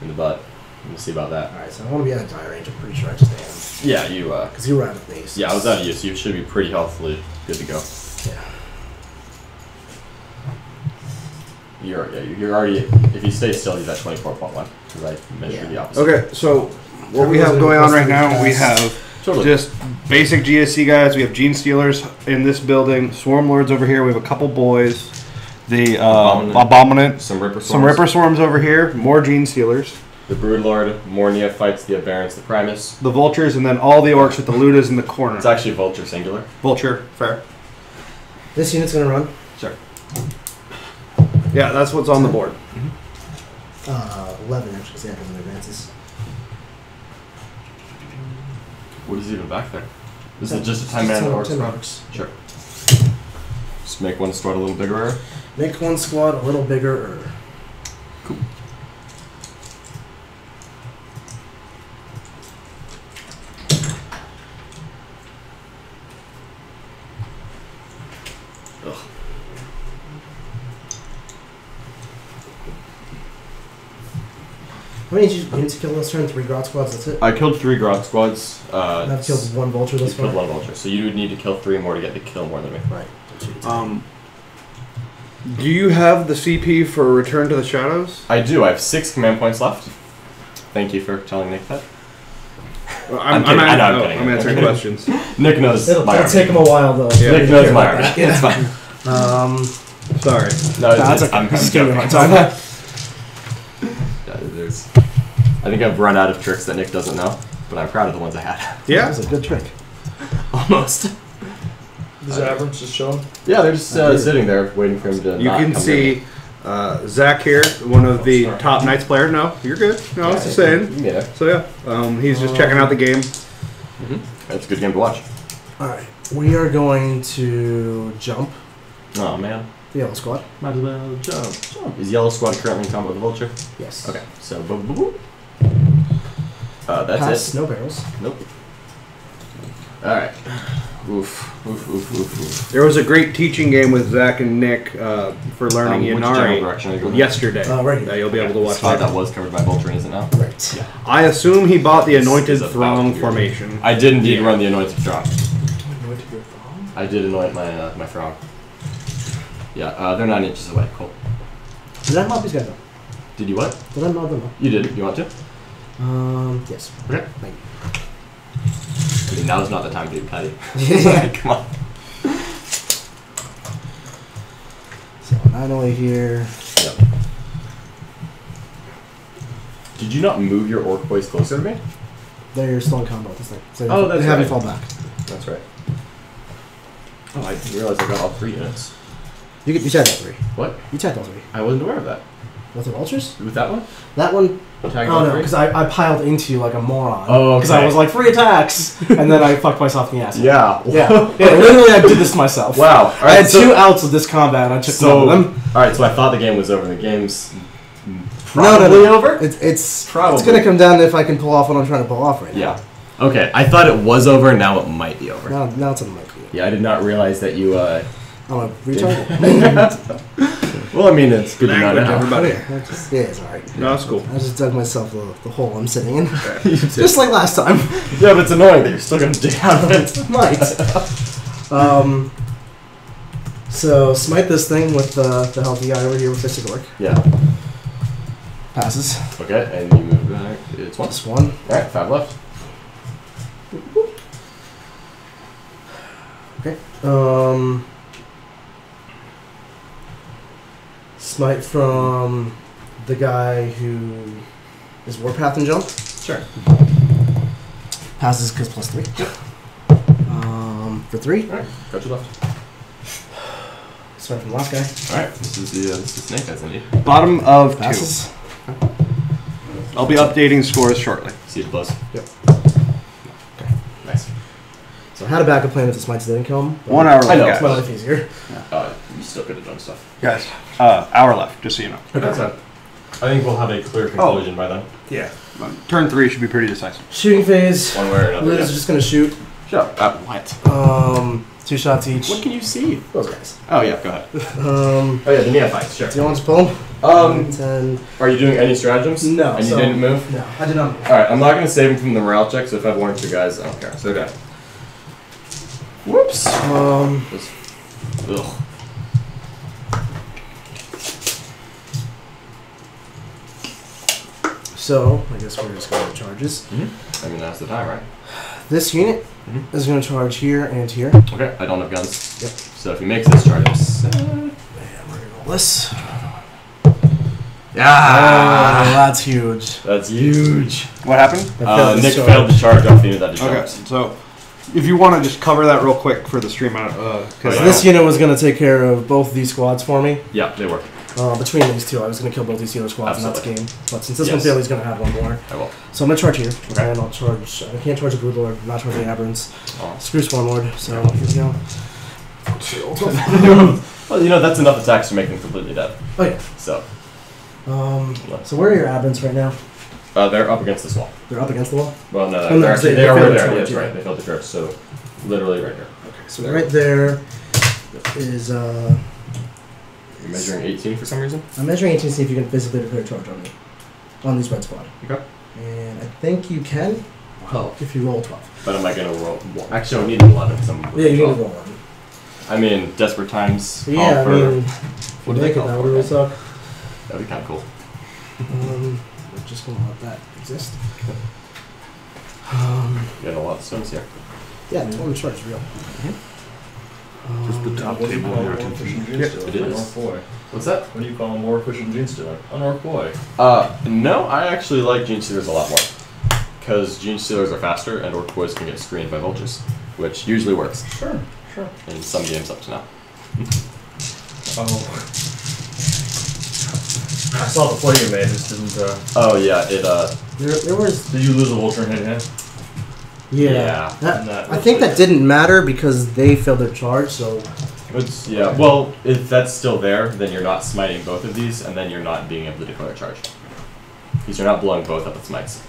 in the butt. We'll see about that. Alright, so I want to be out of die range. I'm pretty sure I just am. Yeah, you. Because you were out of me. So Yeah, I was out of you, so you should be pretty healthily good to go. Yeah. You're already. If you stay still, he's at 24.1. Because I measured the opposite. Okay, so what we have going on right now, we have Totally. just basic GSC guys. We have Gene Stealers in this building. Swarm Lords over here. We have a couple boys. The Abominant. Some Ripper Swarms. Some Ripper Swarms over here. More Gene Stealers. The Broodlord, Mornia fights the Aberrants, the Primus. The Vultures, and then all the Orcs with the Ludas in the corner. It's actually Vulture singular. Vulture, fair. This unit's going to run. Sure. Yeah, that's what's on the board. 11 actually, because they have some advances. What is even back there? Is it just a Just 10-man 10 Orcs? 10 squad? orcs. Sure. Just make one squad a little bigger. Make one squad a little bigger. Cool. How many units you killed this turn? 3 Grot squads, that's it? I killed 3 Grot squads. I've killed 1 Vulture You thus far. killed 1 Vulture, so you would need to kill 3 more to get the kill more than me. Right. Do you have the CP for Return to the Shadows? I do. I have 6 command points left. Thank you for telling Nick that. I'm kidding. I know I'm kidding. I'm answering questions. Nick knows It'll my army. take him a while though. Yeah. Nick knows my army. It's fine. Sorry. No, That's it's, okay. I'm Just give me a joking. hard time. Yeah, I think I've run out of tricks that Nick doesn't know, but I'm proud of the ones I had. That Yeah. was a good trick. Almost. Is Abrams just chilling? Yeah, they're just sitting there waiting for him to. You not can come see Zach here, one of the top Knights players. No, you're good. No, I was just saying. Yeah, So yeah, he's just checking out the game. that's a good game to watch. Alright, we are going to jump Oh man, the yellow squad. Might as well jump. is Yellow Squad currently in combat with the Vulture? Yes. Okay, so boop, boop, boop. That's Pass, it. no barrels. Nope. All right. Oof, oof, oof, oof, oof. There was a great teaching game with Zach and Nick for learning Which general Yanari direction are you going? yesterday. Right here. You'll be able to watch Spot that. that was covered by Vulture, is it now? Right. Yeah. I assume he bought the This Anointed is about Throng weird. formation. I did indeed run the Anointed Throng. Anointed your thumb? I did anoint my my Throng. Yeah, they're 9 inches away. Cool. Did I mob these guys up? Did you what? Did I mob them up? You did. You want to? Yes. Okay. Thank I mean, now's not the time to be petty. you. Come on. So 9 away here. Yep. Did you not move your orc boys closer to me? They're still in combat this thing. So Oh, that's they haven't right. fall back. That's right. Oh, I didn't realize I got all 3 units. You tagged all 3. What? You tagged all 3. I wasn't aware of that. With the vultures? With that one? That one. Tagged Oh all no, 3? because I piled into you like a moron. Oh, Because I okay. was like 3 attacks, and then I fucked myself in the ass. Yeah. Yeah. Literally, I did this to myself. Wow. All I had right, so, 2 outs of this combat, and I took one of them. All right, so I thought the game was over. The game's No. probably over. It's Probably. It's gonna come down to if I can pull off what I'm trying to pull off right now. Yeah. Okay, I thought it was over. Now it might be over. Now it's on my feet. Yeah, I did not realize that you. I'm a retard. Well, I mean, it's good to know Language, now. everybody. Yeah, it's alright. No, that's cool. I just dug myself the hole I'm sitting in. You did. Just like last time. Yeah, but it's annoying that you're still gonna dig out of it. Might. So smite this thing with the healthy guy over here with Fisted Orc. Yeah. Passes. Okay, and you move back. It's one. Plus 1. All right, 5 left. Okay. Smite from the guy who is Warpath and jump. Sure. Passes because plus 3. Yep. For 3. All right, got you left. Smite from the last guy. All right, this is the snake eyes I need. Bottom of 2. Passes. I'll be updating scores shortly. See the buzz. Yep. Okay, nice. So I had a backup plan if the smites didn't kill him. 1 hour left. I know. It's my Guys. life easier. You still could have done stuff. Guys, hour left, just so you know. That's fine. I think we'll have a clear conclusion by then. Yeah. Turn 3 should be pretty decisive. Shooting phase. One way or another. Liz Yeah. is just gonna shoot. Shut up. What? 2 shots each. What can you see? Those guys. Oh yeah, go ahead. Oh Oh yeah, the neophytes. Sure. do you want to pull? 10. Are you doing any stratagems? No, And you so- didn't move? No, I did not move. All right, I'm not gonna save them from the morale check. So if I have 1 or 2 guys, I don't care. So they're dead. Whoops. Just, ugh. So I guess we're just going to charges. I mean that's the time, right? This unit Mhm. is going to charge here and here. Okay. I don't have guns. Yep. So if he makes this charge, I'm set. And we're going to roll this. Ah, Oh, that's huge. that's huge. What happened? I failed this Nick charge. failed to charge off the unit that he Okay, jumped. so if you want to just cover that real quick for the stream, because Oh, So yeah. this unit was going to take care of both these squads for me. Yeah, they work. Between these 2, I was going to kill both these other squads, and that's Absolutely. game. But since this Yes. one failed, he's going to have 1 more. I will. So I'm going to charge here. Okay. And I'll charge. I can't charge a Brood Lord, I'm not charging Aberrants. Oh. Screw Swarmlord, so here we go. Well, you know that's enough attacks to make them completely dead. Oh, yeah. So So where are your Aberrants right now? they're up against this wall. They're up against the wall? Well, no, Oh, no, they're actually they they are failed right the there. charge, That's yeah. right. They failed the charge. So literally right here. So right there is, You're measuring 18 for some reason. I'm measuring 18 to see if you can physically declare a charge on me. On this red squad. Okay. And I think you can. Well, if you roll 12. But am I gonna roll? Well, actually, I need an 11. Because I'm Yeah, you need to roll 11. I mean, desperate times. Call Yeah, I for, mean, what do they make it, call that for? would really suck. That'd be kind of cool. We're just gonna let that exist. You got a lot of stones here. Yeah, I mean, one charge is real. Just the top What do you table call here. a more efficient gene Yep, stealer? it An is. orc boy. What's that? What do you call a more efficient gene stealer? An orc boy. No, I actually like Gene Stealers a lot more. Because Gene Stealers are faster and Orc Boys can get screened by vultures. Which usually works. Sure, sure. In some games up to now. Oh. I saw the play you made, just didn't, Oh yeah, it There was. did you lose a vulture in hand? Yeah. That, I think that didn't matter because they failed their charge, so. It's, yeah, well, if that's still there, then you're not smiting both of these, and then you're not being able to declare a charge. Because you're not blowing both up with smites.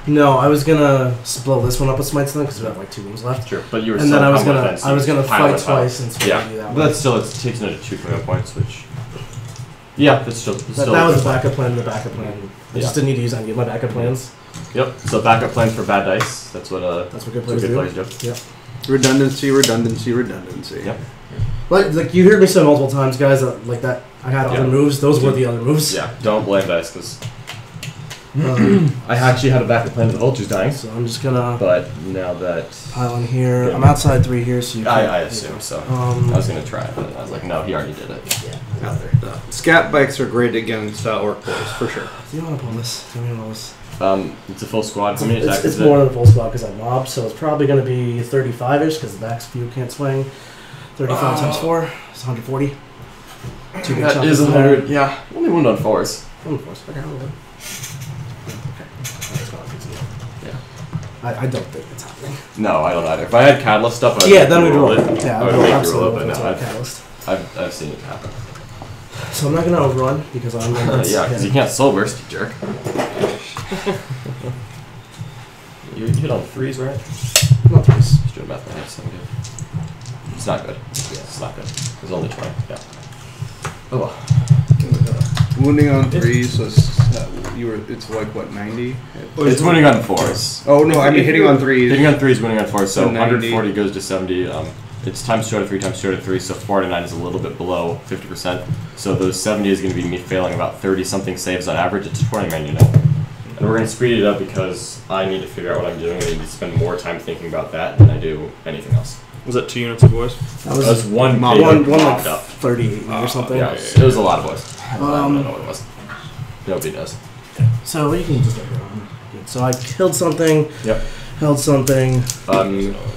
No, I was gonna blow this one up with smites then because we have like 2 wounds left. Sure, but you were And still then I was combo gonna offense, fight pile. twice and Yeah, do that but one. that's still, it takes another 2 command points, which... Yeah, that's still... That was the backup plan. The backup plan. I Yeah. just didn't need to use any of my backup plans. Yep, so backup plan for bad dice. That's what That's what good that's players what do. good players do. Yep. Redundancy, redundancy, redundancy. Yep. Like you heard me say multiple times, guys. That, like that, I had other Yeah. moves. Those were the other moves. Yeah, don't blame dice, because Um, I actually had a backup plan to the vultures dying, so I'm just gonna but now that... pile in here. Yeah. I'm outside 3 here, so you. I assume so. I Um, was going to try it, but I was like, no, he already did it. yeah. out there. Scat bikes are great against orc boys, for sure. Do you want to pull this? Do you want to pull this? It's a full squad. How many attacks It's is it? more than a full squad because I mobbed, so it's probably going to be 35-ish because the back's view can't swing. 35 times 4 is 140. Two big That choppers is in there. 100. Yeah, only wound on 4s. Okay, hold on. Okay. That's not a big deal. Yeah. I don't think it's happening. No, I don't either. If I had catalyst stuff, I'd Yeah, make then you we'd roll it. it. Yeah, I would I'll make you roll absolutely it, but no, roll catalyst. I've seen it happen. So I'm not going to overrun because I'm going to... Yeah, because you can't soul burst, you jerk. You hit on 3s, right? Not threes. Just doing math in my head, so good. It's not good. Yeah, it's not good. It's only 20. Yeah. Oh well. Wounding on 3, so it's like what, 90? It's winning on 4s. Oh no, I mean hitting on 3. Hitting on 3 is winning on 4s, so So 90. 140 goes to 70. It's times 2 out of 3 times 2 out of 3, so 4 out of 9 is a little bit below 50%. So those 70 is going to be me failing about 30-something saves on average. It's 20, man, you know. And we're going to speed it up because I need to figure out what I'm doing. I need to spend more time thinking about that than I do anything else. Was that 2 units of boys? That That was one Mob- big one mobbed like up. 38 or something. Yeah, it was a lot of boys. I don't know what it was. Nobody does. So you can just look around. So I killed something. Yep. Held something.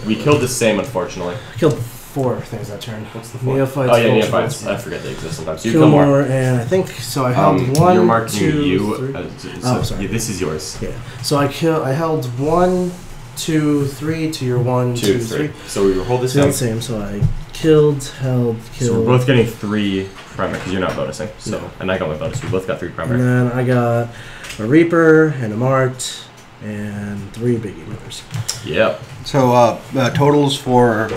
We killed the same, unfortunately. I killed 4 things that turn. What's the 4? Neophytes. Oh yeah, bolts, neophytes. bolts. I forget they exist sometimes. So you Kill kill more, more. and I think so. I held 1, You're marking 2, you. 3. So sorry. yeah, this is yours. Yeah. So I held 1, 2, 3 to your 1, 2, 3. So we hold this Still down. the same. So I killed, held, killed. So we're both getting 3 primary because you're not bonusing. So No. and I got my bonus. We both got 3 And primary. then I got a Reaper and a Mart and 3 biggie movers. Yep. So totals for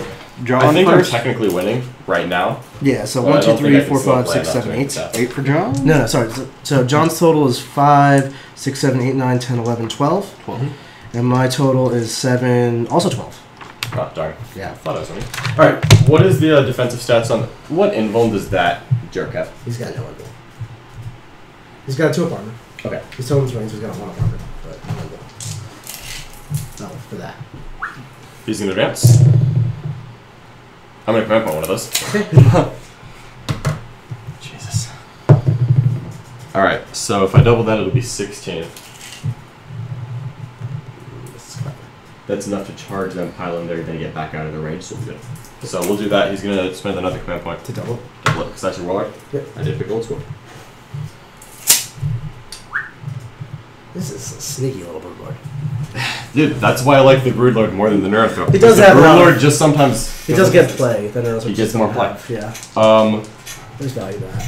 John I think first. I'm technically winning right now. Yeah. So Well, I 1, 2, don't think 3, I can 4, still 5, play 6, enough 7, to 8. make that. 8 for John? No, sorry. So John's total is 5, 6, 7, 8, 9, 10, 11, 12. 12. And my total is 7, also 12. Oh, darn. Yeah. I thought I was winning. Alright, what is the defensive stats on... What invuln does that jerk have? He's got no one. He's got 2 up armor. Okay. He's total range, he's got 1 up armor. But no one. No, for that. He's going to advance. I'm going to command point one of those. Jesus. Alright, so if I double that, it'll be 16. That's enough to charge them, pile in there, then get back out of the range, so we're good. So we'll do that. He's going to spend another command point. To double. Double it, because that's your warlord. Yep. I did pick old school. This is a sneaky little bird boy. Dude, that's why I like the Broodlord more than the Neurothrop. He does the have Broodlord just sometimes... He does get play. The Neuros He gets more play. Yeah. There's There's value to that.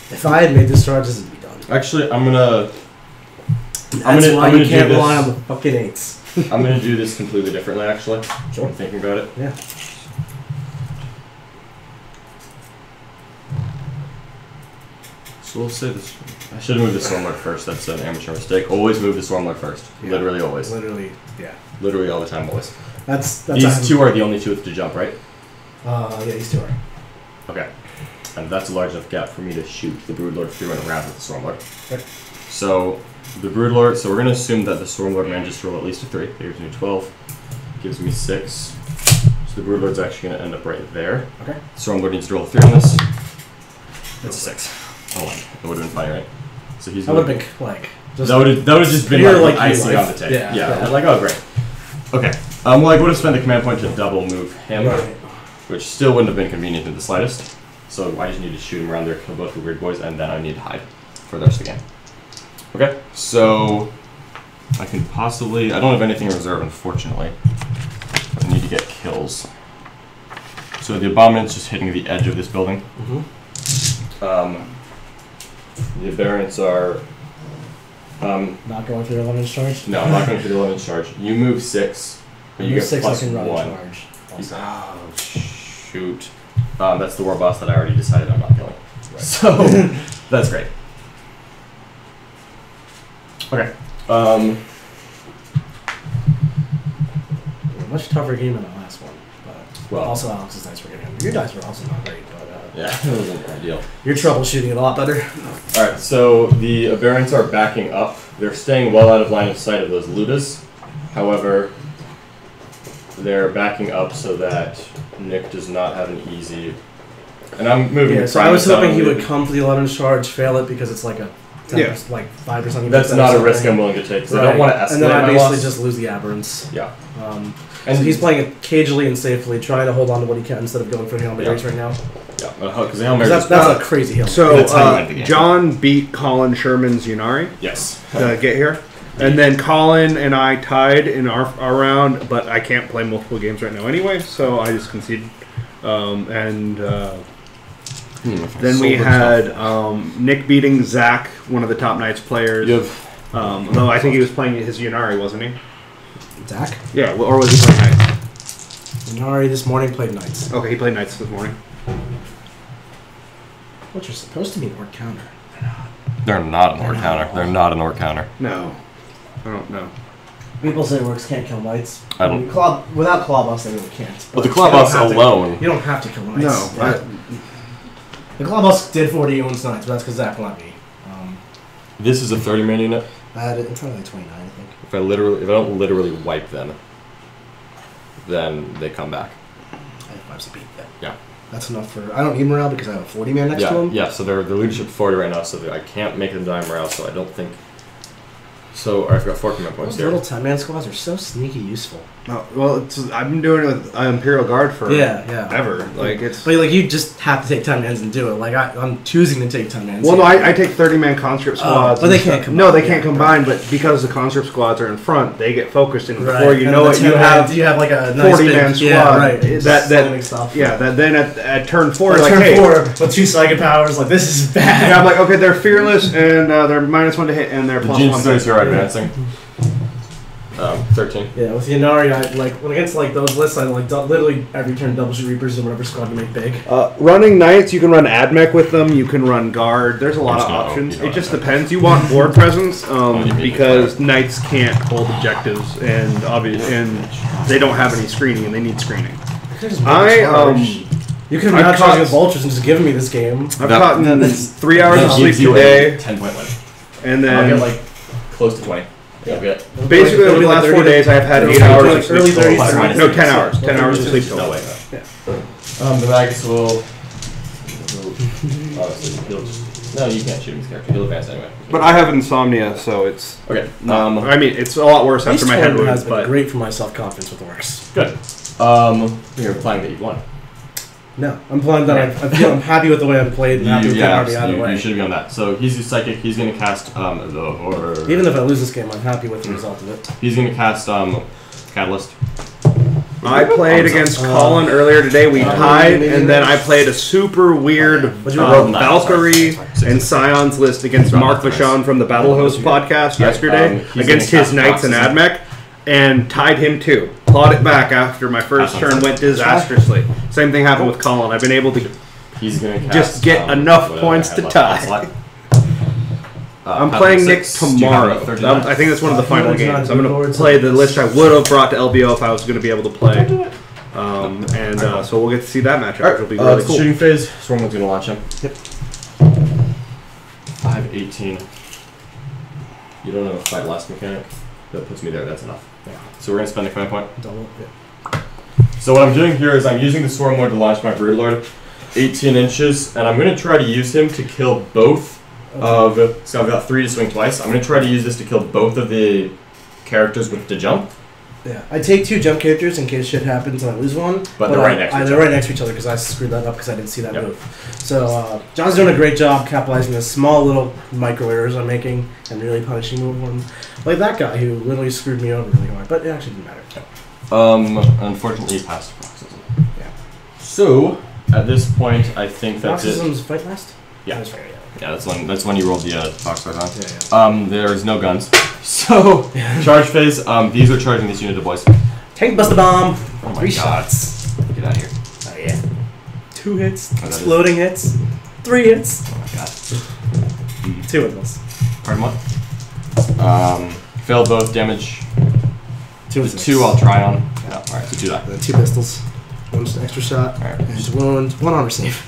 If I had made this charge, this would be done. Actually, I'm gonna That's why I'm you gonna can't do rely this. on the fucking 8s. I'm gonna do this completely differently. Actually, Sure. I'm thinking about it. Yeah. So we'll say this. I should have moved the Stormlord first. That's an amateur mistake. Always move the Stormlord first. Yeah. Literally always. Literally, yeah. Literally all the time. Always. That's These 2 are the only 2 with to jump, right? Yeah, these 2 are. Okay. And that's a large enough gap for me to shoot the Broodlord through and around with the Stormlord. Okay. So the Broodlord. So we're gonna assume that the Stormlord manages to roll at least a 3. That gives me 12. Gives me 6. So the Broodlord's actually gonna end up right there. Okay. Stormlord needs to roll a 3 on this. That's a 6. Oh, it would have been fine, right? So he's That would have been like. Just that would have just been pure, like like, icing life. on the cake. Yeah, yeah. I'm like, oh great. Okay. Well, I would have spent the command point to double move him, Right. which still wouldn't have been convenient in the slightest. So I just need to shoot him around there, kill both the weird boys, and then I need to hide for the rest of the game. Okay. So I can possibly. I don't have anything in reserve, unfortunately. I need to get kills. So the Abominate's just hitting the edge of this building. Mm-hmm. The Aberrants are. Not going through 11 charge. No, I'm not going to the 11 charge. You move 6, but you Move get 6, plus I can run 1. charge. Also. Oh, shoot. That's the war boss that I already decided I'm not killing. Right. So, that's great. Okay. Much tougher game than the last one. But Well, also, Alex's dice were getting. Your dice were also not great, but yeah, it wasn't ideal. you're troubleshooting it a lot better. Alright, so the Aberrants are backing up. They're staying well out of line of sight of those Ludas. However, they're backing up so that Nick does not have an easy And I'm moving. Yeah, so I was Primus hoping down he to- would come for the 11 charge, fail it because it's like a 10, Yeah. like 5%. That's not a risk I'm willing to take. So I don't want to escalate And then I my basically loss. just lose the aberrants. Yeah. And so he's playing it cagely and safely, trying to hold on to what he can instead of going for Hail Marys right now. Yeah, because the Hail Mary. That's a crazy hill. So That's how you win the game. John beat Colin Sherman's Yunari Yes. to get here. And then Colin and I tied in our round, but I can't play multiple games right now anyway, so I just conceded. Then we had Nick beating Zach, one of the top Knights players. You have Though I think he was playing his Yunari, wasn't he? Zach? Yeah, or was he playing Knights? Minari this morning played Knights. Okay, he played Knights this morning. Which are supposed to be an Orc counter. They're not an Orc counter. They're not an Orc counter. No. I don't know. People say Orcs can't kill Knights. I don't- Without Claw Boss, they really can't. But the you Claw don't Boss have to- alone. You don't have to kill Knights. No. Yeah. The Claw Boss did 40 owns Knights, but that's because Zach let me. This is a 30-man unit. I had it in front of like 29, I think. If I don't literally wipe them, then they come back. I have 5 CP. Yeah. That's enough for. I don't need morale because I have a 40 man next to Yeah, him. yeah. So they're leadership 40 right now, so I can't make them die morale. So I don't think. So I've got 4 command points Those here. little 10 man squads are so sneaky useful. Oh, well, I've been doing it with Imperial Guard for Yeah. ever. Like it's. But like you just have to take 10 mans and do it. Like I'm choosing to take 10 mans. Well, no, I take 30-man conscript squads. but they and can't stuff. combine. No, they can't Yeah, combine, but because the conscript squads are in front, they get focused, and Right. before you And know the it, you 10 have you have like a nice 40-man big, squad. Yeah, right. That Slamming stuff. then at turn 4, Or like, turn hey, 4 with 2 psychic powers. Like this is bad. yeah, I'm like, okay, they're fearless and they're -1 to hit, and they're The +1. Gene Stealers here are advancing. 13. Yeah, with the Inari, I like when against like those lists, I like literally every turn double shoot Reapers and whatever squad to make big. Running Knights, you can run Admech with them. You can run Guard. There's a lot of There's no- options. you don't It just have depends. You want board presence you need because Knights can't hold objectives, and they don't have any screening, and they need screening. You could have I've not caught- charged with vultures and just given me this game. I've That- gotten that's- 3 hours of That sleep gives you a today, 10-point win. and I'll get then like close to 20. You'll get basically It'll over be the like last 4 30 days, I have had it'll 8 be hours like of sleep early total. 30s. No, 10 hours. 10 hours of sleep no total. way. Yeah. The Magus will. No, you can't shoot him this character. He'll advance anyway. But I have insomnia, so it's. Okay. I mean, it's a lot worse This after my head tournament has wound, been but great for my self confidence with Orcs. Good. You're implying that you won. No, I'm playing that. I'm happy with the way I've played and happy with the army either way. You should be on that. So he's your psychic. He's going to cast Even if I lose this game, I'm happy with the result of it. He's going to cast Catalyst. I played against Colin earlier today. We tied, and then I played a super weird Valkyrie and Scion's list against Mark Vachon from the Battle Host podcast yesterday he's against gonna his cast Knights and Proxy. Admech, and tied him too. Clawed it back after my first turn went disastrously. Same thing happened with Colin. I've been able to. He's going to cast, Just get enough whatever points I to have left tie. on slot. I'm Path playing of Nick 6. Do you have tomorrow. a 39? I think that's one of the final Lords, games. not I'm going Lords. to play the list I would have brought to LBO if I was going to be able to play. So we'll get to see that matchup, which will be really cool. Shooting phase. Stormwind's going to launch him. Yep. 5-18. You don't have a fight last mechanic. That puts me there. That's enough. Yeah. So we're going to spend a command point. Double. Yeah. So what I'm doing here is I'm using the Stormlord to launch my Broodlord 18 inches, and I'm going to try to use him to kill both of... So I've got 3 to swing twice. I'm going to try to use this to kill both of the characters with the jump. Yeah, I take 2 jump characters in case shit happens and I lose one. But they're right next to each They're other. right next to each other because I screwed that up because I didn't see that Yep. move. So John's doing a great job capitalizing the small little micro errors I'm making and really punishing one like that guy who literally screwed me over really hard. But it actually didn't matter. Unfortunately, he passed Paroxysm. Yeah. So at this point, I think that's it. Paroxysm's fight last? Yeah. That's fair, yeah. Yeah, that's when you rolled the Fox on. Yeah. There's no guns. So charge phase. These are charging this unit of boys. Tank bust the bomb. Oh my 3 God. shots. Get out of here. Oh yeah. 2 hits. that is- Exploding hits. 3 hits. Oh my God. 2 of those. Pardon what? Fail both damage. 2 The 2 I'll try on. Yeah. All right. So do that. 2 pistols. 1 just extra shot. Alright. And just wound. 1 armor save.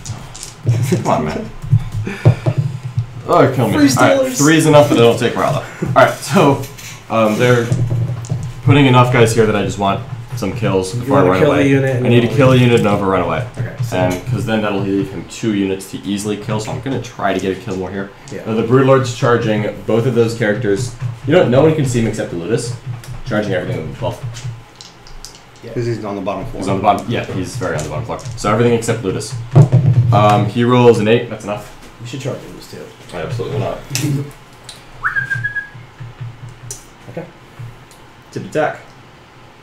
Come on, man. Oh, kill me. 3 Alright, Steelers. 3 is enough that I don't take morale though. Alright, so they're putting enough guys here that I just want some kills You before I wanna run kill the away. unit and I need to you kill a unit and over run away. Okay. So And because then that'll leave him 2 units to easily kill, so I'm going to try to get a kill more here. yeah. The Broodlord's charging both of those characters. You know, no one can see him except Ludus. Charging everything with 12. Because he's on the bottom floor. He's on the bottom. Yeah, he's very on the bottom floor. So everything except Ludus. He rolls an 8. That's enough. You should charge him too. I absolutely not. Okay. Tip attack.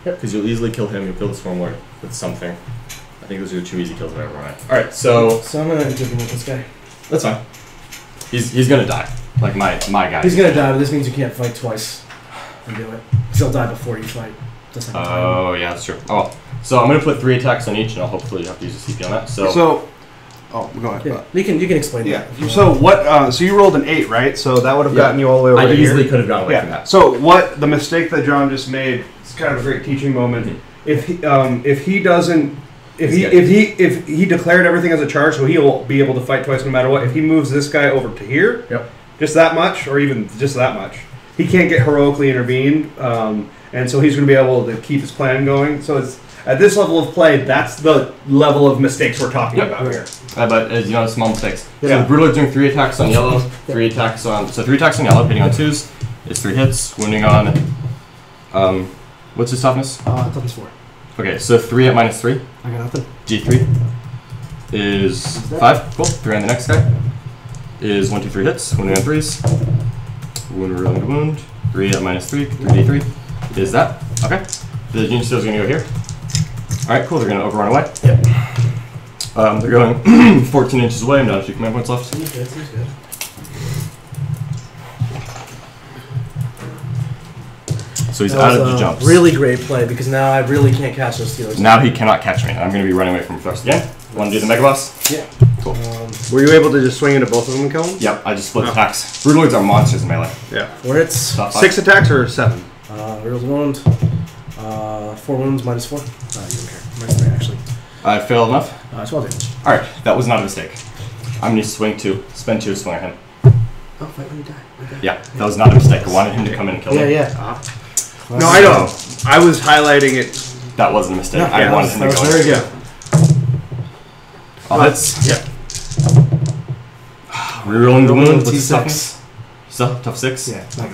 Yep. Because you'll easily kill him. You'll kill the Swarmlord with something. I think those are the 2 easy kills I've ever run. Alright, so So I'm gonna give him with this guy. that's fine. He's gonna die. Like my guy. He's gonna die, but this means you can't fight twice and do it. Because he'll die before you fight. The second time. Oh, yeah, that's true. Oh, so I'm gonna put 3 attacks on each, and I'll hopefully have to use a CP on that. So, oh, go ahead. Yeah, you can explain Yeah. that. if you So want. what? So you rolled an 8, right? So that would have Yeah. gotten you all the way over I to easily here. could have gone away from Yeah. that. So what? The mistake that John just made. It's kind of a great teaching moment. Mhm. If he doesn't. If he declared everything as a charge, so he'll be able to fight twice no matter what. If he moves this guy over to here, Yep. just that much, or even just that much, he can't get heroically intervened, and so he's going to be able to keep his plan going. So it's at this level of play, that's the level of mistakes we're talking Yep. about here. But as you know, small mistakes. Yeah. So the Broodlord's doing 3 attacks on yellow, 3 attacks on. So 3 attacks on yellow, hitting on 2s. It's 3 hits, wounding on. What's his toughness? Toughness 4. Okay, so 3 at -3. I got nothing. D3 is 5. Cool. 3 on the next guy. Is 1, 2, 3 hits. Wounding on 3s. Wound, rolling to wound. 3 at -3. 3d3 is that. Okay. The Gene Steel's gonna go here. Alright, cool. They're gonna overrun away. Yep. They're going 14 inches away. I'm down to 2 command points left. Seems good. Seems good. So he's That out was of the a jumps. really great play because now I really can't catch those Steelers. Now he cannot catch me. I'm going to be running away from thrust again. Want to do the Mega Boss? Yeah. Cool. Were you able to just swing into both of them and kill them? Yep, I just split Oh. attacks. Broodlords are monsters in melee. Yeah. Where it's Top 5. 6 attacks or 7? Reels wound. 4 wounds -4. You don't care. -3 actually. I failed enough. 12 damage. Alright, that was not a mistake. I'm going to swing 2. Spend 2 to swing at him. Oh, fight when you die. Okay. Yeah, that was not a mistake. I wanted him to come in and kill me. Yeah. No, I don't. I was highlighting it. That wasn't a mistake. No, I yeah, wanted him to that go was in. very good. All hits. Yep. Rerolling the wound. What's T6. his toughness? Tough 6? Yeah. Not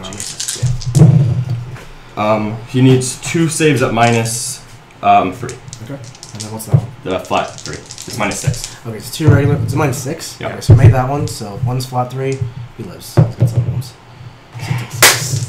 gonna He needs 2 saves at -3. Okay. And then what's that one? The flat 3. It's -6. Okay, it's 2 regular. It's a -6. Yeah. Okay, so I made that one. So one's flat 3. He lives. He's got some wounds. So it takes 6.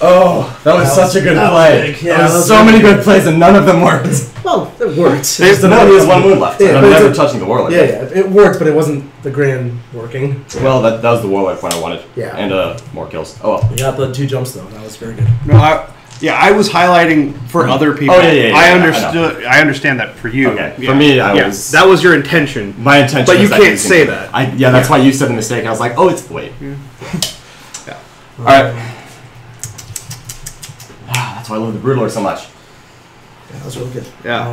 Oh, that was such a good that was play. big. Yeah, There that was was so big. many good plays and none of them worked. Well, it worked. There's the no, he has 1 wound left. Yeah, and I'm but never it's a- touching the Warlord. Yeah, it worked, but it wasn't the grand working. Well, that was the Warlord point I wanted. Yeah. And more kills. Oh well. We got the 2 jumps though. That was very good. No, I was highlighting for other people. Oh, yeah, I I understood. I understand that for you. Okay. Yeah. For me, I Yeah, was. that was your intention. My intention. But you was that can't he was say gonna- that. Yeah, that's why you said the mistake. I was like, oh, it's wait. Yeah. All right. That's why I love the Broodlord so much. Yeah, that was really good. Yeah.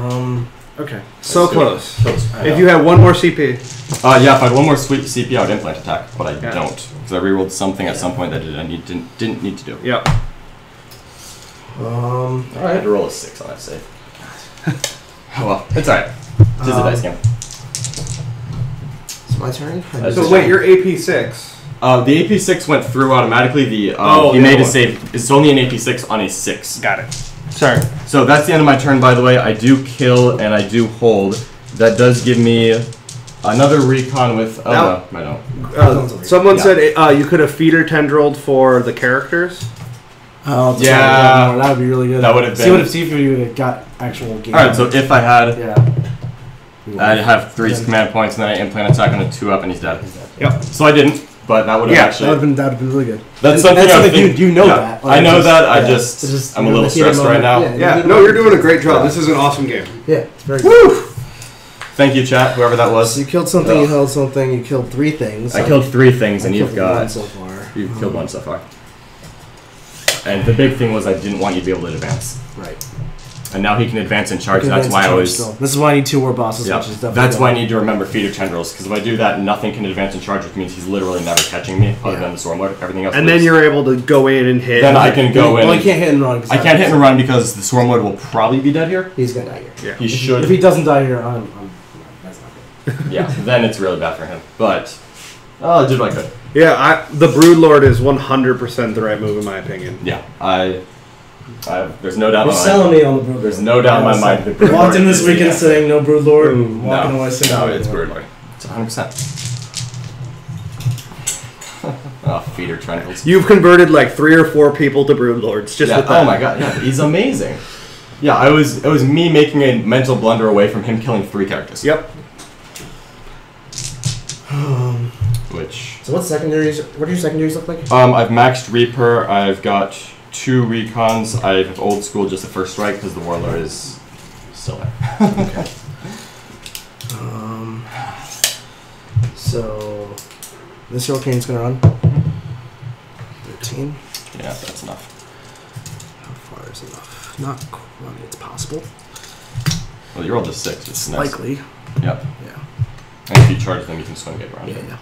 Okay. So close. I know. If you had one more CP, Yeah, if I had 1 more sweet CP, I would implant attack, but I Yeah. don't because I rerolled something at some point that didn't need to do. yep. I had to roll a 6 on that save. Oh well, it's alright. It is a dice game. It's my turn. So wait, you're AP6. The AP6 went through automatically. He the made other a save. It's only an AP6 on a 6. Got it. Sorry. So that's the end of my turn, by the way. I do kill and I do hold. That does give me another recon with. Oh, Now- no, I don't. Someone Yeah. said you could have feeder tendrilled for the characters. Oh, that's Yeah. right. That would be really good. That would have See what been- if you would have got actual game. Alright, so if I had. Yeah. I have 3 Then- command points and then I implant attack on a 2-up and he's dead. Yep. So I didn't, but that would have Yeah, actually. That would have been really good. That's And something that's I something think- you know yeah, that. I know that. I yeah, just. it's just I'm a you're in little the heat of stressed right now. moment. Yeah. in the No, heat you're of doing a great job. Yeah. This is an awesome game. Yeah, it's very good. Woo! Thank you, chat. Whoever that So was. you killed something, you held something, you killed 3 things. I killed 3 things and I you've killed one got. so far. You've killed 1 so far. And the big thing was I didn't want you to be able to advance. Right. And now he can advance and charge. Can That's advance why I and charge was. still. This is why I need 2 war bosses, Yeah, which is definitely that's why I good. need to remember feeder tendrils, because if I do that, nothing can advance and charge, which means he's literally never catching me, other than the Stormlord. Everything else. And then leaves. you're able to go in and hit. Then I can go in. Well, he can't hit and run. I can't hit and run because the Stormlord will probably be dead here. He's gonna die here. Yeah. He should. If he doesn't die here, that's not good. Yeah, then it's really bad for him. But I did what I could. Yeah, the Broodlord is 100% the right move in my opinion. Yeah, there's no doubt in You're my selling mind. me on the Broodlord. There's no doubt in my mind that You walked Broodlord in this is the weekend answer. saying no Broodlord and walking No, away saying no, no it's Broodlord. Broodlord. It's 100%. Oh, feeder tendrils. You've converted like 3 or 4 people to Broodlords just Yeah, with that. oh my god, yeah, he's amazing. Yeah, it was me making a mental blunder away from him killing 3 characters. Yep. Which So what secondaries? What do your secondaries look like? I've maxed Reaper. I've got 2 recons. I have old school, just the first strike because the Warlord is still there. So this Hurricane's gonna run 13. Yeah, that's enough. How far is enough? Not quite. It's possible. Well, you rolled a 6. It's nice. Likely. Yep. Yeah. And if you charge them, you can swing it around. Yeah.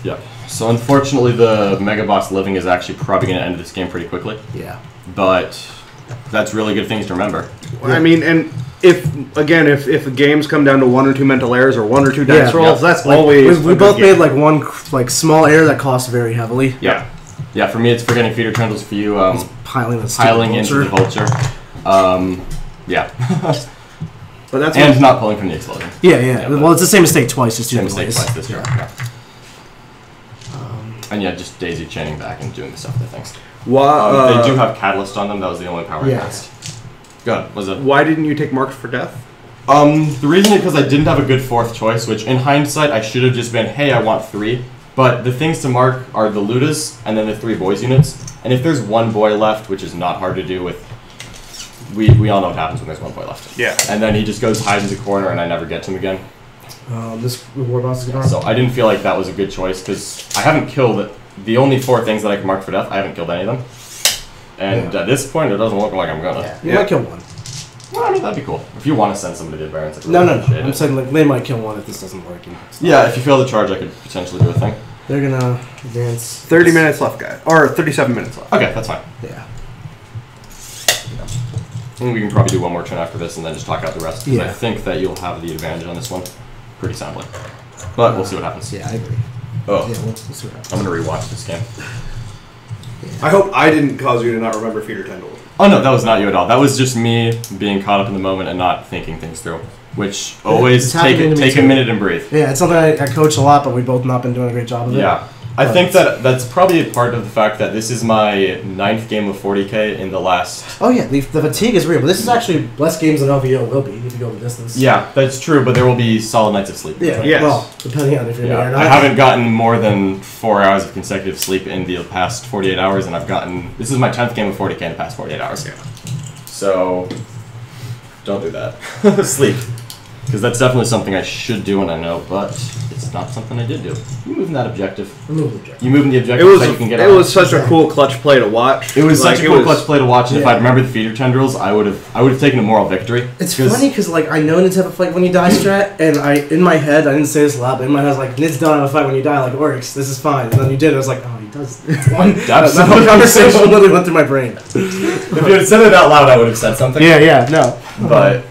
Yep. So unfortunately, the Mega Boss living is actually probably going to end this game pretty quickly. Yeah. But that's really good things to remember. I mean, and if the games come down to 1 or 2 mental errors or 1 or 2 dice Yeah. rolls, that's Like, always we a both good made game. like one small error that cost very heavily. Yeah. Yeah, for me, it's forgetting feeder tendrils. For you, Piling into the vulture. Yeah. But that's And not pulling from the explosion. Yeah. Well, it's the same mistake twice. Just Same two mistake ways. twice this turn. Yeah. And yeah, just daisy chaining back and doing the stuff that things. They do have Catalyst on them. That was the only power I cast. Good. Was it? Why didn't you take Marks for Death? The reason is because I didn't have a good 4th choice, which in hindsight I should have just been, hey, I want 3. But the things to mark are the Ludas and then the 3 boys units. And if there's 1 boy left, which is not hard to do with, we all know what happens when there's 1 boy left. Yeah. And then he just goes hides in the corner and I never get to him again. This war boss is gonna. So I didn't feel like that was a good choice because I haven't killed the only 4 things that I can mark for death. I haven't killed any of them. And at this point, it doesn't look like I'm gonna. Yeah. You might kill one. Well, I mean, that'd be cool. If you want to send somebody to the Barrens, No. appreciate I'm it. saying like they might kill one if this doesn't work. Yeah, if you fail the charge, I could potentially do a thing. They're gonna advance. 30 minutes left, guys. Or 37 minutes left. Okay, that's fine. Yeah. And we can probably do one more turn after this and then just talk out the rest. 'Cause I Yeah. think that you'll have the advantage on this one pretty soundly. But we'll see what happens. Yeah, I agree. Oh, Yeah, we'll see what happens. I'm going to rewatch this game. I hope I didn't cause you to not remember Feeder Tendrils. Oh, no, that was not you at all. That was just me being caught up in the moment and not thinking things through. Which always it's happening to me take a too. minute and breathe. Yeah, it's something I coach a lot, but we've both not been doing a great job of it. Yeah. I think that's probably a part of the fact that this is my 9th game of 40k in the last... Oh yeah, the fatigue is real, but this is actually less games than LVO will be if you go the distance. Yeah, that's true, but there will be solid nights of sleep. Yeah, Yes. well, depending on if you're there or Yeah, not. I haven't gotten more than 4 hours of consecutive sleep in the past 48 hours, and I've gotten... This is my 10th game of 40k in the past 48 hours. Yeah. So, don't do that. Sleep. Because that's definitely something I should do and I know, but it's not something I did do. You moving that objective. Remove the objective. You moving the It objective was that you can get it on. was such a cool clutch play to watch. It was Like, such a it cool was- clutch play to watch, and if Yeah. I'd remembered the feeder tendrils, I would have taken a moral victory. It's 'Cause- funny because like I know Nids have a fight when you die strat, and in my head I didn't say this loud, but in my head I was like, Nids don't have a fight when you die like Orks. This is fine. And then you did. I was like, oh, he does. One. That's That whole conversation literally went through my brain. If you had said it out loud, I would have said something. Yeah, no. But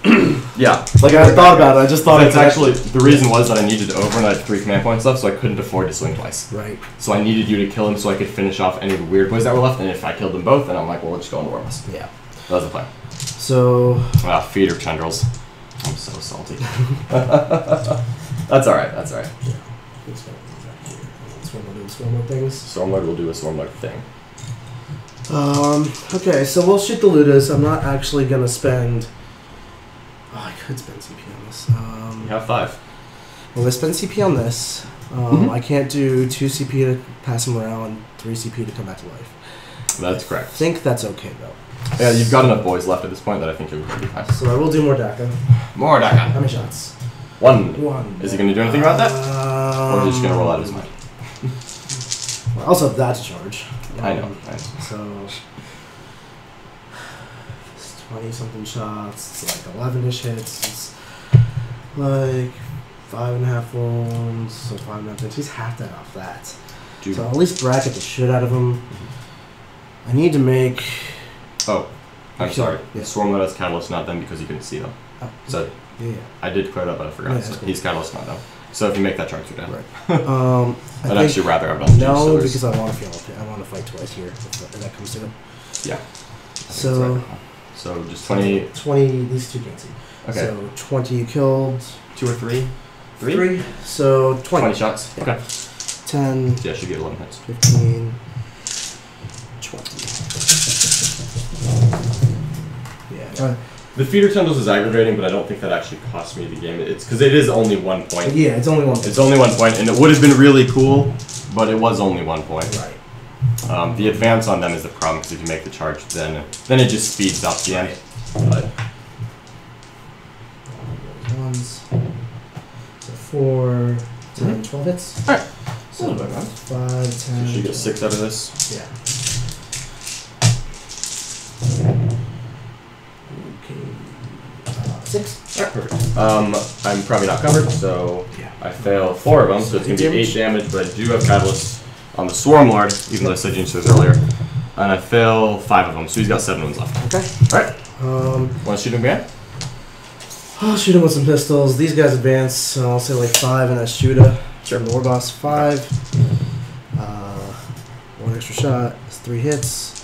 yeah, Like I thought about it. I just thought it's actually the reason was that I needed to over and I had 3 command points left, so I couldn't afford to swing twice. right. So I needed you to kill him so I could finish off any of the weird boys that were left. And if I killed them both, then I'm like, well, we'll just go on the Warmas. Yeah. That was the plan. So Feeder tendrils. I'm so salty. That's alright. That's alright. Stormlord things. Stormlord will do a Stormlord thing. Okay, so we'll shoot the Ludas. I'm not actually gonna spend. Oh, I could spend CP on this. You have 5. Well, I spend CP on this. I can't do 2 CP to pass him around, 3 CP to come back to life. That's I correct. think that's okay though. Yeah, you've got enough boys left at this point that I think you'll be fine. So I will do more DACA. More Daka. How many shots? 1. One. Is he going to do anything about that? Or is he just going to roll out of his mind? I also have that to charge. I know. So 20 something shots. It's like 11ish hits. It's like 5.5 wounds. So 5.5 hits. He's half that off that. Dude. So I'll at least bracket the shit out of him. I need to make. Oh, I'm sorry. Yeah. Swarmlet has Catalyst, not them, because you couldn't see them. Oh, So yeah. I did clear that, but I forgot. Yeah, So that's cool. he's Catalyst, not them. So if you make that charge, you're down. Right. I'd I actually rather have it on the no, G-Stillers. because I want to feel. I want to fight twice here if that comes to it. Yeah. So So just 20. 20. These two can't see. Okay. So 20 you killed. 2 or 3? 3. So 20. 20 shots. Yeah. Okay. 10, Yeah, should get 11 hits. 15, 20. Yeah. The feeder tendrils is aggravating, but I don't think that actually cost me the game. It's because it is only 1 point. Yeah, it's only one. It's only 1 point, and it would have been really cool, but it was only 1 point. Right. The advance on them is the problem, because if you make the charge, then it just speeds up the end. But Ones. So 4, 10, 12 hits. Alright. So 5, 10. so she gets 6 out of this. Yeah. Okay. 6. Alright, perfect. I'm probably not covered, so Yeah. I fail 4 of them, so it's going to be 8 damage, but I do have Catalyst on the Swarm Lord, even though I said Jinxers earlier. And I fail 5 of them, so he's got 7 wounds left. Okay. Alright. Want to shoot him again? I'll shoot him with some pistols. These guys advance, so I'll say like 5 and I shoot a. Sure. From the war boss, 5. 1 extra shot. It's 3 hits.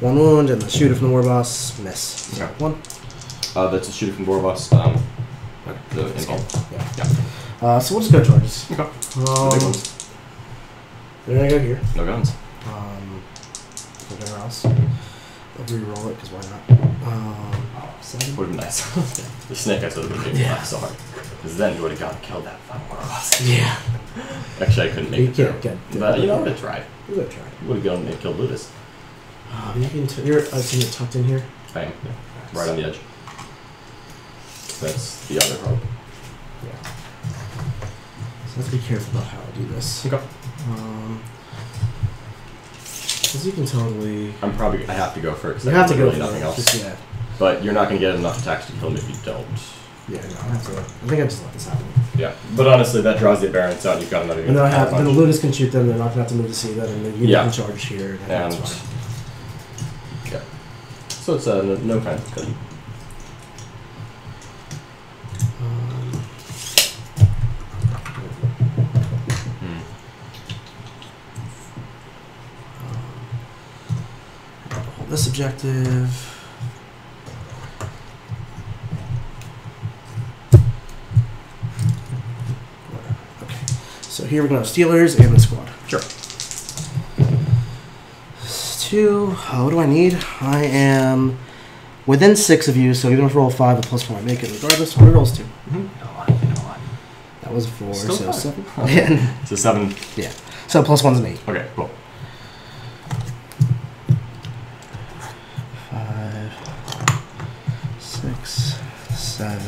1 wound, and the shooter from the war boss, miss. Okay. 1. That's a shooter from Borbos. The insult. Yeah. So we'll just go charges. Okay. The big ones. They're gonna go here. No guns. Somewhere else. I'll re-roll it, because why not? 7. Would have been nice. The snake I said would have been laugh so hard. Because then you would have gone and killed that fucking Borbos. Yeah. Actually, I couldn't make You it through. can't get. But you know, I would have tried. You would have tried. Would have gone and killed Ludus. You can I see you're tucked in here. I am. Yeah. Right on the edge. That's the other rope. Yeah. So let's be careful about how I do this. Okay. Because you can totally. I have to go for it. 'Cause You I have to go really for nothing it. else. Just, yeah. But you're not going to get enough attacks to kill me if you don't. Yeah, no, I have to. I think I just let this happen. Yeah. But honestly, that draws the aberrants out. You've got another. And then I have. punch. Then the Ludus can shoot them. They're not gonna have to move to see that, and then you Yeah. can charge here. And And that's fine. yeah. So it's no kind of kill. Hold this objective. Okay. So here we're gonna have Steelers and the squad. Sure. 2. What do I need? I am within 6 of you, so even if I roll 5, a +4, I make it regardless. What rolls 2? That was 4, Still so 5. 7. Yeah. So 7. Yeah. So +1's an 8. Okay, cool. 5, 6, 7,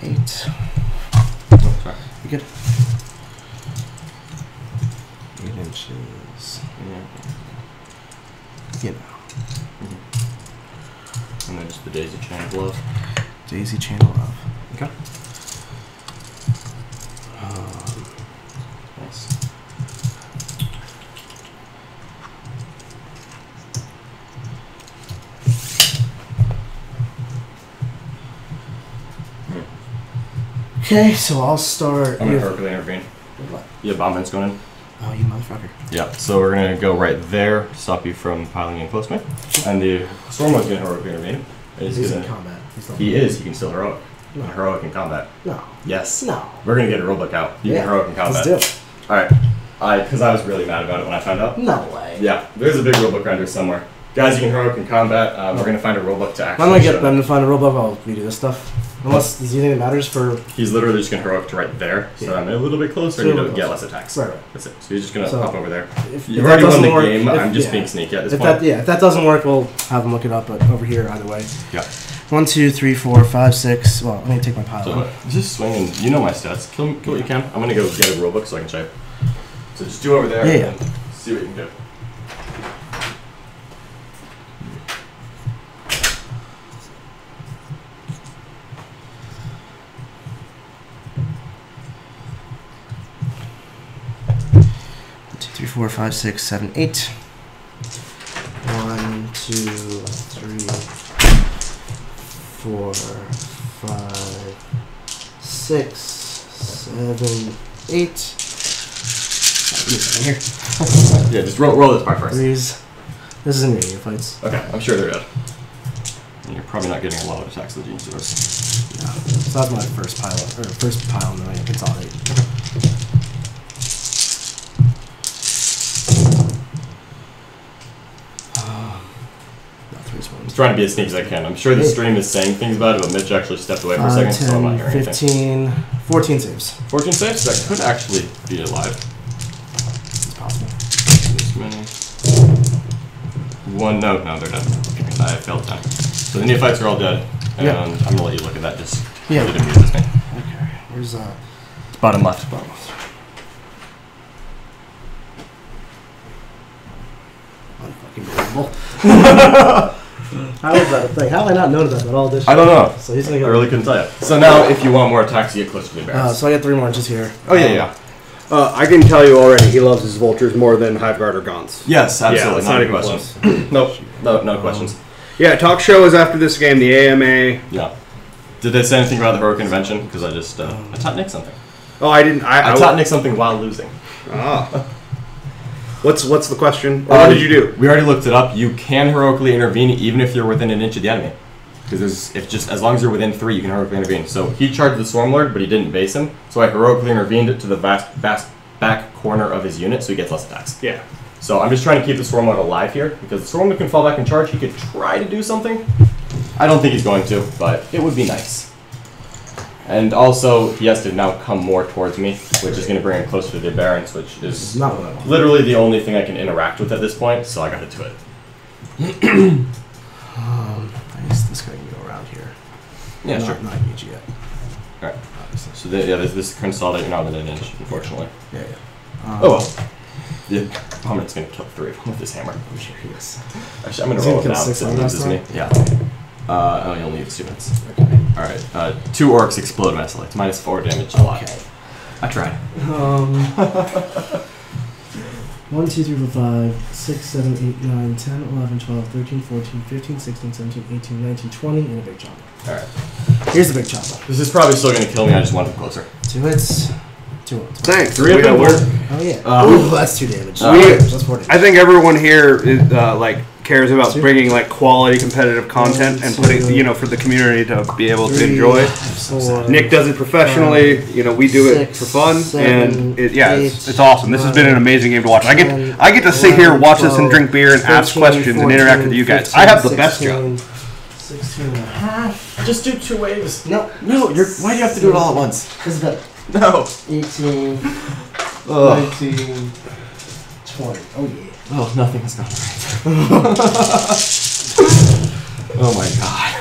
8. Sorry. You good? 8 inches. Yeah. You know. And then just the daisy chain of love. Daisy chain of love. Okay. Nice. Okay, so I'll start. I'm gonna heroically intervene. What? Yeah, bombman's going in. Oh, you motherfucker. Yeah, so we're gonna go right there, stop you from piling in close to me. And the Stormwood's gonna heroically intervene. And He's in combat. He is, he can still heroic. No. Heroic in combat. No. Yes. No. We're gonna get a rulebook out. You Yeah, can heroic in combat. Let's do it. Alright. Because I was really mad about it when I found out. No way. Yeah, there's a big rulebook around here somewhere. Guys, you can heroic in combat. We're gonna find a rulebook to actually Why don't I get show. them to find a rulebook? I'll redo this stuff. Unless, does you think it matters for. He's literally just gonna heroic to right there, so Yeah. I'm a little bit closer So and a you little get closer. less attacks. Right, right. That's it. So you're just gonna So, hop over there. If You've that already won doesn't the work- game. if- I'm just yeah. being sneaky at this If point. that if that doesn't work, we'll have them look it up. But over here, either way. Yeah. 1, 2, 3, 4, 5, 6. Well, let me take my pile. So just swing and you know my stats. Kill what you can. I'm gonna go get a rulebook so I can show you. So just do over there Yeah, and see what you can do. 4, 5, 6, 7, 8. 1, 2, 3, 4, 5, 6, 7, 8. Here. Yeah, just roll this part first. These. This is in medium fights. Okay, I'm sure they're dead. And you're probably not getting a lot of attacks with the Gene Stealers. Yeah. So that's my first pile, and then I consolidate. I'm just trying to be as sneaky as I can. I'm sure the stream is saying things about it, but Mitch actually stepped away for a second, so I'm not hearing 15, 14 saves. 14 saves? That could actually be alive. It's possible. This many. One, no, they're dead. I failed 10. So the neophytes are all dead, and I'm going to let you look at that just Yeah. really amuses me. Okay. Here's Bottom left. bottom left. Unfucking believable. How is that a thing? How have I not noticed that all this shit? I don't know. So he's gonna I go. really couldn't tell you. So now, if you want more attacks, you get closer to the barracks. So I get 3 more inches here. Oh, yeah. I can tell you already, he loves his vultures more than Hiveguard or Gaunts. Yes, absolutely. it's not not even even questions. Nope. No questions. Yeah, talk show is after this game, the AMA. Yeah. Did they say anything about the heroic intervention? Because I just I taught Nick something. Oh, I didn't. I taught Nick something while losing. Ah. What's the question? Or what did you do? We already looked it up. You can heroically intervene even if you're within an inch of the enemy. Because as long as you're within 3, you can heroically intervene. So he charged the Swarmlord, but he didn't base him. So I heroically intervened it to the vast back corner of his unit, so he gets less attacks. Yeah. So I'm just trying to keep the Swarmlord alive here, because the Swarmlord can fall back and charge. He could try to do something. I don't think he's going to, but it would be nice. And also, he has to now come more towards me, which is going to bring him closer to the Barons, which is Not what I want. literally the only thing I can interact with at this point, so I got to do it. I guess this guy can go around here. Yeah, not, sure. Not huge yet. Alright. So this consolidate, you're not within an inch, unfortunately. Yeah. Oh well. The Abominate's going to kill 3 of them with his hammer. I'm sure he is. Actually, I'm going Is to he roll it gonna now kill because 6 it on loses last me. time? Yeah. Oh, you only need 2 minutes. Okay. Alright. 2 orcs explode when I select. Minus 4 damage to life. Okay. I tried. 1, 2, 3, 4, 5, 6, 7, 8, 9, 10, 11, 12, 13, 14, 15, 16, 17, 18, 19, 20, and a big chopper. Alright. Here's the big chopper. This is probably still going to kill me. I just want him closer. 2 hits, 2 wounds. Thanks. 3 of We them got work. Oh yeah. Oh. Ooh, that's 2 damage. We- That's 4 damage. I think everyone here is, cares about Two. bringing quality competitive content and putting for the community to be able to 3, enjoy. 4, Nick does it professionally. We do it 6, for fun, 7, and it's 8, awesome. This has been an amazing game to watch. I get to sit here, watch this, and drink beer, and ask 13, questions and interact with you guys. 15, I have the best 16, job. 16 and a half. Just do 2 waves. No. No, why do you have to do it all at once? This is better. No. 18, Ugh. 19, 20. Oh yeah. Oh, nothing has gone right. Oh my god.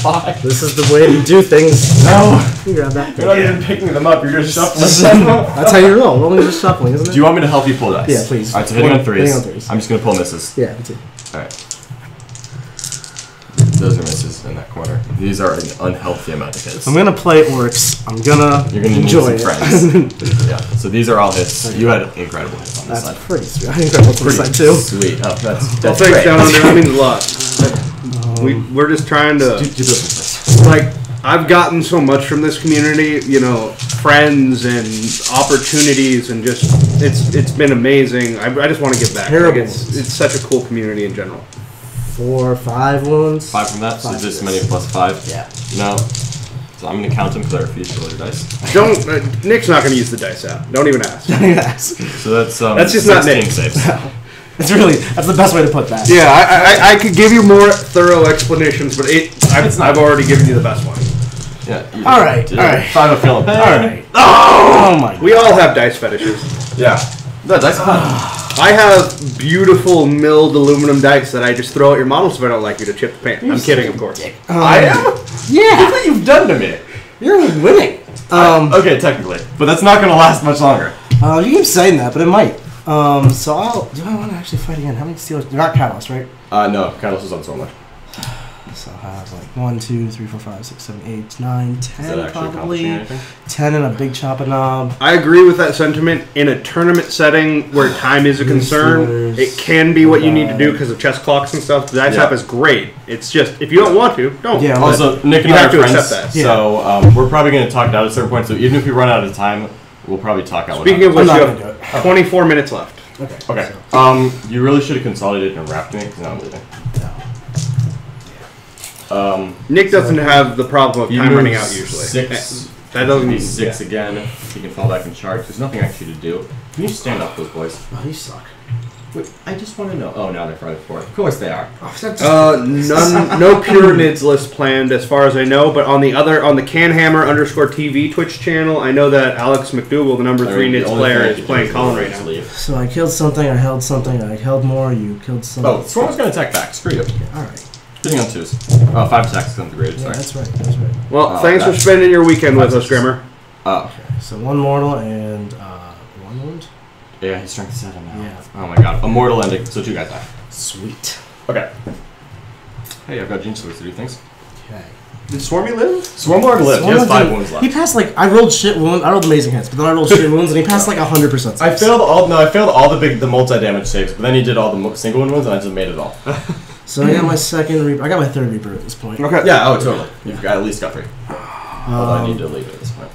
Why? This is the way to do things. No. You grab that. You're not even picking them up, you're just shuffling. That's how you roll. Rolling is just shuffling, isn't it? Do you want me to help you pull dice? Yeah, please. Alright, so hitting on 3s. Hitting on 3s. I'm just going to pull misses. Yeah, me too. Alright. Those are misses in that corner. These are an unhealthy amount of hits. I'm gonna play Orks. I'm gonna You're going to need enjoy some it. friends. Yeah, so these are all hits. You had incredible hits on this That's side. pretty sweet. I think that was this side too. Sweet. Oh, that's Thanks, great. down under. That means a lot. We're just trying to Do this one first. I've gotten so much from this community, friends and opportunities, and just it's been amazing. I just want to give back. Terrible. It's such a cool community in general. 4, 5 wounds. 5 from that, so 5 this to many this. plus 5. Yeah. No. So I'm going to count them because I refuse to roll your dice. Don't. Nick's not going to use the dice app. Don't even ask. So that's just not 16 Nick. saves. That's the best way to put that. Yeah, I could give you more thorough explanations, but I've already given you the best one. Yeah. All right. 5 of feeling pain. All right. Oh my. We all have dice fetishes. Yeah. No, dice are fun. I have beautiful milled aluminum dice that I just throw at your models if I don't like you to chip the paint. I'm kidding, of course. I am? Yeah. Look what you've done to me. You're winning. Okay, technically. But that's not going to last much longer. You keep saying that, but it might. So do I want to actually fight again? How many steals? They're not Catalyst, right? No, Catalyst is on so much. So I'll have like 1, 2, 3, 4, 5, 6, 7, 8, 9, Is that 10 actually accomplishing probably. anything? 10 and a big chopper knob. I agree with that sentiment. In a tournament setting where time is a concern, it can be what you need to do because of chess clocks and stuff. The dice Yeah. app is great. It's just, if you don't want to, don't. Yeah. Also, Nick and You I have are to friends, accept that. so we're probably going to talk it out at a certain point. So even if we run out of time, we'll probably talk out. Speaking of I'm which, you not gonna do have it. 24 minutes left. Okay. Okay. So, You really should have consolidated and wrapped me because now I'm leaving. Nick doesn't have the problem of He time moves running out usually. 6. That doesn't Be 6 again. He can fall back and charge. There's nothing actually to do. Can you stand up, those boys? oh, you suck. Wait, I just want to know. Oh, now they're 5-4. Of course they are. Oh, that's No pure Nids list planned as far as I know, but on the _TV Twitch channel, I know that Alex McDougal, the number 3 Nids player, is playing Colin right now. So I killed something, I held something, I held more, you killed something. Oh, Swarm's going to attack back. Screw you. Alright. Hitting on 2s. Oh, 5 attacks on the graded, Yeah, sorry. that's right, that's right. Well, Oh, thanks for that- spending your weekend with us, Grimmer. Oh. So 1 mortal and 1 wound. Yeah, he's strength 7 now. Yeah. Oh my god. A mortal ending, so 2 guys die. Sweet. Okay. Hey, I've got Gene Stealers to do things. Okay. Did Swarmy live? Swarmlord lived. He has 5 wounds He left. passed like I rolled shit wounds. I rolled amazing hits, but then I rolled shit wounds, and he passed like 100%. I failed all the multi-damage saves, but then he did all the single one ones, and I just made it all. So I got my second Reaper. I got my third Reaper at this point. Okay. Yeah, oh, totally. You've got, at least got 3. Although I need to leave it at this point.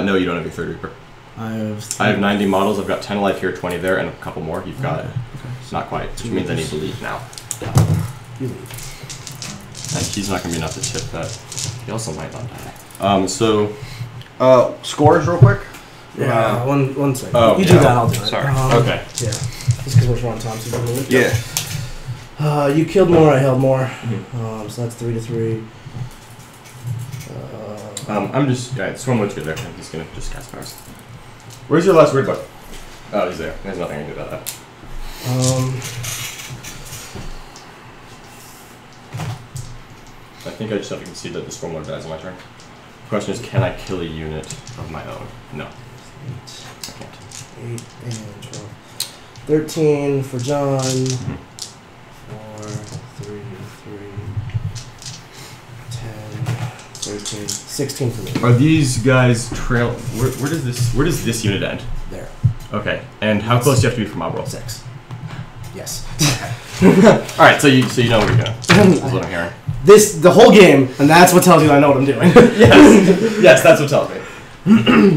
No, you don't have your third Reaper. I have. I have 90 models. I've got 10 alive here, 20 there, and a couple more. You've got it. Okay. Not quite, which means I need to leave now. You leave. And he's not going to be enough to tip that. He also might not die. So... Scores real quick? Yeah. One second. Oh, you do yeah. that. I'll do it. Sorry. Okay. Yeah. Just because we're short on time, so you can Yeah. You killed more. I held more. Mhm. So that's 3 to 3. I'm just... Yeah, Swarmwood's good there. He's going to just cast powers. Where's your last word book? Oh, he's there. There's nothing I can do about that. I think I just have to concede that the Stormlord dies on my turn. The question is, can I kill a unit of my own? No. 8, I can't. 8 and 12. 13 for John. 4, 3, 3, 10, 13, 16 for me. Are these guys trail... Where does this unit end? There. Okay. And how close do you have to be from mob roll? 6. Yes. Alright, so you know what you're doing. That's what I'm hearing. The whole game, and that's what tells you I know what I'm doing. Yes, that's what tells me.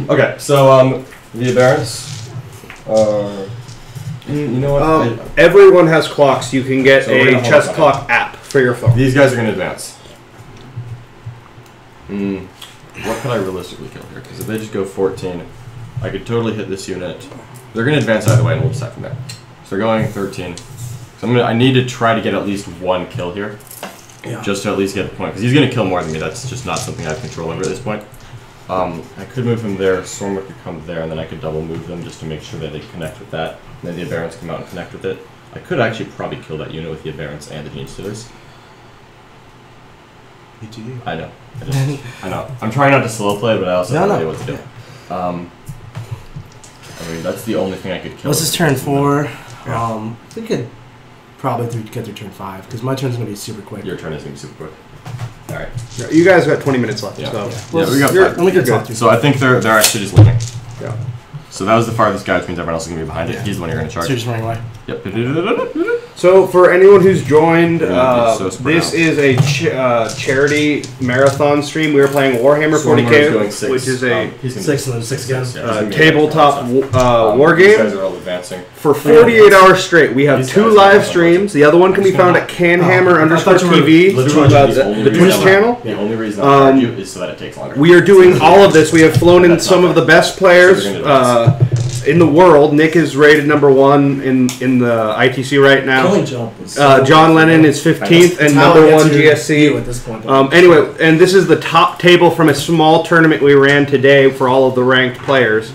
Okay, so the Aberrants are... You know what? Everyone has clocks. You can get So we're gonna a hold chess on. clock app for your phone. These guys are going to advance. What could I realistically kill here? Because if they just go 14, I could totally hit this unit. They're going to advance either way, and we'll decide from there. So they're going 13. So I need to try to get at least 1 kill here. Yeah. Just to at least get the point. Because he's going to kill more than me. That's just not something I have control over at this point. I could move him there. Stormwood could come there, and then I could double move them just to make sure that they connect with that. And then the Aberrants come out and connect with it. I could actually probably kill that unit with the Aberrants and the Gene Stealers. I know. I know. I'm trying not to slow play, but I also have no idea what to do. I mean, that's the only thing I could kill. What's his turn 4? Yeah. We could probably get through turn 5, because my turn's going to be super quick. Your turn is going to be super quick. Alright. You guys got 20 minutes left. Yeah. So. Yeah, we got You're- 5. And we can You're talk through. So I think they're actually just leaving. Yeah. So that was the farthest guy, which means everyone else is going to be behind it. Yeah. He's the one you're going to charge. So you're just running away. Yep. So for anyone who's joined, Yeah, it's so spread this out. is a charity marathon stream. We are playing Warhammer Stormlord's going 40k, 6. which is a He's gonna 6 and then 6 again. Yeah, he's gonna be tabletop war These guys game. are all advancing. For 48 hours straight, we have These 2 guys live are- streams. The other one can be found at canhammer I thought you were _TV, Literally, the Twitch channel. The only reason I charge you is so that it takes longer. We are doing all of this. We have flown in That's some not of the bad. best players So they're gonna in the world. Nick is rated #1 in the ITC right now. Killing jump was John Lennon is 15th and It's how I get #1 to GSC. you at this point. Anyway, and this is the top table from a small tournament we ran today for all of the ranked players.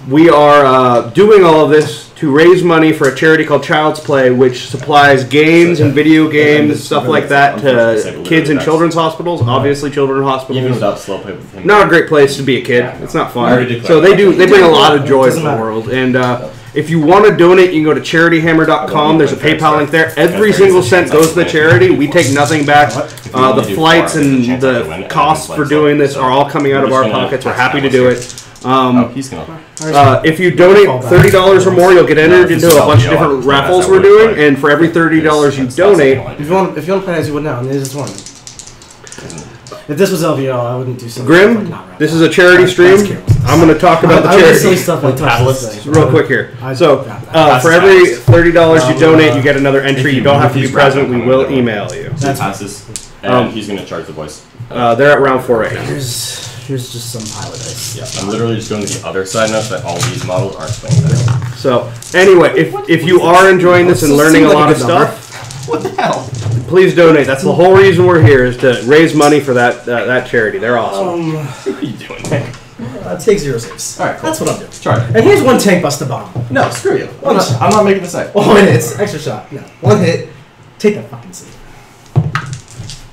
We are doing all of this to raise money for a charity called Child's Play, which supplies games and video games, stuff like that, to kids in children's hospitals. Obviously, children's Even hospitals. without slow play with him. Not a great place to be a kid. Yeah, no. It's not I already fun. declared So they that. bring a lot of joy to Doesn't the matter. world. And If you want to donate, you can go to charityhammer.com. There's a PayPal link there. Every single cent goes to the charity. We take nothing back. The flights and the costs for doing this are all coming out of our pockets. We're happy to do it. If you donate $30 or more, you'll get entered into a bunch of different raffles we're doing. And for every $30 you donate, If you want to play as you would now, and this is one. If this was LVO, I wouldn't do something. Grim, this is a charity stream. I'm going to talk about the I would say charity stuff like Catalyst. real quick here. So, for every $30 you donate, you get another entry. You don't have to be present. We will email you. That's passes. And he's going to charge the voice. They're at round 4A. Here's just some pilot dice. Yeah, I'm literally just going to the other side now that all these models aren't playing that. So, anyway, if you are enjoying this and learning a lot of stuff, What the hell? please donate. That's the whole reason we're here, is to raise money for that charity. They're awesome. What are you doing, man? Take 0 saves. Alright, cool. That's what I'm doing. Try it. And here's one tank bust a bomb. No, screw you. I'm not making this save. 1 hit. Extra shot. No. 1 hit. Take that fucking save.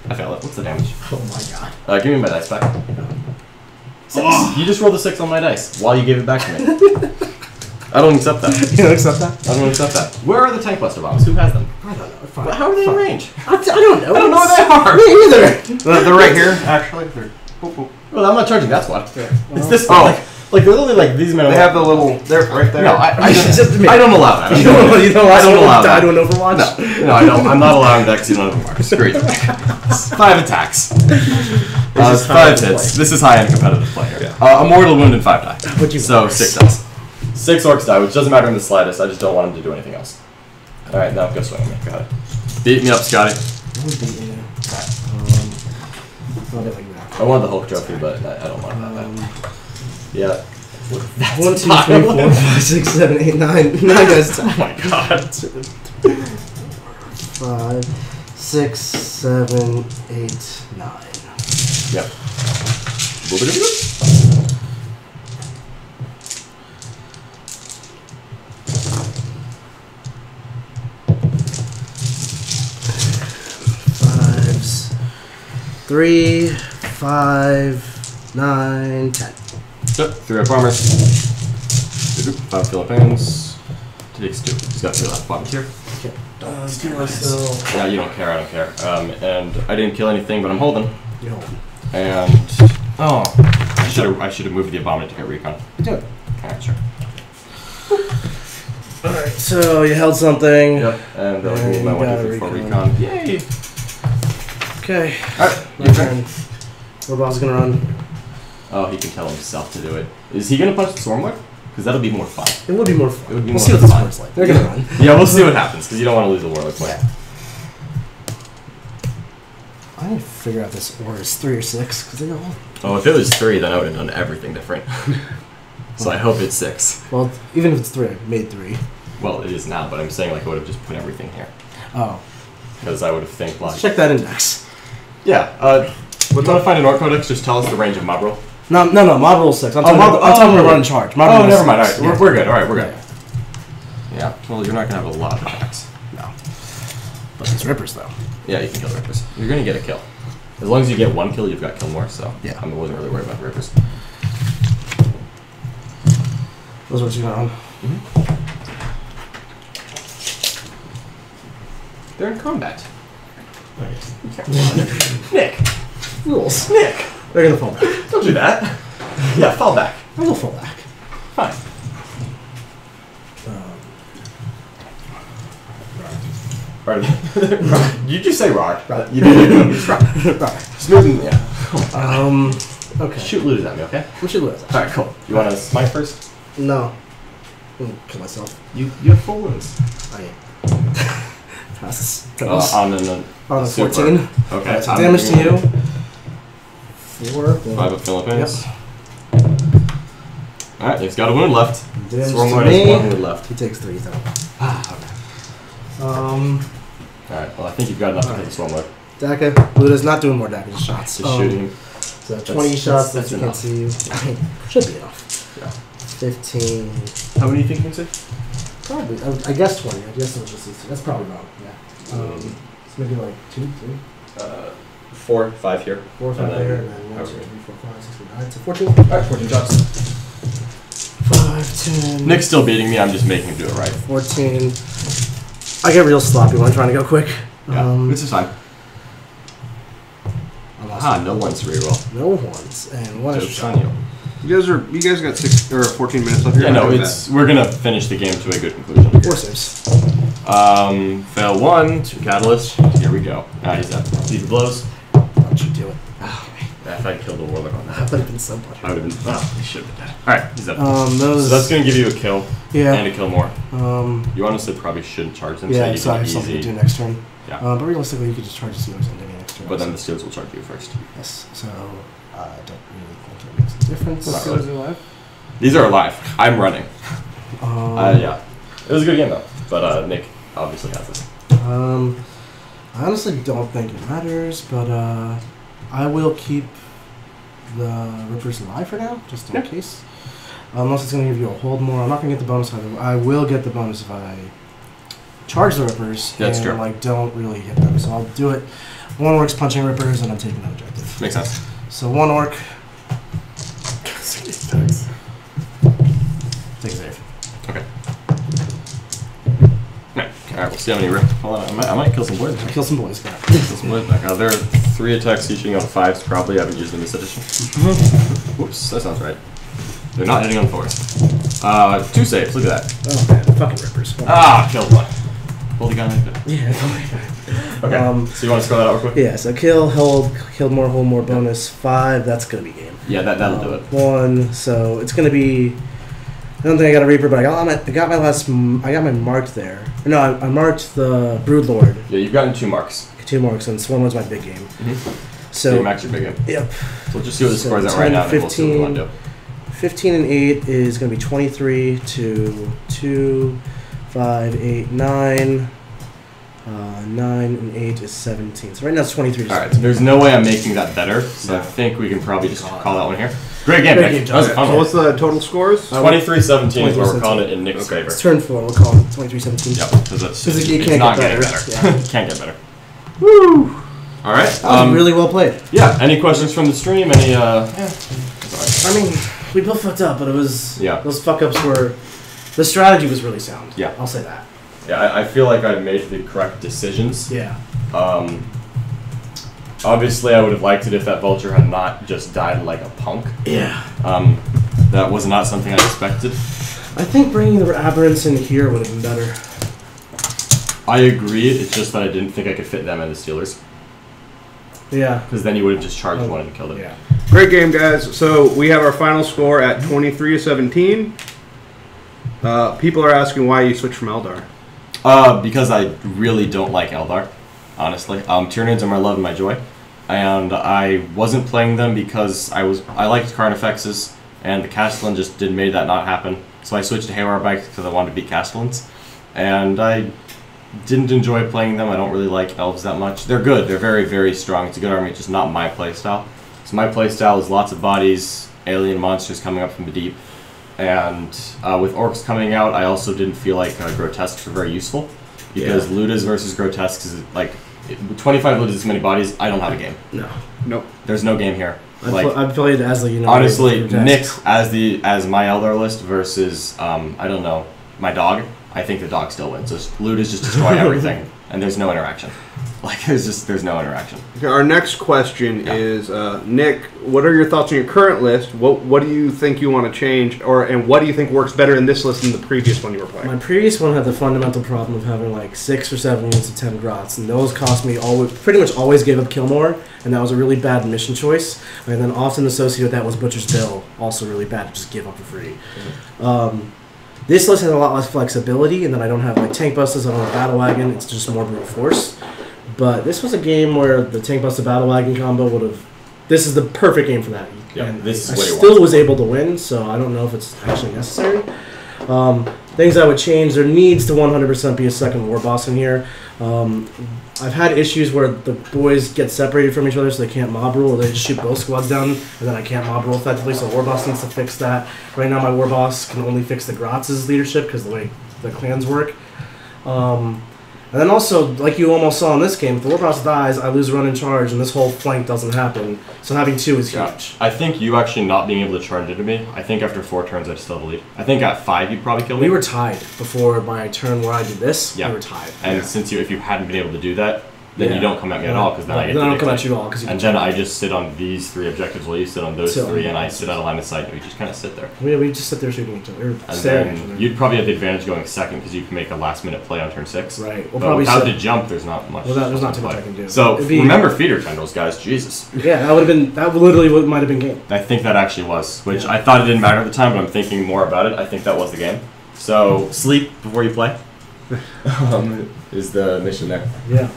I failed it. What's the damage? Oh my god. Give me my dice back. 6. You just rolled a 6 on my dice while you gave it back to me. I don't accept that. You don't accept that? I don't accept that. Where are the tank buster bombs? Who has them? I don't know. Fine. How are they in range? I don't know. I don't know where they are. Me either. They're right here, actually. They're, Well, I'm not charging. That's why. Well, It's this. Like they're literally like these men. they have the little. They're right there. No, I don't allow that. You don't I don't allow die that. to an Overwatch? No, I don't. I'm not allowing that because you don't have a mark. Screw you. 5 attacks. 5 hits. This is high-end competitive player. A mortal wound and 5 die. What'd you So mark? 6 dice. 6 orcs die, which doesn't matter in the slightest. I just don't want him to do anything else. All right, now go swing at me. Go ahead. Beat me up, Scotty. I wanted the Hulk trophy, but I don't want that. Yeah. 1, 2, 3, 4, 5, 6, 7, 8, 9. 9 guys. Oh my god. 5, 6, 7, 8, 9. Yep. Fives. 3, 5, 9, 10. Yep. 3 up armors. 5 Philippines. Takes 2. He's got 3 left bottoms here. Yeah, you don't care. I don't care. And I didn't kill anything, but I'm holding. You're holding. And I should have moved the abominant to get recon. Do it. Alright, sure. Alright, so you held something. Yep. And give me my you got 1 for recon. recon. Yay! Okay. Alright, My your turn. turn. Robot's gonna run. Oh, he can tell himself to do it. Is he gonna punch the Stormlord? Because that'll be more fun. It would be more fun. It would be We'll more see what this fun. score's like. They're gonna run. Yeah, we'll see what happens, because you don't want to lose the Warlock point. I need to figure out this or is 3 or 6 because they all. Oh, if it was 3, then I would have done everything different. So I hope it's 6. Well, even if it's 3, I made 3. Well, it is now, but I'm saying like I would have just put everything here. Oh. Because I would have think like... Let's check that index. Yeah, we're trying to find an Orc Codex, just tell us the range of mob roll. No, mob roll 6. I'm talking about run in charge. Mob roll Never mind, 6. alright, we're good, alright, we're good. Yeah, well, you're not going to have a lot of attacks. No. But it's Rippers, though. Yeah, you can kill the Rippers. You're going to get a kill. As long as you get 1 kill, you've got kill more, so yeah. I wasn't really worried about the Rippers. Those are what you got on. They're in combat. Nick! Rules. Nick! They're gonna fall back. Don't do that. Yeah, fall back. I'm gonna fall back. Fine. You just say rock. You didn't. Smooth. Yeah. Okay. Shoot looters at me, okay? We should lose. Alright, cool. You want to smite first? No. I'm gonna kill myself. You have full wounds. I am. Passes. On On the super. 14. Okay. Right, so damage to you. 4. 5 of Philippines. Yep. Alright, he's got a wound left. Damage Swarm to Lord me. has 1 wound left. He takes 3 though. Alright, well I think you've got enough to hit the Swarm Lord. Daka. Luda's not doing more Daka, just shots. Just shooting him. So 20 shots that that's you enough. can't see you. I mean, should be enough. Yeah. 15. How many do you think you can see? Probably. I guess 20. I guess it was just these 2. That's probably wrong. Yeah. It's maybe like 2, 3, 4, 5 here. 4, 5 And then- there, and then 1, 2, okay. 3, 4, 5, 6, 7, 8, 9. So 14. Alright, 14 shots. 5, 10, Nick's still beating me. I'm just making him do it right. 14. I get real sloppy when I'm trying to go quick. Yeah, this is fine. No one's reroll. No ones. And one Joke's extra on shot. you. You guys got 6 or 14 minutes left here. Yeah, no, we're gonna finish the game to a good conclusion. 4 saves. Fail 1, 2 catalyst. Here we go. He's dead. Leave the blows. Why don't you do it? If I killed the warlock on That that, would have been so much. I would have been. Oh, he should have been dead. Alright, he's dead. Those. So that's gonna give you a kill Yeah. and a kill more. You honestly probably shouldn't charge them. Yeah, so so I you have can something to easy. do next turn. Yeah. But realistically, you could just charge the Steelers and any next turn. But then the steals will charge you first. Yes, so I don't really think it makes a difference. Not Steelers are alive. These are alive. I'm running. Um, It was a good game though. But Nick obviously has this. I honestly don't think it matters, but I will keep the Rippers alive for now, just in case. Unless it's going to give you a hold more. I'm not going to get the bonus either. I will get the bonus if I charge the Rippers That's and true. don't really hit them. So I'll do it. 1 Orc's punching Rippers, and I'm taking that objective. Makes sense. So 1 Orc. Take a save. Okay. Alright, we'll see how many rip. Hold on, I might kill some boys. Kill some boys. Got Kill some boys back. There are 3 attacks each hitting on 5s. Probably haven't used them this edition. Whoops, that sounds right. They're not hitting on 4s. 2 saves. Look at that. Oh man, fucking Rippers. Killed 1. Holy gun. Yeah, totally. Okay. So you want to score that out real quick? Yeah, so kill, hold more, bonus 5. That's gonna be game. Yeah, that'll do it. 1. So it's gonna be. I don't think I got a Reaper, but I got my marked there. No, I marked the Broodlord. Yeah, you've gotten 2 marks. 2 marks, and Swarm was my big game. Mm-hmm. So you max your big game. Yep. So we'll just see what the So scores at 10, right now, and we'll see what we want to do. 15 and 8 is gonna be 23 to 2, 5, 8, 9. 9 and 8 is 17. So right now it's 23 to Alright, so there's no way I'm making that better, so I think we can probably just call that one here. Great game, Great Nick. game, That was a John. fun So one. what's the total scores? 23-17 is what we're 23-17. calling it in Nick's favor. It's turn 4. We'll call it 23-17. Yep, because it's you can't not get getting better. better. Yeah. Can't get better. Woo! Alright. That was really well played. Yeah, any questions from the stream? Any, I mean, we both fucked up, but it was. Yeah. Those fuck ups were. The strategy was really sound. Yeah. I'll say that. Yeah, I feel like I made the correct decisions. Yeah. Obviously, I would have liked it if that vulture had not just died like a punk. Yeah. That was not something I expected. I think bringing the aberrants in here would have been better. I agree, it's just that I didn't think I could fit them and the Steelers. Yeah. Because then you would have just charged one and killed it. Yeah. Great game, guys. So we have our final score at 23-17. People are asking why you switched from Eldar. Because I really don't like Eldar, honestly. Tyranids are my love and my joy. And I wasn't playing them because I liked Carnifexes, and the Castellan just made that not happen. So I switched to Haywire Bikes because I wanted to beat Castellans. And I didn't enjoy playing them. I don't really like Elves that much. They're good. They're very, very strong. It's a good army, just not my playstyle. So my playstyle is lots of bodies, alien monsters coming up from the deep. And with Orks coming out, I also didn't feel like Grotesques were very useful. Because Ludas versus Grotesques is like, 25 Ludas, this many bodies, I don't have a game. No. Nope. There's no game here. I've played as the Honestly, Nick as my Eldar list versus I don't know, my dog. I think the dog still wins. So Ludas just destroy everything, and there's no interaction. Like there's no interaction. Okay, our next question is Nick. What are your thoughts on your current list? What do you think you want to change, and what do you think works better in this list than the previous one you were playing? My previous one had the fundamental problem of having like 6 or 7 units of 10 grots, and those cost me pretty much always gave up kill more, and that was a really bad mission choice. And then often associated with that was Butcher's Bill, also really bad to just give up for free. This list has a lot less flexibility, and then I don't have like tank busters, I don't have battle wagon. It's just more brute force. But this was a game where the tank buster battle wagon combo would have. This is the perfect game for that. Yeah, and this is I what he still wants. was able to win, so I don't know if it's actually necessary. Things I would change: there needs to 100% be a second war boss in here. I've had issues where the boys get separated from each other, so they can't mob rule, or they just shoot both squads down, and then I can't mob rule effectively. So war boss needs to fix that. Right now, my war boss can only fix the Grots' leadership because the way the clans work. And then also, like you almost saw in this game, if the Warboss dies, I lose run and charge, and this whole flank doesn't happen. So having 2 is Yeah. huge. I think you actually not being able to charge into me, I think after 4 turns I'd still have the lead. I think at 5 you'd probably kill me. We were tied before my turn where I did this. Yeah. We were tied. And since if you hadn't been able to do that, then you don't come at me at all, because then I get then to I don't come at dictate. you at all. Cause you And then I just sit on these 3 objectives while you sit on those So- 3, and I sit out of line of sight, and we just kind of sit there. we just sit there shooting each other. Or And staring at each then other. you'd probably have the advantage going second, because you can make a last-minute play on turn 6. Right. We'll But probably without sit, the jump, there's not much. there's not too to much play. I can do. So It'd be- remember feeder tendrils, guys. Jesus. Yeah, that would have been. That literally might have been game. I think that actually was, which Yeah. I thought it didn't matter at the time, but I'm thinking more about it. I think that was the game. So sleep before you play is the mission there. Yeah.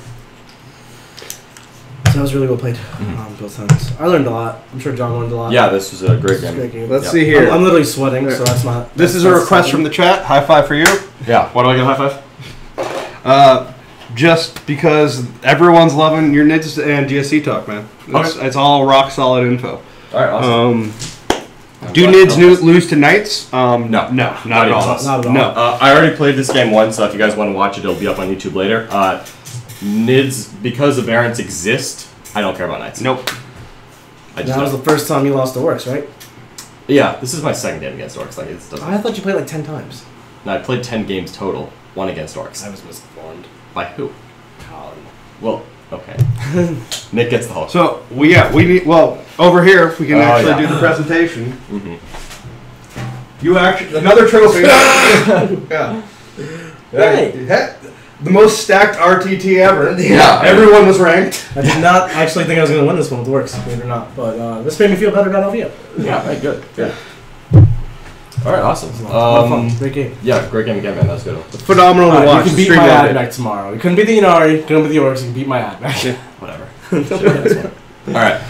So that was really well played both times. I learned a lot. I'm sure John learned a lot. Yeah, this was a great This is a game. great game. Let's Yeah. see here. I'm literally sweating, so that's not. This is a request from the chat. High five for you. Yeah. Why do I get a high five? Just because everyone's loving your Nids and GSC talk, man. It's all rock solid info. All right. Awesome. Do Nids lose to Knights? No. not at even all. close. Not at all. No. I already played this game once, so if you guys want to watch it, it'll be up on YouTube later. Nids, because the variants exist, I don't care about Knights. Nope. I just That was don't. the first time you lost to Orks, right? Yeah, this is my second game against Orks. Like, it doesn't. I thought you played like 10 times. No, I played 10 games total, 1 against Orks. I was misinformed. By who? Colin. Well, okay. Nick gets the whole. So we need over here if we can Oh, actually yeah. do the presentation. Mhm. You actually another trophy. Yeah. Hey. The most stacked RTT ever. Yeah. Everyone was ranked. I did not actually think I was going to win this one with Orks, believe it or not. But this made me feel better about LVO. Yeah, right, good. Good. All right, awesome. A lot of fun. Great game. Yeah, great game again, man. That was good. Phenomenal to watch. You can beat Stream my loved it. Admech tomorrow. You couldn't beat the Inari, you couldn't beat the Orks, you can beat my Admech. Whatever. All right.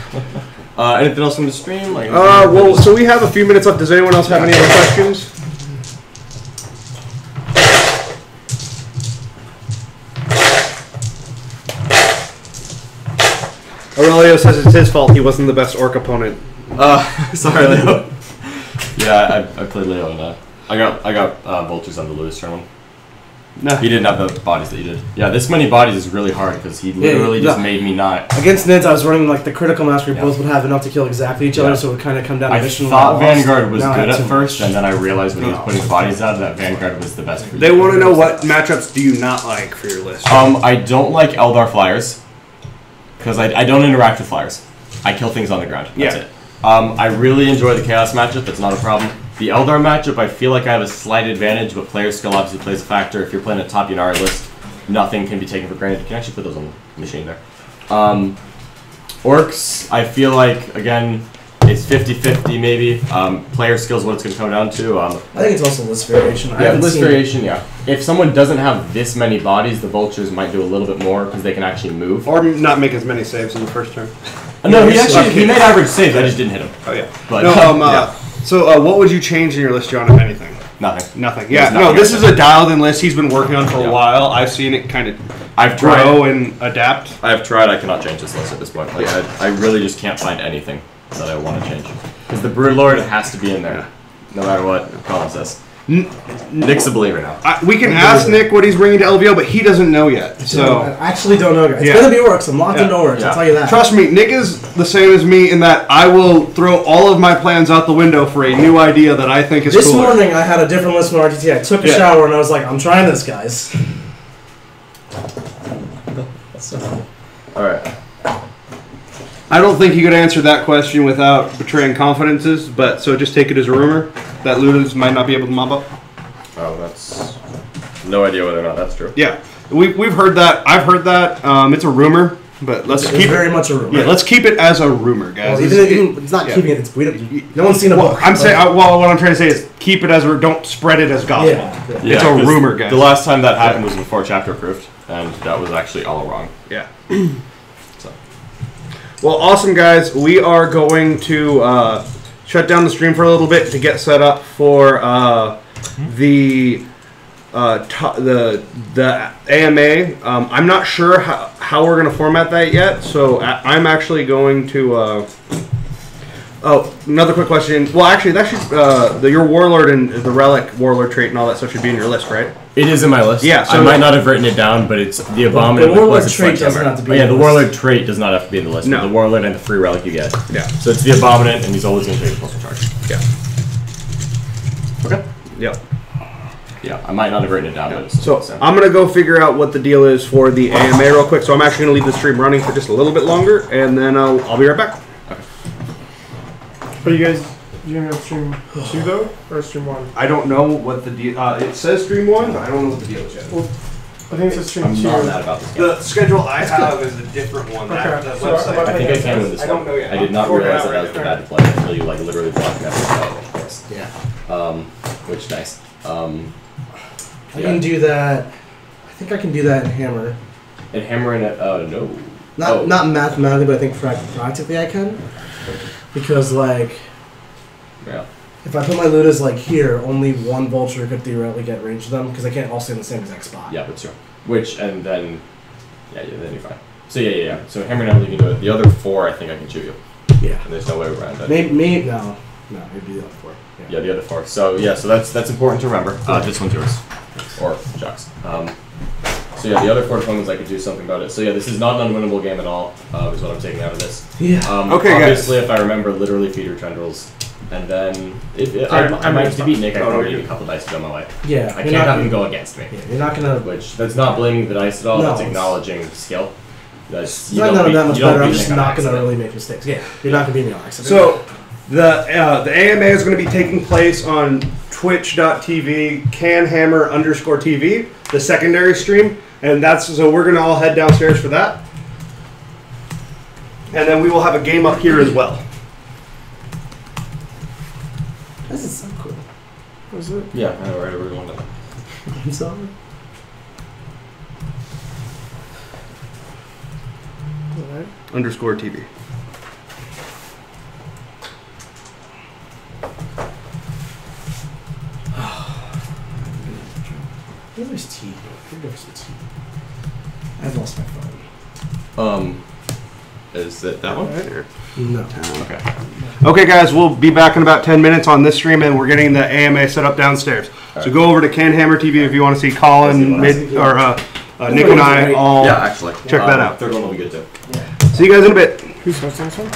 Anything else from the stream? Like, Well, so we have a few minutes left. Does anyone else have any other questions? Aurelio says it's his fault he wasn't the best orc opponent. sorry, Leo. Yeah, I played Leo, and I got vultures on the Lewis turn one. No. He didn't have the bodies that you did. Yeah, this many bodies is really hard because he literally just made me not. Against Nids, I was running like the critical mass where Yeah. both would have enough to kill exactly each other, Yeah. so it would kind of come down to I mission. thought when I lost. Vanguard was Now I good had at too first, much. and then I realized when he was putting bodies out that Vanguard was the best for you. They want to know what matchups do you not like for your list. I don't like Eldar flyers because I don't interact with flyers. I kill things on the ground. That's Yeah. it. I really enjoy the Chaos matchup. That's not a problem. The Eldar matchup, I feel like I have a slight advantage, but player skill obviously plays a factor. If you're playing a top Yunari list, nothing can be taken for granted. You can actually put those on the machine there. Orcs, I feel like, again, it's 50-50 maybe. Player skills, what it's going to come down to. I think it's also list variation. I Yeah, haven't list seen- variation, yeah. If someone doesn't have this many bodies, the vultures might do a little bit more because they can actually move. Or not make as many saves in the first turn. No, he Yeah, actually okay. he made average saves. I just didn't hit him. Oh yeah. But No, yeah, So what would you change in your list, John, if anything? nothing. Nothing. There's Yeah, no, nothing this I is did. a dialed-in list he's been working on for Yeah. a while. I've seen it kind of I've grow tried. and adapt. I have tried. I cannot change this list at this point. Like I really just can't find anything that I want to change because the Broodlord has to be in there, no matter what Colin says. Nick's a believer now. We can ask Nick what he's bringing to LVO, but he doesn't know yet. So I actually don't know, guys. It's Yeah. going to be Orks. I'm locked Yeah. into Orks, Yeah. I'll tell you that. trust me, Nick is the same as me in that I will throw all of my plans out the window for a new idea that I think is This cooler. morning, I had a different list from RTT. I took a Yeah. shower and I was like, I'm trying this, guys. All right. I don't think you could answer that question without betraying confidences, but so just take it as a rumor that Ludas might not be able to mob up. Oh, that's no idea whether or not that's true. Yeah, we've heard that. I've heard that. It's a rumor, but let's It's keep very it. much a rumor. Yeah, let's keep it as a rumor, guys. Well, even, it's not yeah. keeping it. It's, we don't, no one's seen a Well, book. I'm but- saying. Well, what I'm trying to say is keep it as a. Don't spread it as gospel. Yeah. It's a 'cause rumor, guys. The last time that happened was before chapter approved, and that was actually all wrong. Yeah. So. Well, awesome, guys. We are going to shut down the stream for a little bit to get set up for the AMA. I'm not sure how we're going to format that yet, so I'm actually going to Oh, another quick question. Well, actually, that should your warlord and the relic warlord trait and all that stuff should be in your list, right? It is in my list. Yeah, so I might not have written it down, but it's the abominant. The warlord plus trait sledgehammer. doesn't have to be Oh, yeah, in the the warlord list. trait does not have to be in the list. No. But the warlord and the free relic you get. Yeah. So it's the abominant, and he's always going to take a plus charge. Yeah. Okay. Yep. Yeah, I might not have written it down, but it's So I'm gonna go figure out what the deal is for the AMA real quick. So I'm actually gonna leave the stream running for just a little bit longer, and then I'll be right back. Are you guys doing it stream 2 though, or stream 1? I don't know what the deal. It says stream 1, but I don't know what the deal is yet. Well, I think it says stream I'm 2. not mad about this game. The schedule I have is a different one. Okay. That So website. I think I can win this I one. don't know yet. I did not I'll work it realize out that I was right the now. bad to play until you like literally blocked me after the of course. Yeah. Which nice. I can do that. I think I can do that in Hammer. And hammering it. No. Not mathematically, but I think practically I can. Because like, Yeah. if I put my Ludas like here, only one vulture could theoretically get range of them because they can't all stay in the same exact spot. Yeah, that's true. Which and then, yeah, then you're fine. So yeah. So hammering out, you can do it. The other 4, I think I can shoot you. Yeah. And there's no way around it. Maybe no, maybe the other 4. Yeah, the other 4. So yeah, so that's important to remember. This one's yours, or Jock's. So yeah, the other 4 deployments I could do something about it. So yeah, this is not an unwinnable game at all. Is what I'm taking out of this. Yeah. Okay, obviously, if I remember, literally feeder tendrils, and then I might have to beat Nick. I probably need a couple dice to go my way. Yeah. I can't have him go against me. Yeah, you're not gonna. Which that's not blaming the dice at all. No, That's it's- acknowledging skill. That's It's not that much better. I'm beat just Nick on not gonna accident. really make mistakes. Yeah. You're not gonna beat me on accident. So the AMA is going to be taking place on twitch.tv canhammer_TV, the secondary stream, and so we're going to all head downstairs for that, and then we will have a game up here as well. This is so cool. Was it? Yeah, I know, right? Everyone does. I'm sorry. Alright. _TV. Where's tea? Where's the tea? I've lost my phone. Is it that one? No. Okay. Okay, guys, we'll be back in about 10 minutes on this stream, and we're getting the AMA set up downstairs. So go over to Canhammer TV if you want to see Colin, Nick, and I all Yeah, actually. check that out. Third one will be good too. See you guys in a bit. Who's hosting this one?